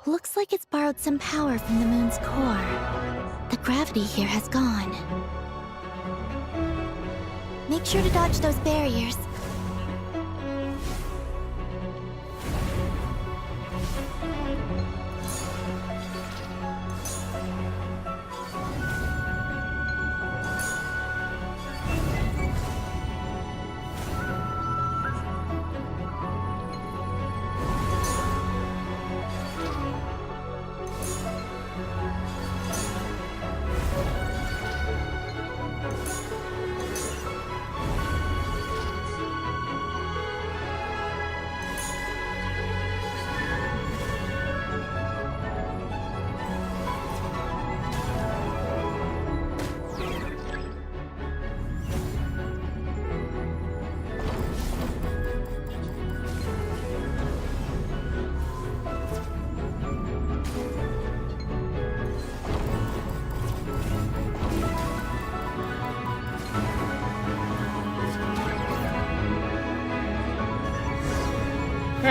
Looks like it's borrowed some power from the moon's core. The gravity here has gone. Make sure to dodge those barriers.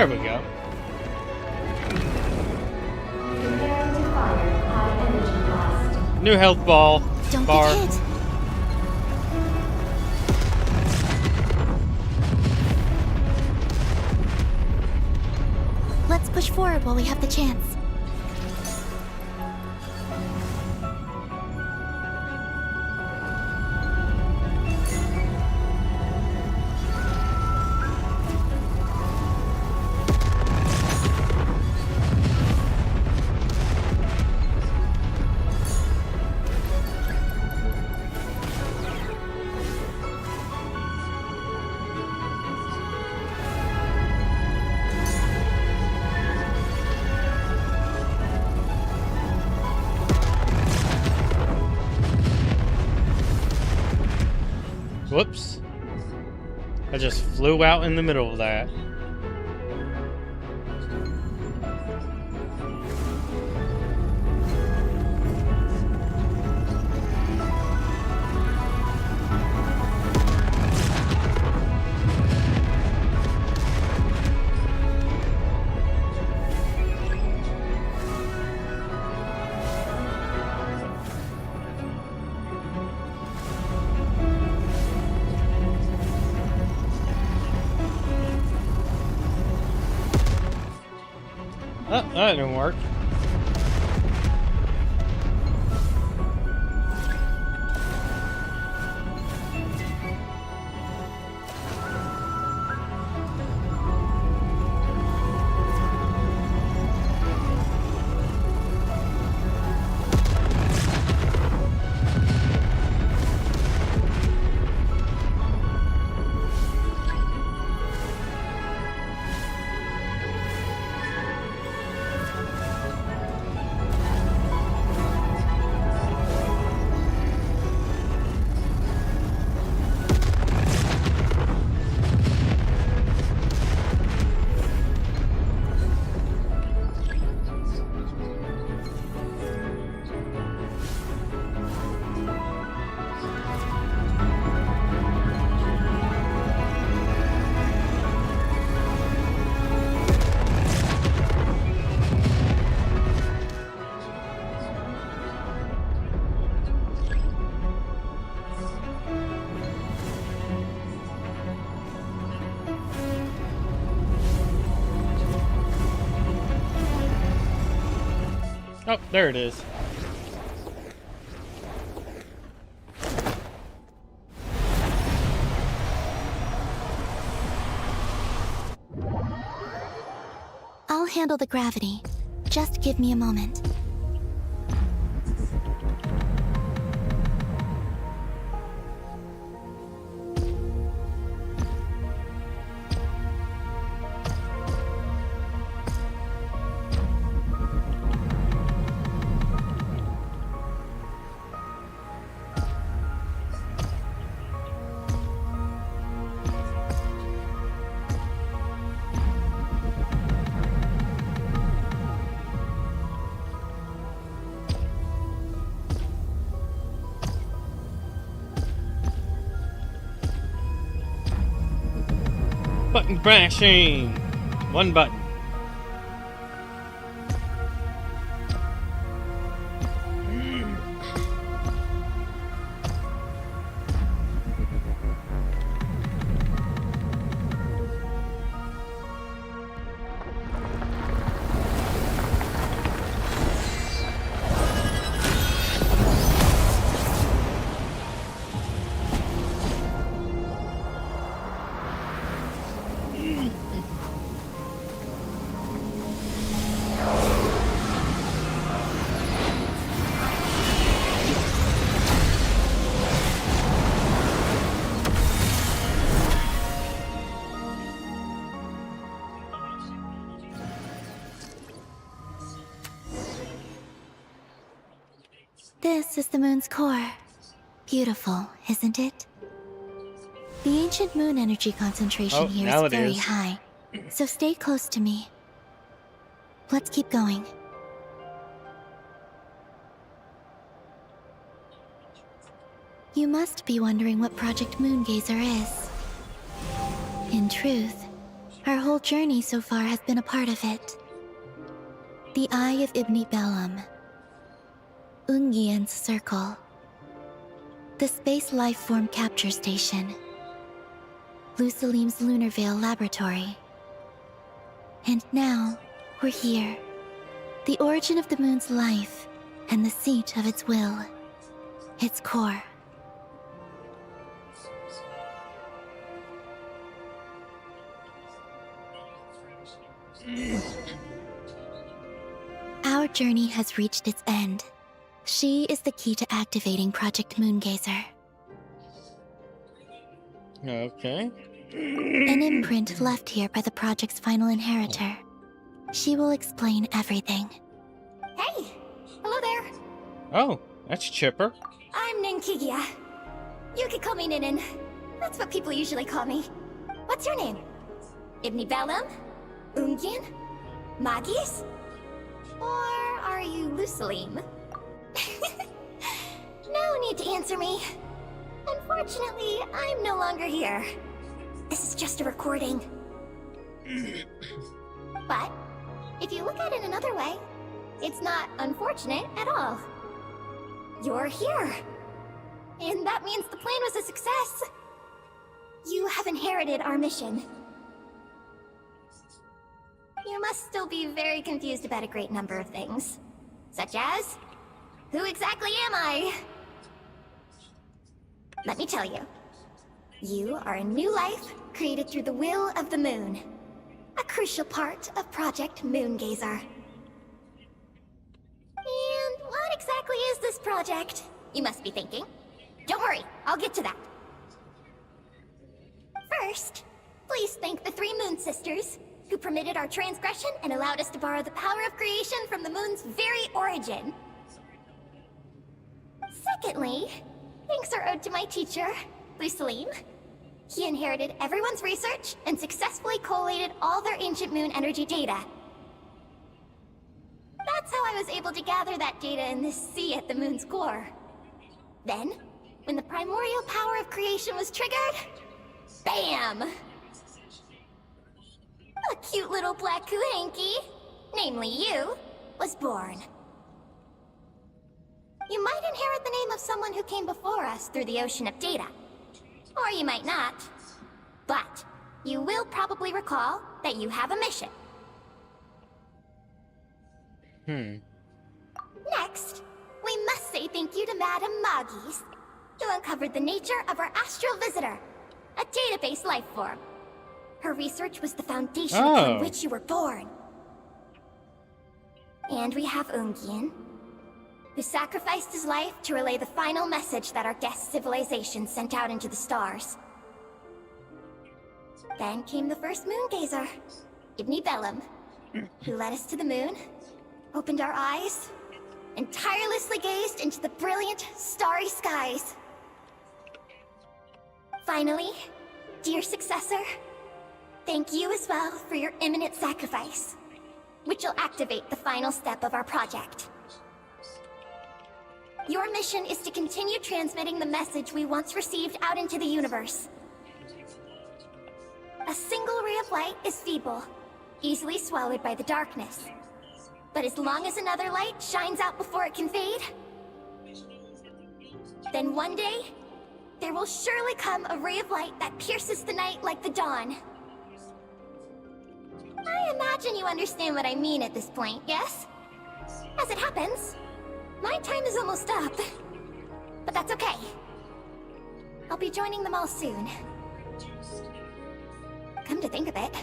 There we go. Preparing to fire high energy blast. New health ball. Don't bar. get hit. Let's push forward while we have the chance. Whoops. I just flew out in the middle of that. Oh, that didn't work. Oh, there it is. I'll handle the gravity. Just give me a moment. Button bashing! One button. This is the moon's core. Beautiful, isn't it? The ancient moon energy concentration here now is it very is. high, so stay close to me. Let's keep going. You must be wondering what Project Moongazer is. In truth, Our whole journey so far has been a part of it. The Eye of Ibni Bellum, Ungian's Circle, the Space Lifeform Capture Station, Lusalim's Lunar Veil Laboratory. And now, we're here. The origin of the moon's life, and the seat of its will, its core. Our journey has reached its end. She is the key to activating Project Moongazer. Okay. An imprint left here by the project's final inheritor. She will explain everything. Hey! Hello there. Oh, that's chipper. I'm Ninkigia. You could call me Ninin. That's what people usually call me. What's your name? Ibni Bellum? Ungian? Magis? Or are you Lusalim? No need to answer me. Unfortunately, I'm no longer here. This is just a recording. But, if you look at it another way, it's not unfortunate at all. You're here. And that means the plan was a success. You have inherited our mission. You must still be very confused about a great number of things. Such as, who exactly am I? Let me tell you. You are a new life created through the will of the moon. A crucial part of Project Moongazer. And what exactly is this project? You must be thinking. Don't worry, I'll get to that. First, please thank the 3 Moon Sisters, who permitted our transgression and allowed us to borrow the power of creation from the moon's very origin. Secondly, thanks are owed to my teacher, Lusalim. He inherited everyone's research and successfully collated all their ancient moon energy data. That's how I was able to gather that data in this sea at the moon's core. Then, when the primordial power of creation was triggered, BAM! A cute little black kuhanky, namely you, was born. You might inherit the name of someone who came before us through the ocean of data. Or you might not. But, you will probably recall that you have a mission. Next, we must say thank you to Madame Magis, who uncovered the nature of our astral visitor, a database life form. Her research was the foundation upon which you were born. And we have Ungian, who sacrificed his life to relay the final message that our guest civilization sent out into the stars. Then came the first Moongazer, Ibni Bellum, who led us to the moon, opened our eyes, and tirelessly gazed into the brilliant, starry skies. Finally, dear successor, thank you as well for your imminent sacrifice, which will activate the final step of our project. Your mission is to continue transmitting the message we once received out into the universe. A single ray of light is feeble, easily swallowed by the darkness. But as long as another light shines out before it can fade, then one day, there will surely come a ray of light that pierces the night like the dawn. I imagine you understand what I mean at this point, yes? As it happens, my time is almost up. But that's okay. I'll be joining them all soon. Come to think of it,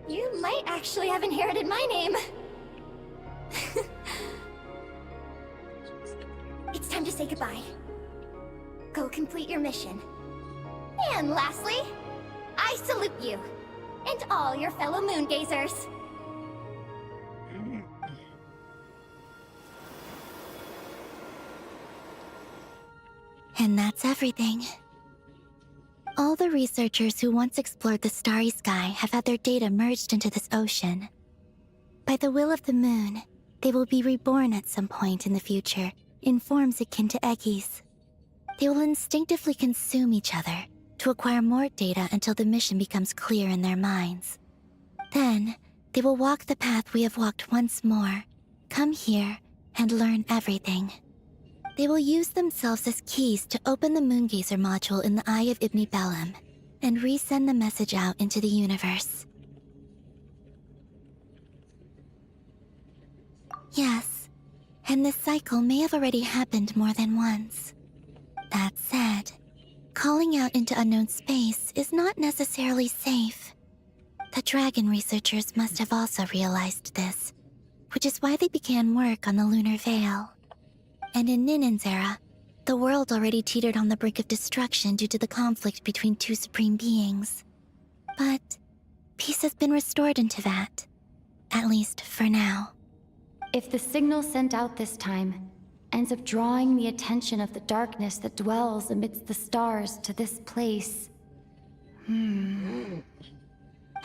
you might actually have inherited my name. It's time to say goodbye. Go complete your mission. And lastly, I salute you, and all your fellow Moongazers. And that's everything. All the researchers who once explored the starry sky have had their data merged into this ocean. By the will of the moon, they will be reborn at some point in the future in forms akin to eggies. They will instinctively consume each other, to acquire more data until the mission becomes clear in their minds. Then, they will walk the path we have walked once more, come here, and learn everything. They will use themselves as keys to open the Moongazer module in the Eye of Ibn Bellum, and resend the message out into the universe. Yes, and this cycle may have already happened more than once. That said, calling out into unknown space is not necessarily safe. The dragon researchers must have also realized this, which is why they began work on the lunar veil. And in Ninen's era, the world already teetered on the brink of destruction due to the conflict between two supreme beings. But peace has been restored into that, at least for now. If the signal sent out this time ends up drawing the attention of the darkness that dwells amidst the stars to this place...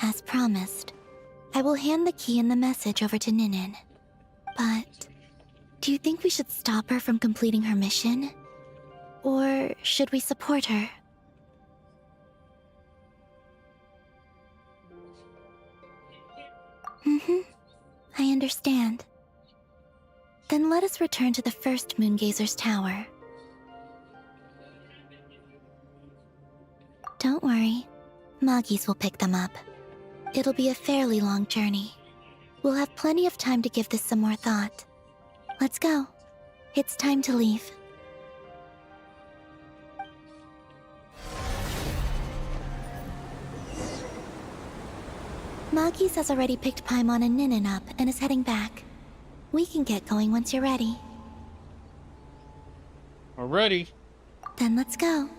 As promised, I will hand the key and the message over to Ninen. But do you think we should stop her from completing her mission? Or should we support her? I understand. Then let us return to the first Moongazer's tower. Don't worry, Moggies will pick them up. It'll be a fairly long journey. We'll have plenty of time to give this some more thought. Let's go. It's time to leave. Moggies has already picked Paimon and Ninen up and is heading back. We can get going once you're ready. Already. Then let's go.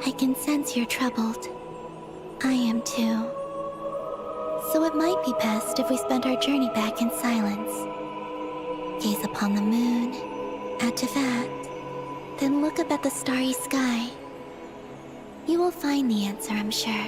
I can sense you're troubled. I am too. So it might be best if we spend our journey back in silence. Gaze upon the moon, add to that, then look up at the starry sky. You will find the answer, I'm sure.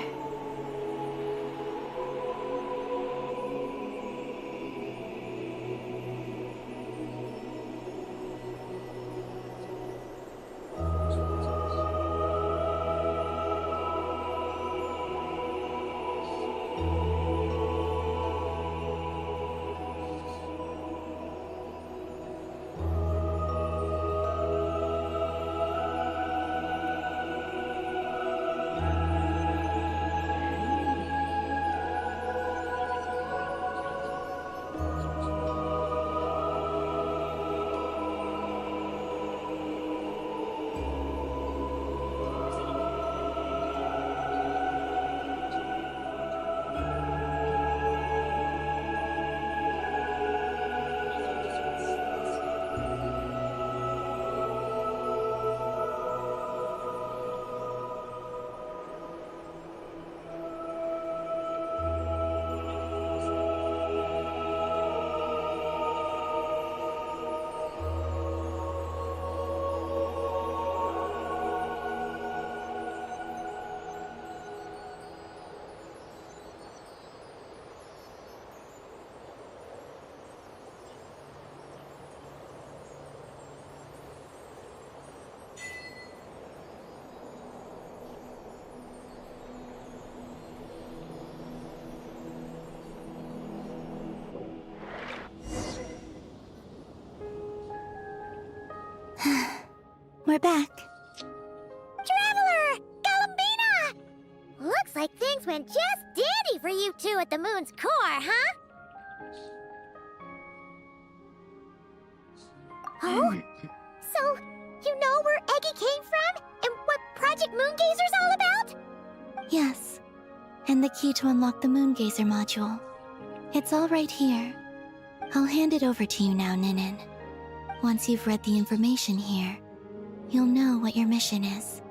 We're back. Traveler! Galambina! Looks like things went just dandy for you two at the moon's core, huh? Oh? So, you know where Eggy came from? And what Project Moongazer's all about? Yes, and and the key to unlock the Moongazer module. It's all right here. I'll hand it over to you now, Ninin. Once you've read the information here, you'll know what your mission is.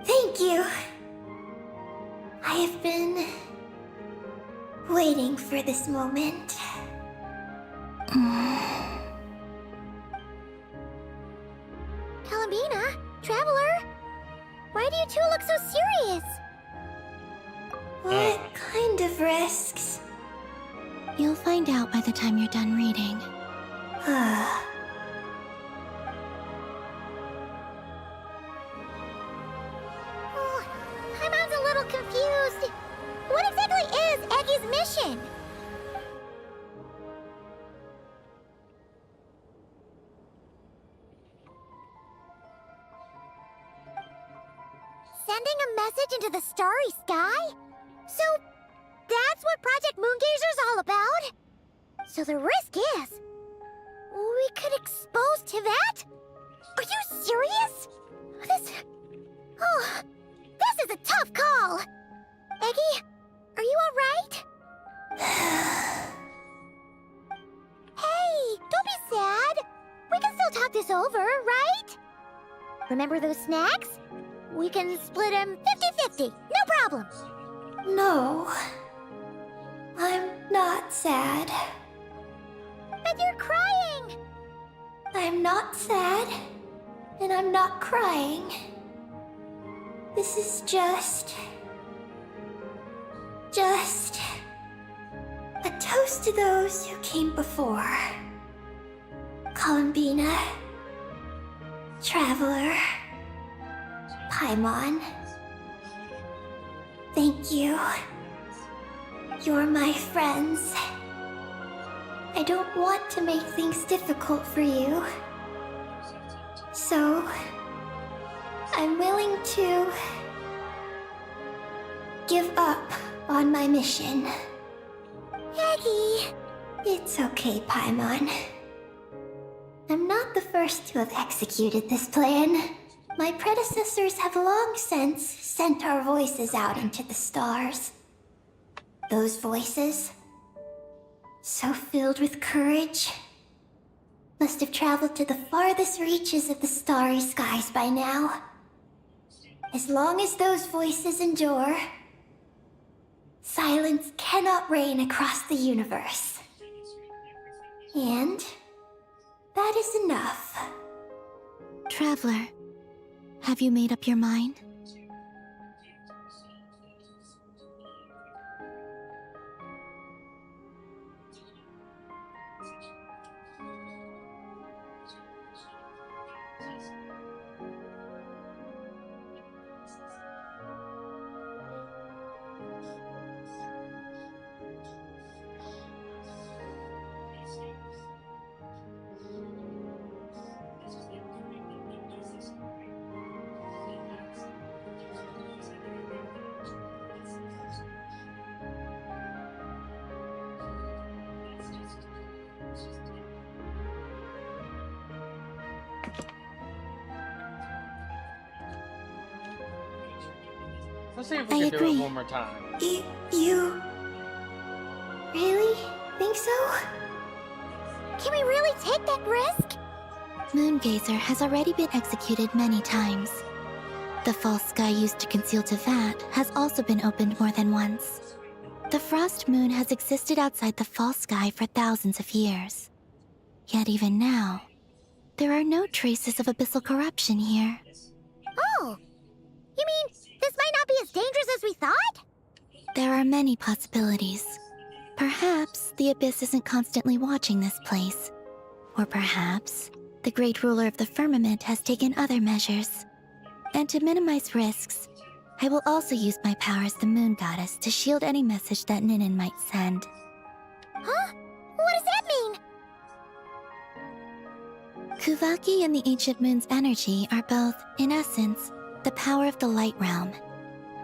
Thank you. I have been waiting for this moment. Columbina, Traveler, why do you two look so serious? What kind of risks? You'll find out by the time you're done reading. Oh, Paimon's a little confused. What exactly is Eggy's mission? Sending a message into the starry sky? So, that's what Project Moongazer's all about? So the risk is... we could expose Tivat? Are you serious? This is a tough call! Eggy, are you alright? Hey, don't be sad! We can still talk this over, right? Remember those snacks? We can split them 50-50, no problem! No. I'm not sad. But you're crying! I'm not sad, and I'm not crying. This is just a toast to those who came before. Columbina, Traveler, Paimon. Thank you. You're my friends. I don't want to make things difficult for you. So, I'm willing to give up on my mission. Eggy! It's okay, Paimon. I'm not the first to have executed this plan. My predecessors have long since sent our voices out into the stars. Those voices, so filled with courage, must have traveled to the farthest reaches of the starry skies by now. As long as those voices endure, silence cannot reign across the universe. And that is enough. Traveler, have you made up your mind? Let's see if we I can do agree. it one more time. You really think so? Can we really take that risk? Moongazer has already been executed many times. The false sky used to conceal Tivat has also been opened more than once. The Frostmoon has existed outside the false sky for thousands of years. Yet even now, there are no traces of abyssal corruption here. Oh! You mean this might not be as dangerous as we thought? There are many possibilities. Perhaps the Abyss isn't constantly watching this place. Or perhaps the great ruler of the firmament has taken other measures. And to minimize risks, I will also use my power as the Moon Goddess to shield any message that Ninin might send. Huh? What does that mean? Kuvaki and the Ancient Moon's energy are both, in essence, the power of the Light Realm.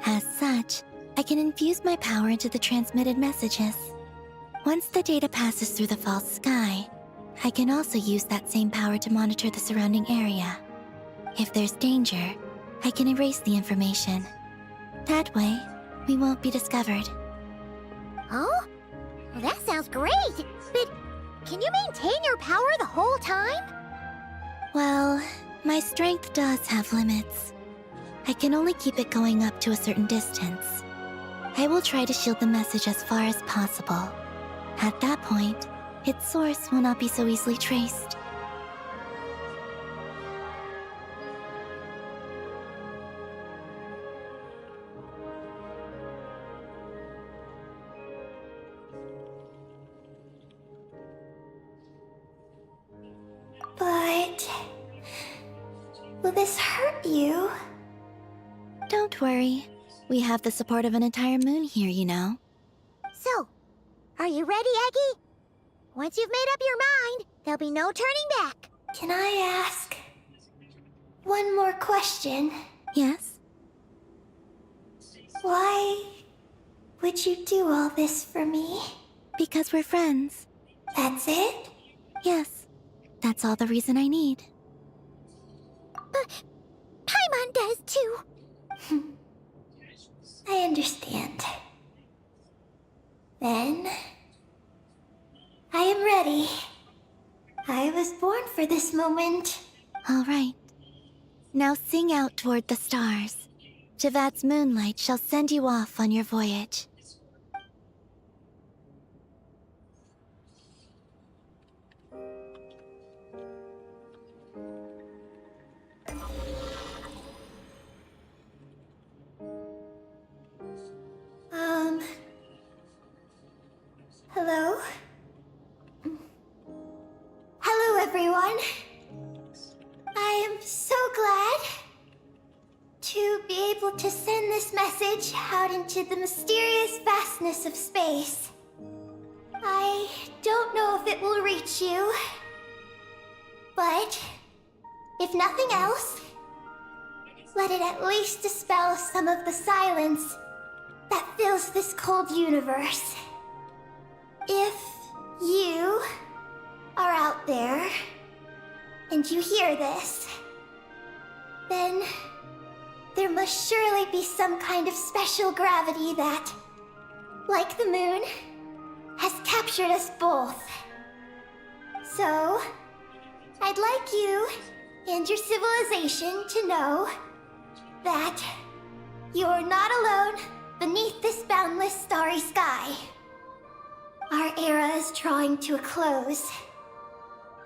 As such, I can infuse my power into the transmitted messages. Once the data passes through the false sky, I can also use that same power to monitor the surrounding area. If there's danger, I can erase the information. That way, we won't be discovered. Oh? Well, that sounds great! But can you maintain your power the whole time? Well, my strength does have limits. I can only keep it going up to a certain distance. I will try to shield the message as far as possible. At that point, its source will not be so easily traced. But... will this hurt you? Don't worry. We have the support of an entire moon here, you know. So, are you ready, Eggy? Once you've made up your mind, there'll be no turning back. Can I ask one more question? Yes? Why would you do all this for me? Because we're friends. That's it? Yes. That's all the reason I need. But Paimon does too. I understand. Then... I am ready. I was born for this moment. All right. Now sing out toward the stars. Javat's moonlight shall send you off on your voyage. Hello? Hello, everyone. I am so glad to be able to send this message out into the mysterious vastness of space. I don't know if it will reach you, but if nothing else, let it at least dispel some of the silence that fills this cold universe. If you are out there and you hear this, then there must surely be some kind of special gravity that, like the moon, has captured us both. So, I'd like you and your civilization to know that you're not alone beneath this boundless starry sky. Our era is drawing to a close,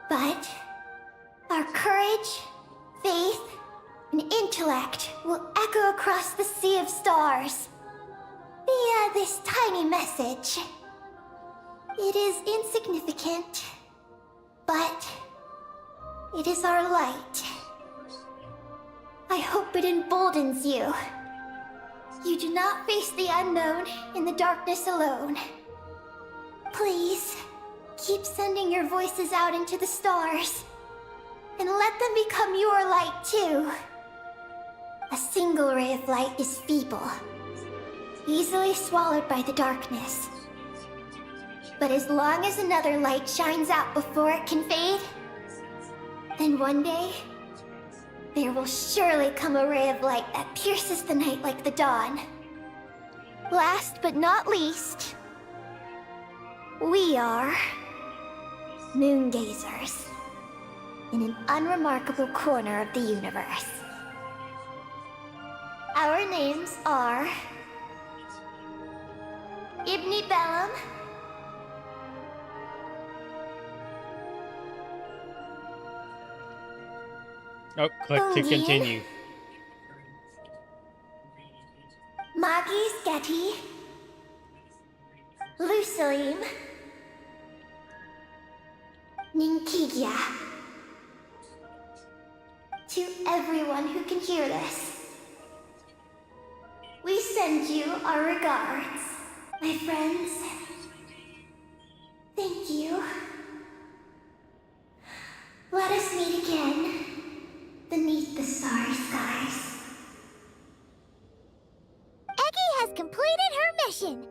but our courage, faith, and intellect will echo across the sea of stars via this tiny message. It is insignificant, but it is our light. I hope it emboldens you. You do not face the unknown in the darkness alone. Please, keep sending your voices out into the stars, and let them become your light too. A single ray of light is feeble, easily swallowed by the darkness. But as long as another light shines out before it can fade, then one day, there will surely come a ray of light that pierces the night like the dawn. Last but not least, we are moon gazers in an unremarkable corner of the universe. Our names are Ibni Bellum, Oh, click to Ungian, continue. Magi Sketty, Lusalim, Ninkigia. To everyone who can hear this, we send you our regards. My friends, thank you. Let us meet again beneath the starry skies. Eggy has completed her mission.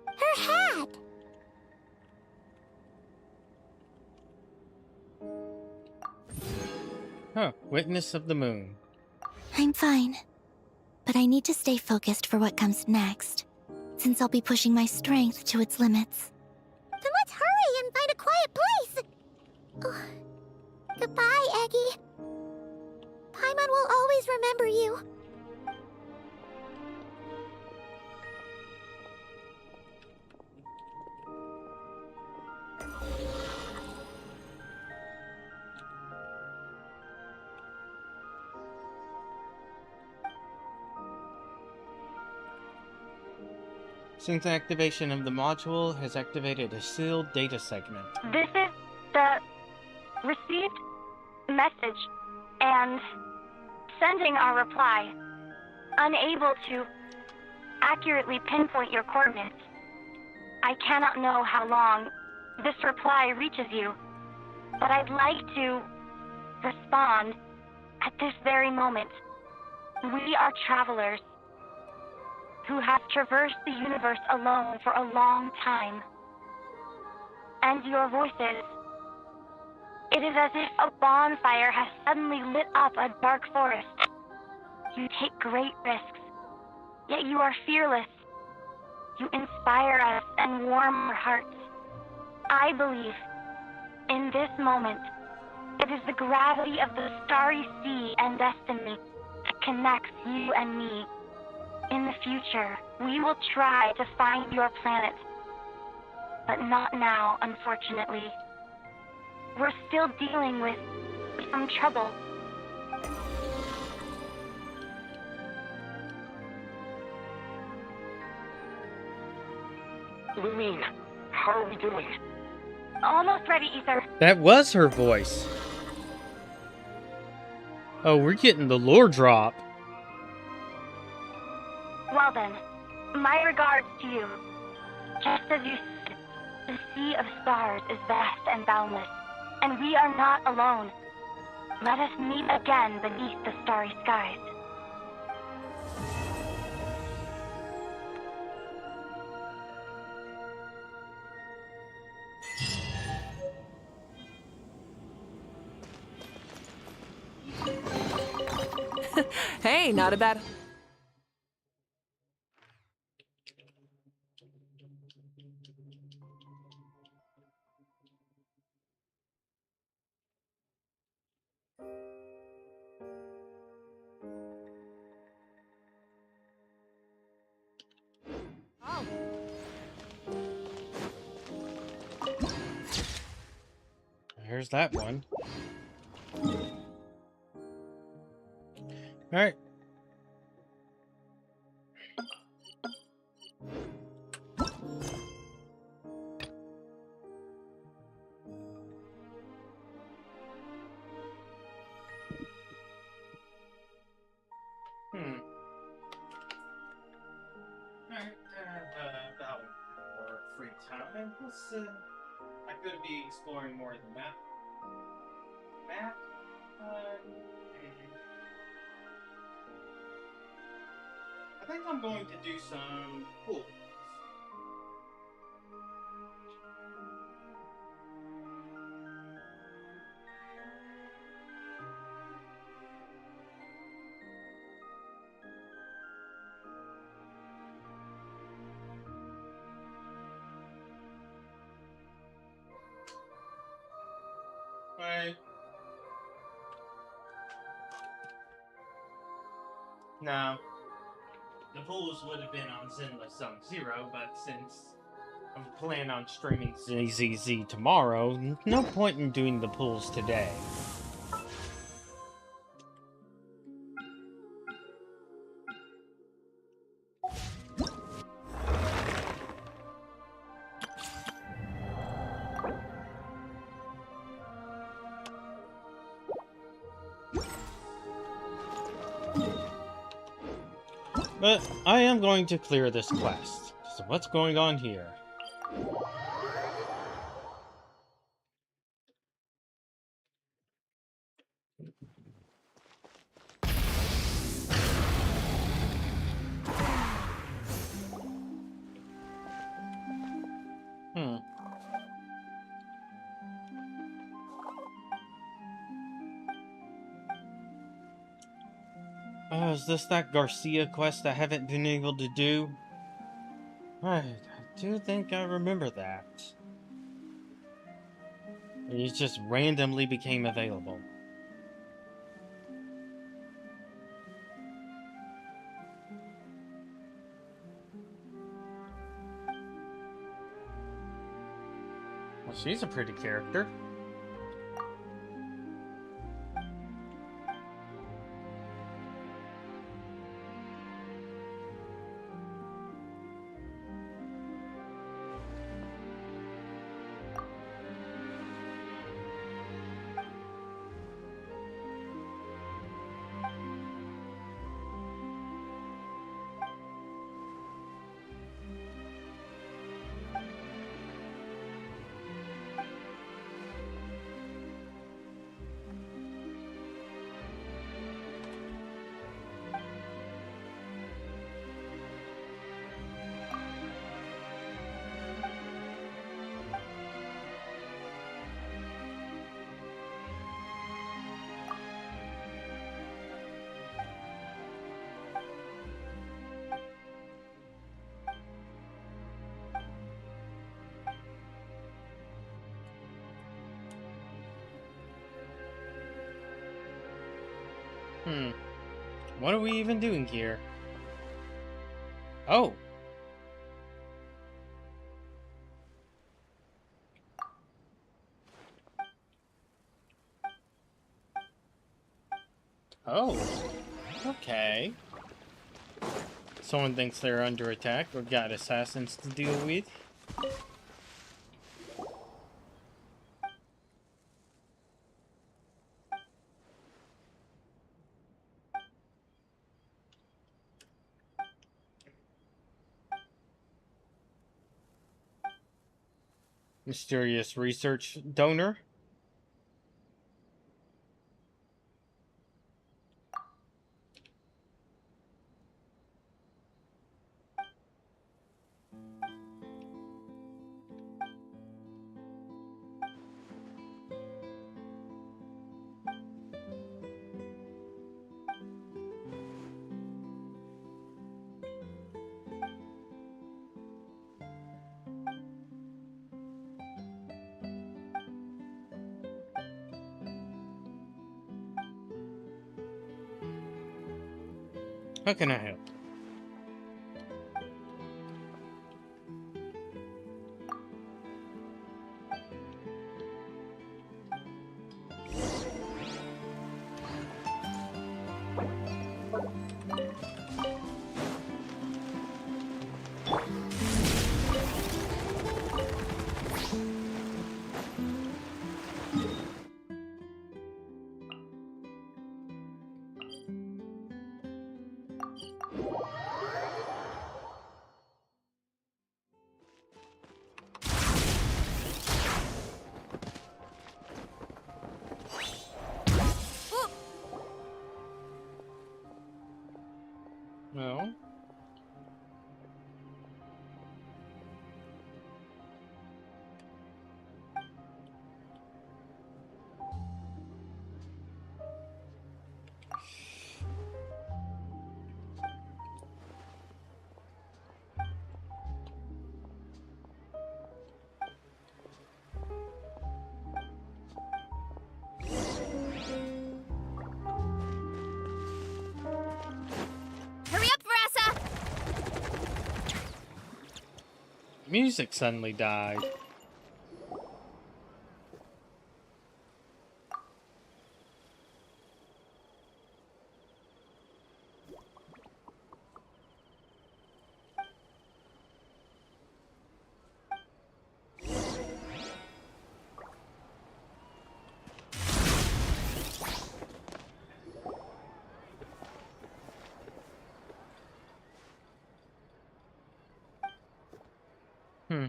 Her hat. Huh, Witness of the Moon. I'm fine. But I need to stay focused for what comes next. since I'll be pushing my strength to its limits. Then let's hurry and find a quiet place! Oh, goodbye, Eggie. Paimon will always remember you. Since activation of the module has activated a sealed data segment. This is the received message and sending our reply. Unable to accurately pinpoint your coordinates. I cannot know how long this reply reaches you, but I'd like to respond at this very moment. We are travelers who have traversed the universe alone for a long time. And your voices, it is as if a bonfire has suddenly lit up a dark forest. You take great risks, yet you are fearless. You inspire us and warm our hearts. I believe, in this moment, it is the gravity of the starry sea and destiny that connects you and me. In the future, we will try to find your planet. But not now, unfortunately. We're still dealing with some trouble. Lumine, how are we doing? Almost ready, Ether. That was her voice. Oh, we're getting the lore drop. Well then, my regards to you. Just as you said, the sea of stars is vast and boundless, and we are not alone. Let us meet again beneath the starry skies. Hey, not a bad... Here's that one. Alright. Alright, about more free time. I could be exploring more of the map. I think I'm going to do some pools. Right. Now, the pools would have been on Zenless Zone 0, but since I'm planning on streaming ZZZ tomorrow, no point in doing the pools today. But I am going to clear this quest. So what's going on here? Is this that Garcia quest I haven't been able to do? I do think I remember that. He just randomly became available. Well, she's a pretty character. What are we even doing here? Oh. Oh. Okay. Someone thinks they're under attack or got assassins to deal with. Mysterious research donor. How can I help? No. Hurry up, Verasa! Music suddenly died. Hmm.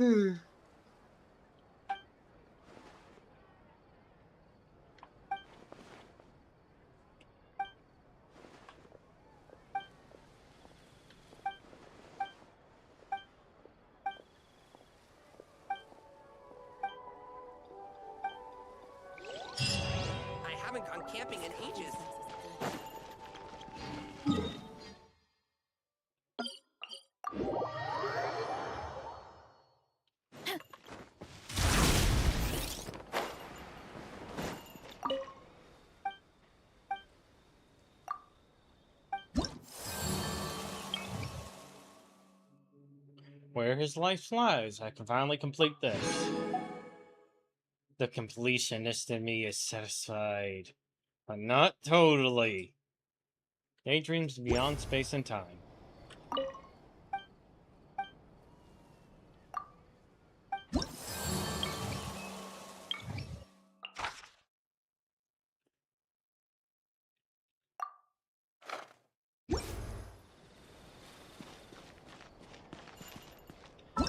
I haven't gone camping in ages. Where his life lies, I can finally complete this. The completionist in me is satisfied, but not totally. Daydreams beyond space and time.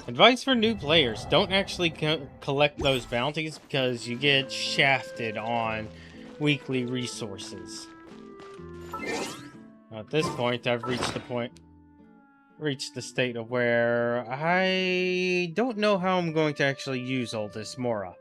Advice for new players: don't actually collect those bounties because you get shafted on weekly resources. At this point, I've reached the state of where I don't know how I'm going to actually use all this Mora.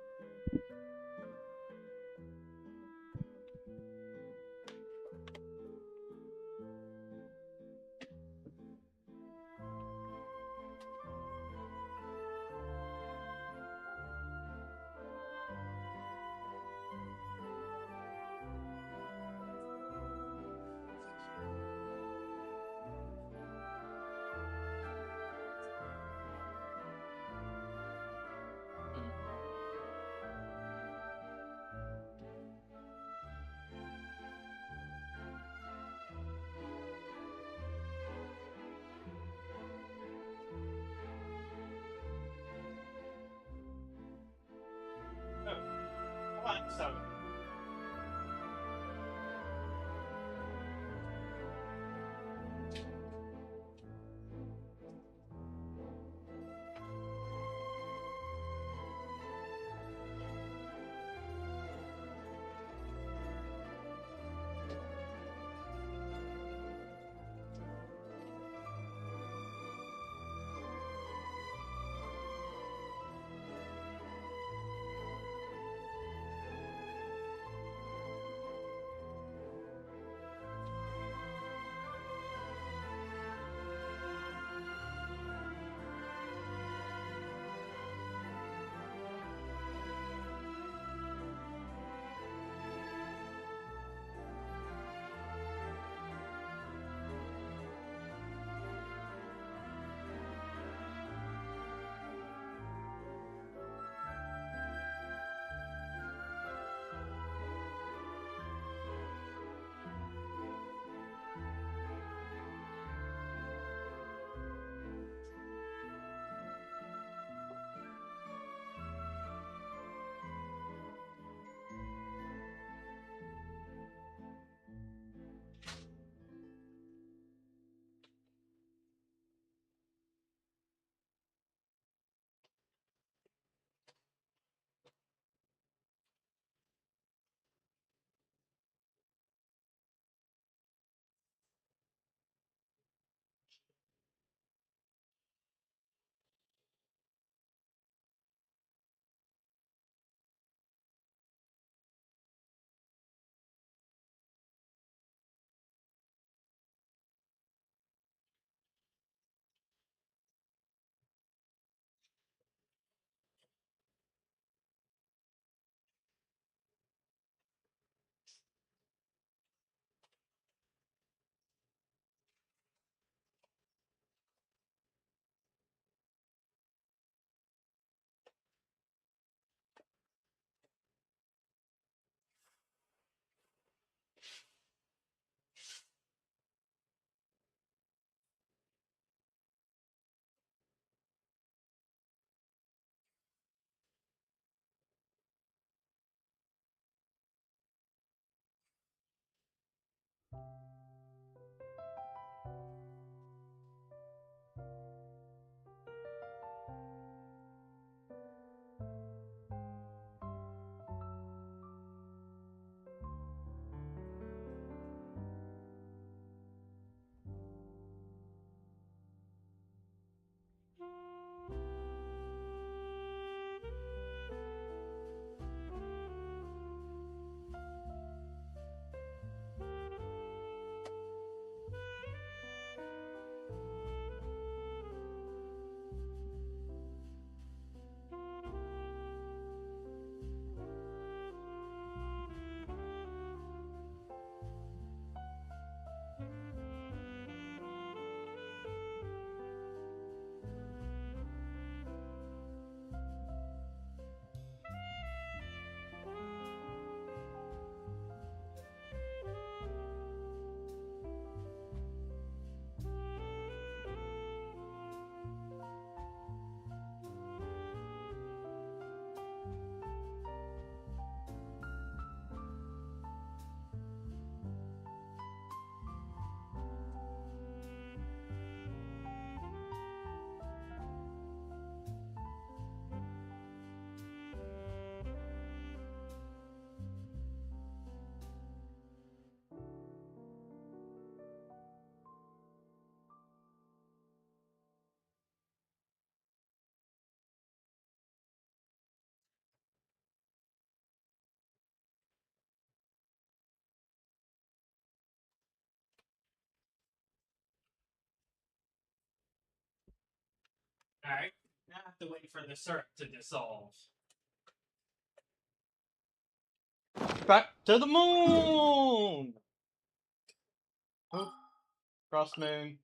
So Alright, now I have to wait for the syrup to dissolve. Back to the moon! Oh, Frostmoon.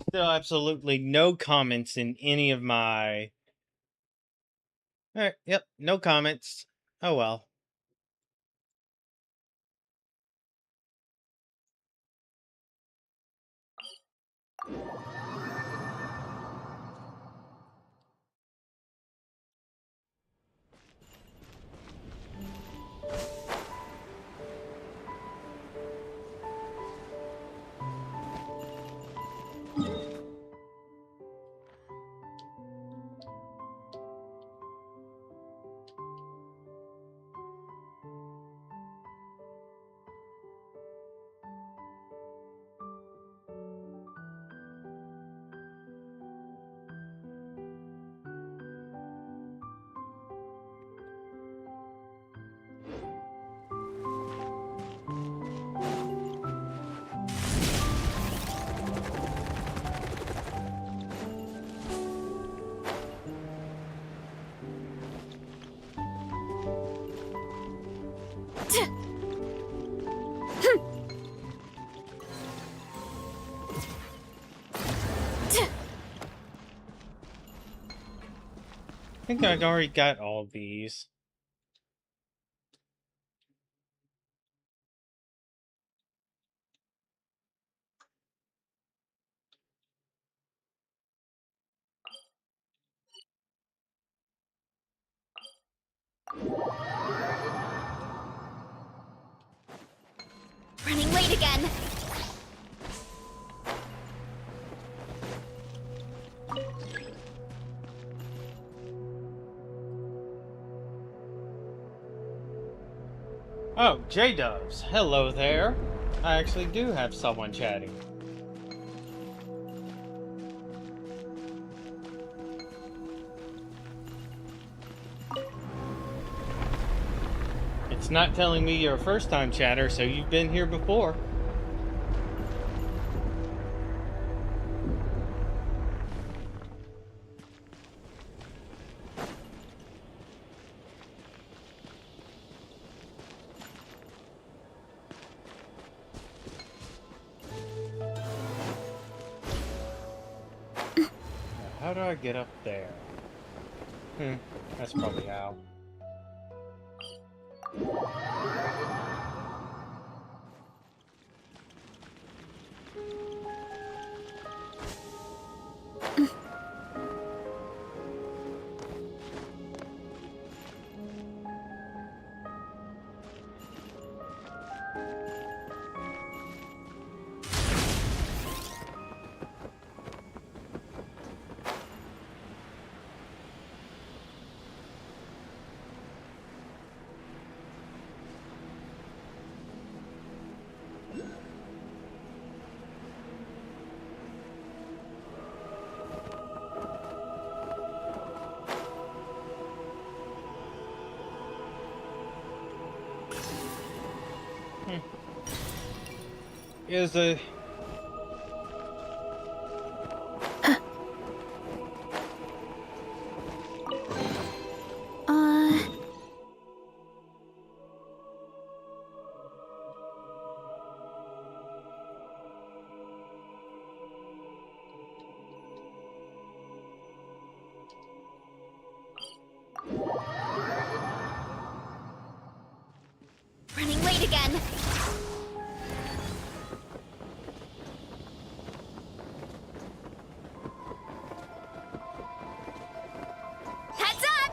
Still absolutely no comments in any of my... Alright, yep, no comments. Oh well. I think I'd already got all of these. Running late again. Oh, J-Dubs. Hello there. I actually do have someone chatting. It's not telling me you're a first-time chatter, so you've been here before. How do I get up there? That's probably how. Is a... Running late again. Heads up!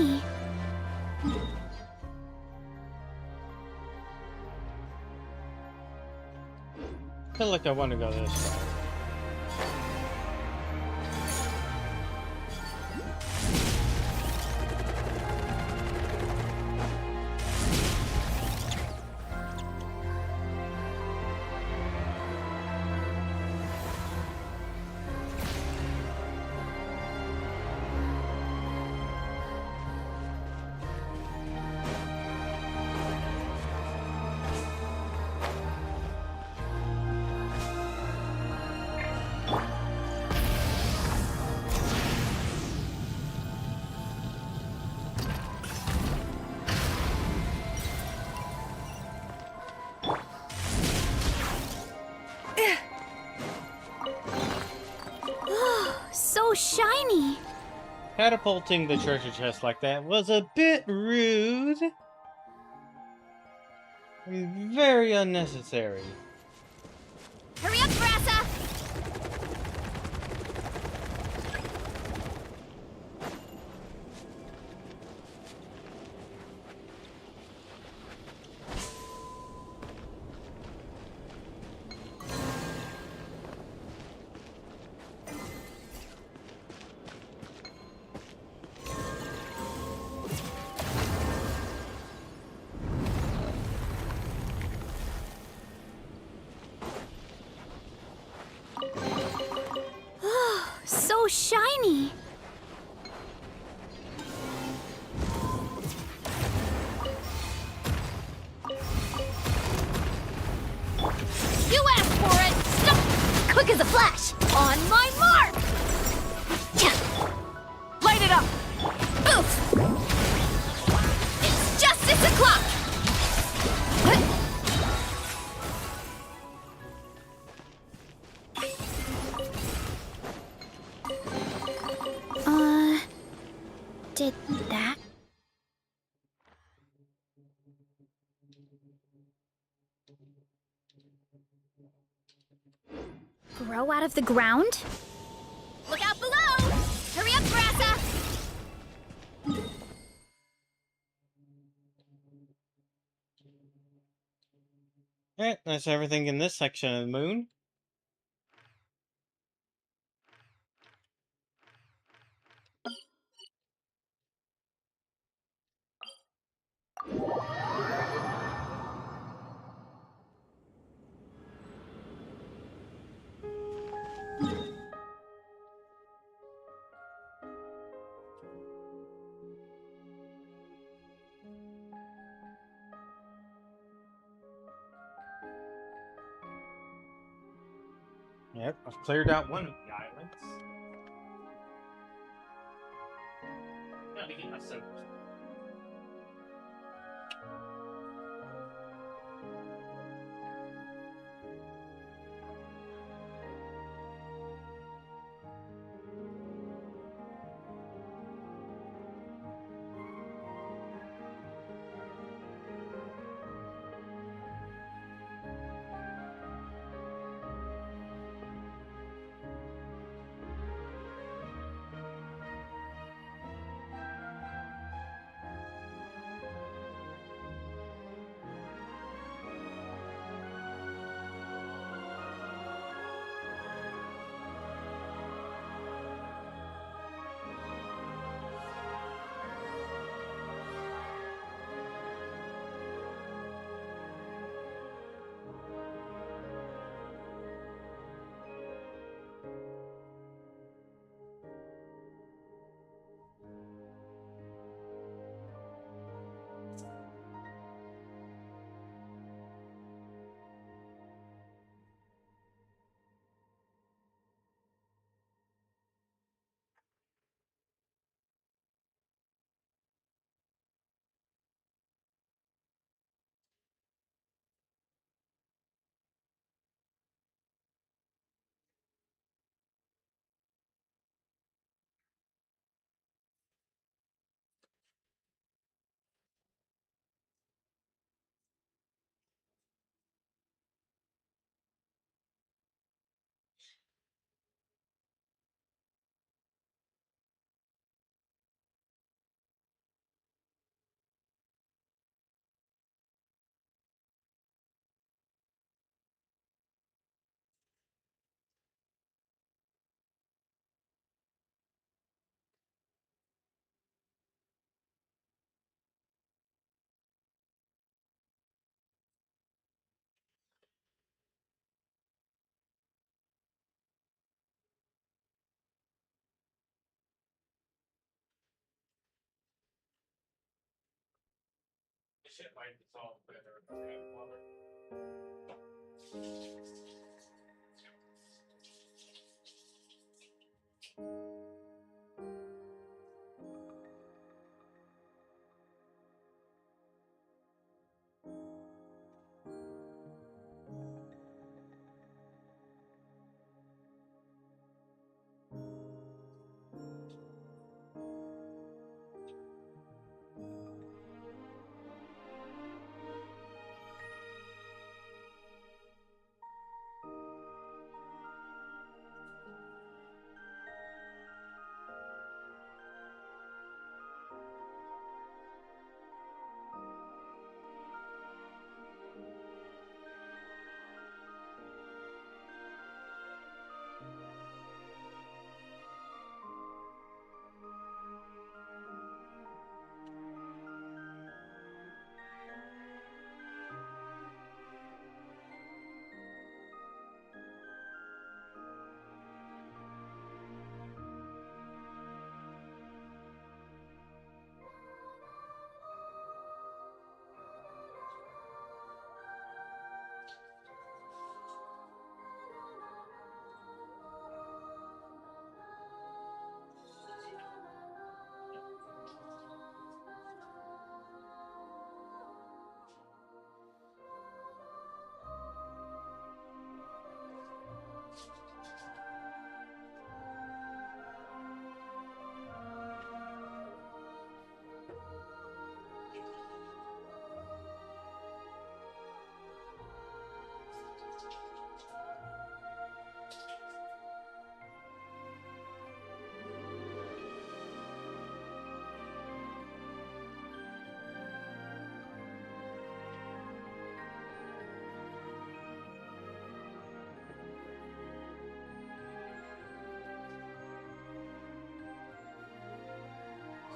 shiny! I feel like I want to go this way. So shiny! Catapulting the treasure chest like that was a bit rude. And very unnecessary. Hurry up, Brassa! So shiny! You asked for it! Stop! Quick as a flash! On my mark! Light it up! Oof! It's justice o'clock! Did that? Grow out of the ground? Look out below! Hurry up, Brassa! Alright, that's everything in this section of the moon. Yep, I've cleared out one of the islands. Gotta get my soap.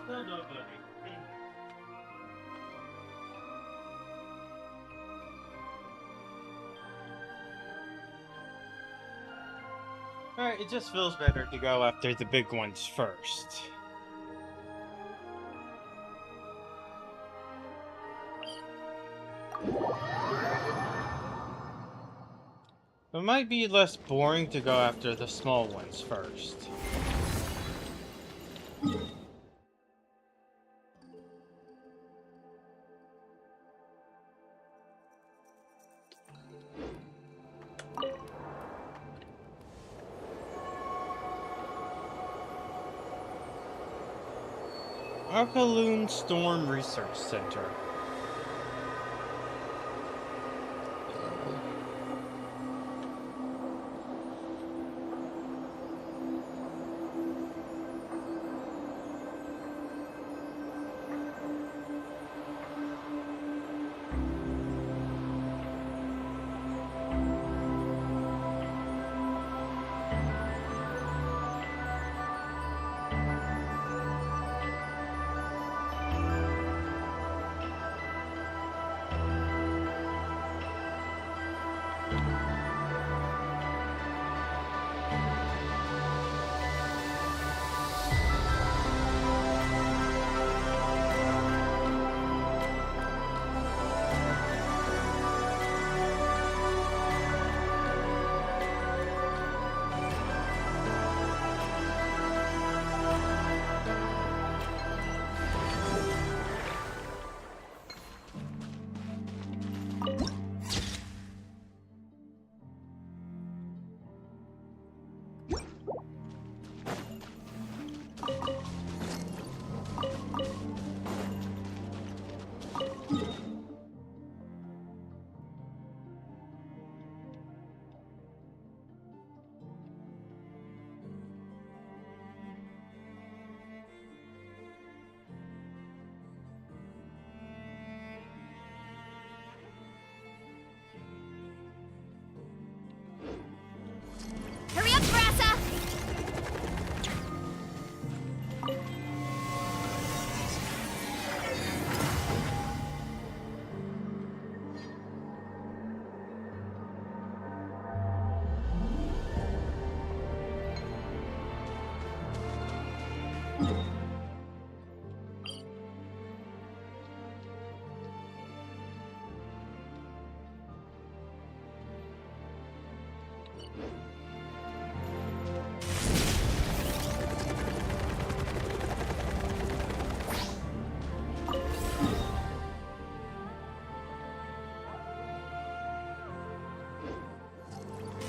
Still nobody. Alright, it just feels better to go after the big ones first. It might be less boring to go after the small ones first. Alkaloon Storm Research Center.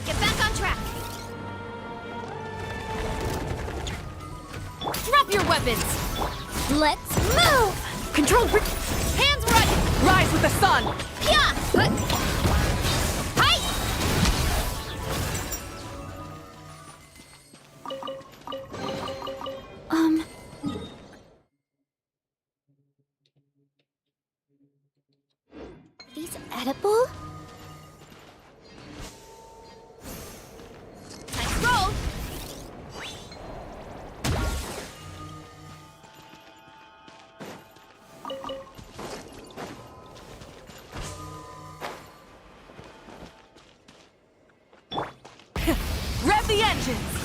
Get back on track! Drop your weapons! Let's move! Control hands right! Rise with the sun! Pia! Hi! These edible? Let's roll! Rev the engines!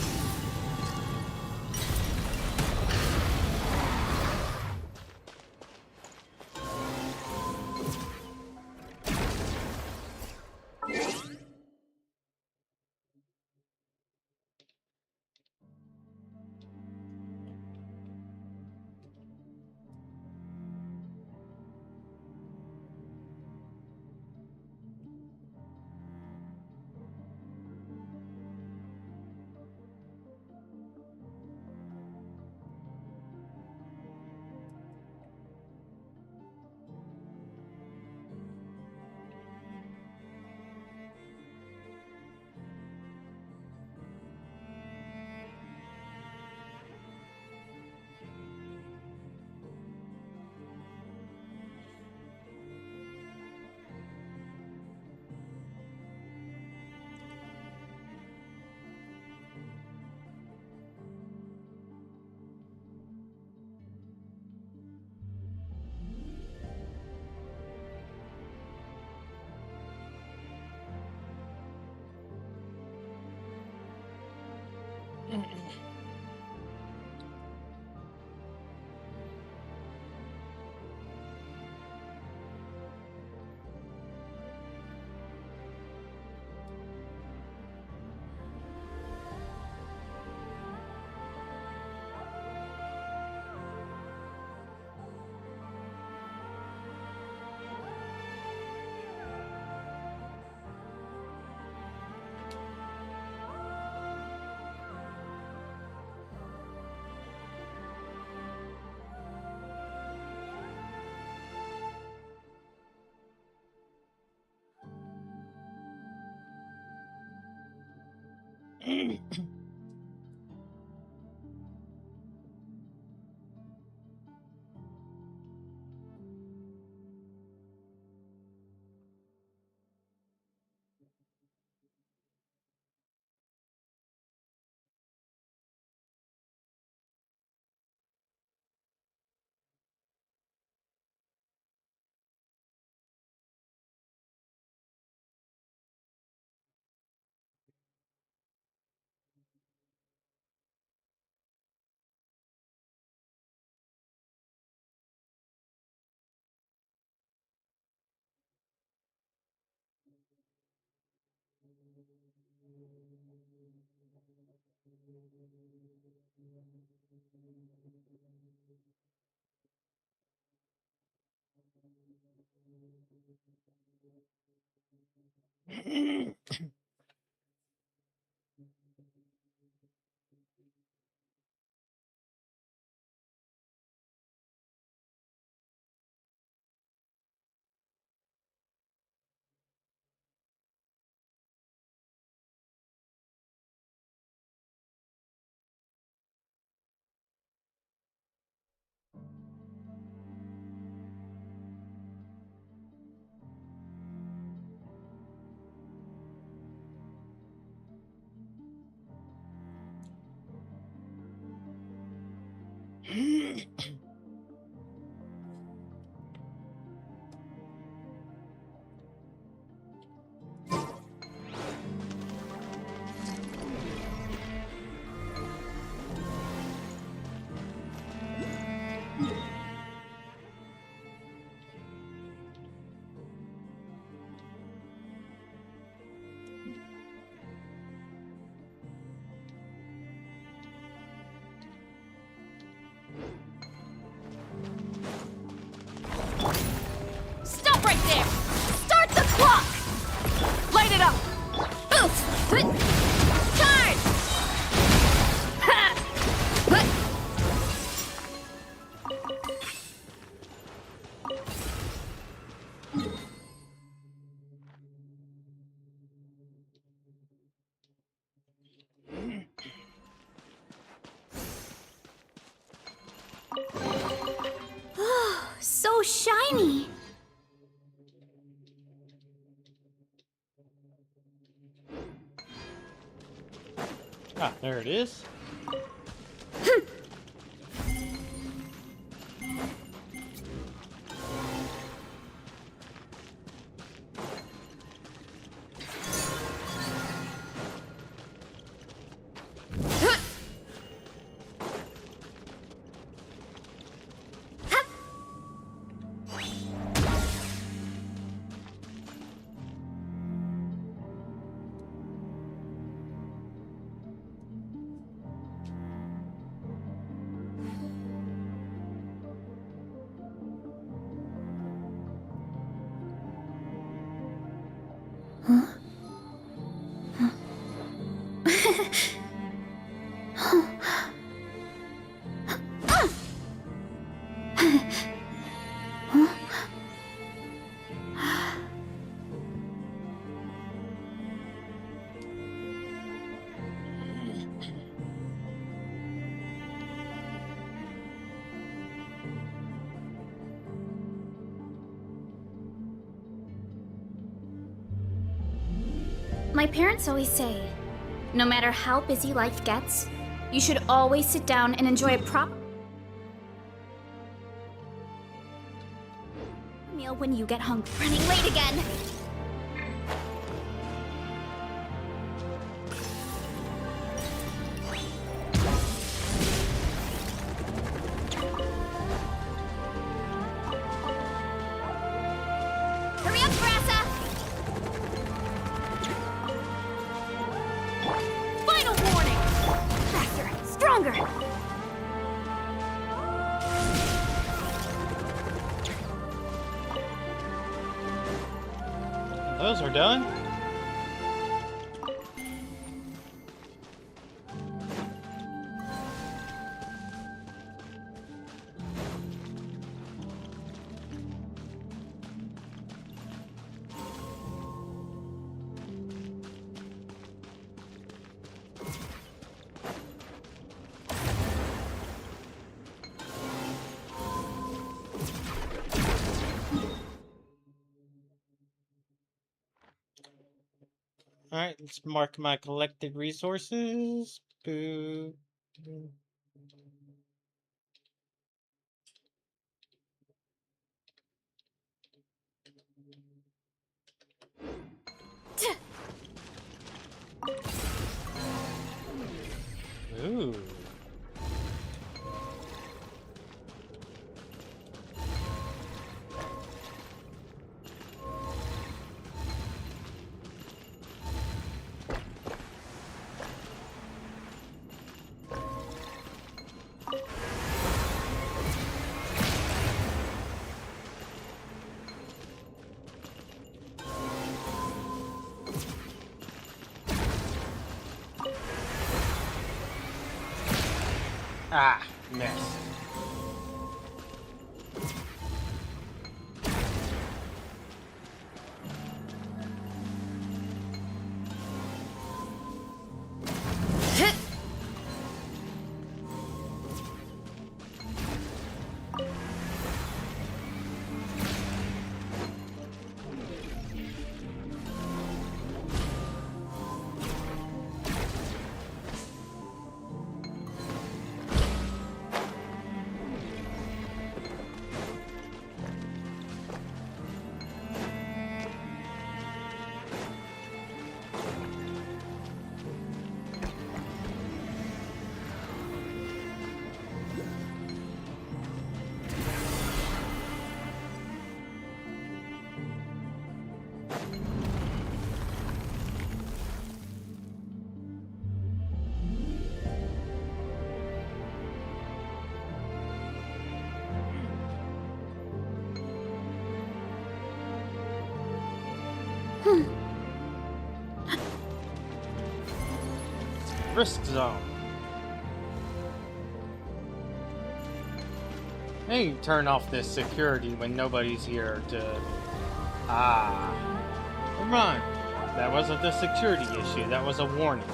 so shiny. Ah, there it is. My parents always say, no matter how busy life gets, you should always sit down and enjoy a proper meal when you get hungry. Running late again! Hurry up, Grassa! Final warning! Faster, stronger! Those are done. Alright, let's mark my collected resources. Boo. Ooh. Ah, miss. Risk zone. Hey, turn off this security when nobody's here to... Ah. Never mind. That wasn't the security issue, that was a warning.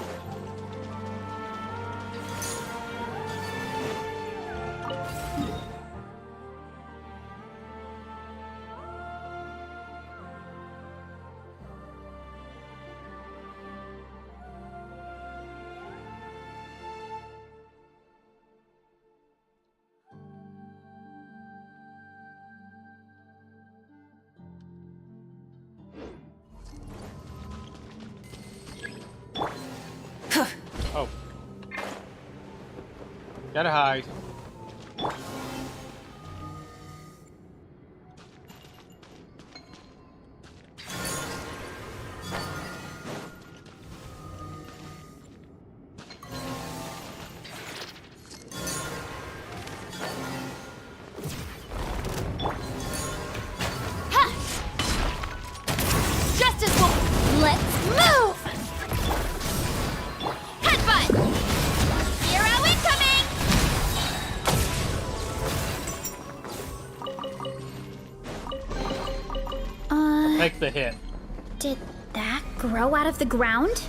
Gotta hide. Justice will... Let's move! Headbutt! Hero incoming! Take the hit. Did that grow out of the ground?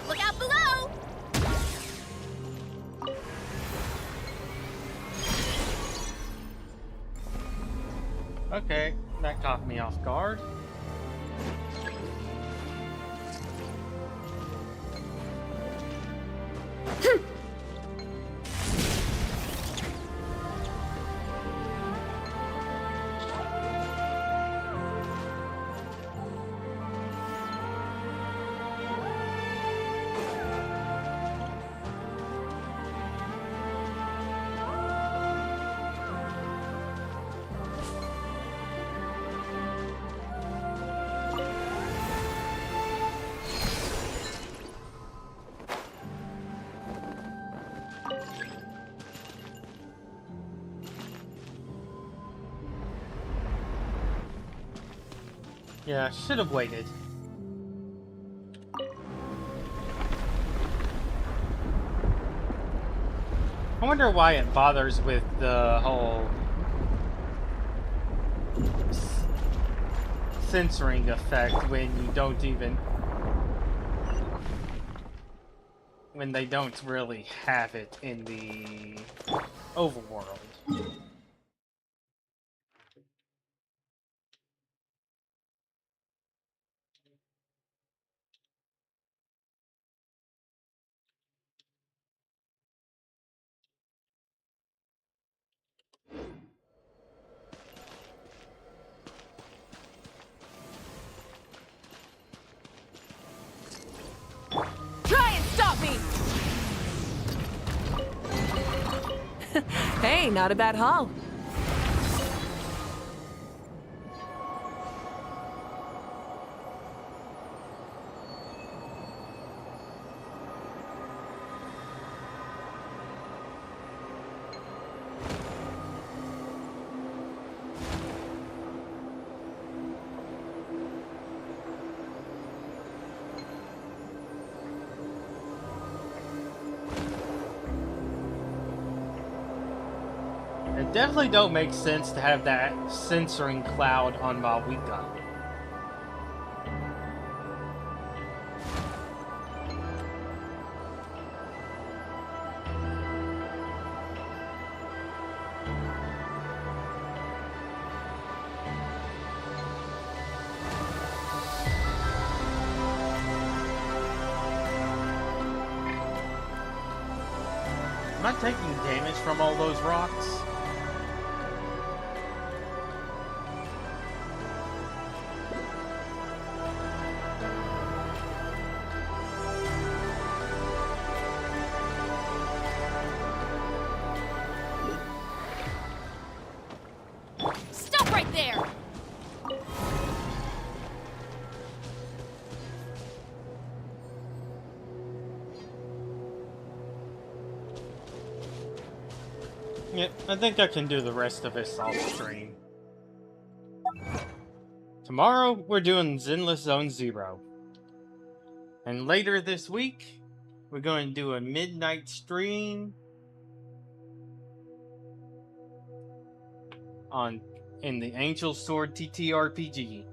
Look out below! Okay, that caught me off guard. Yeah, should have waited. I wonder why it bothers with the whole censoring effect when you don't even... when they don't really have it in the overworld. Try and stop me! Hey, not a bad haul. It definitely don't make sense to have that censoring cloud on Malwika. I taking damage from all those rocks? Stop right there! Yeah, I think I can do the rest of this off stream. Tomorrow, we're doing Zenless Zone 0. And later this week, we're going to do a midnight stream in the Angel Sword TTRPG.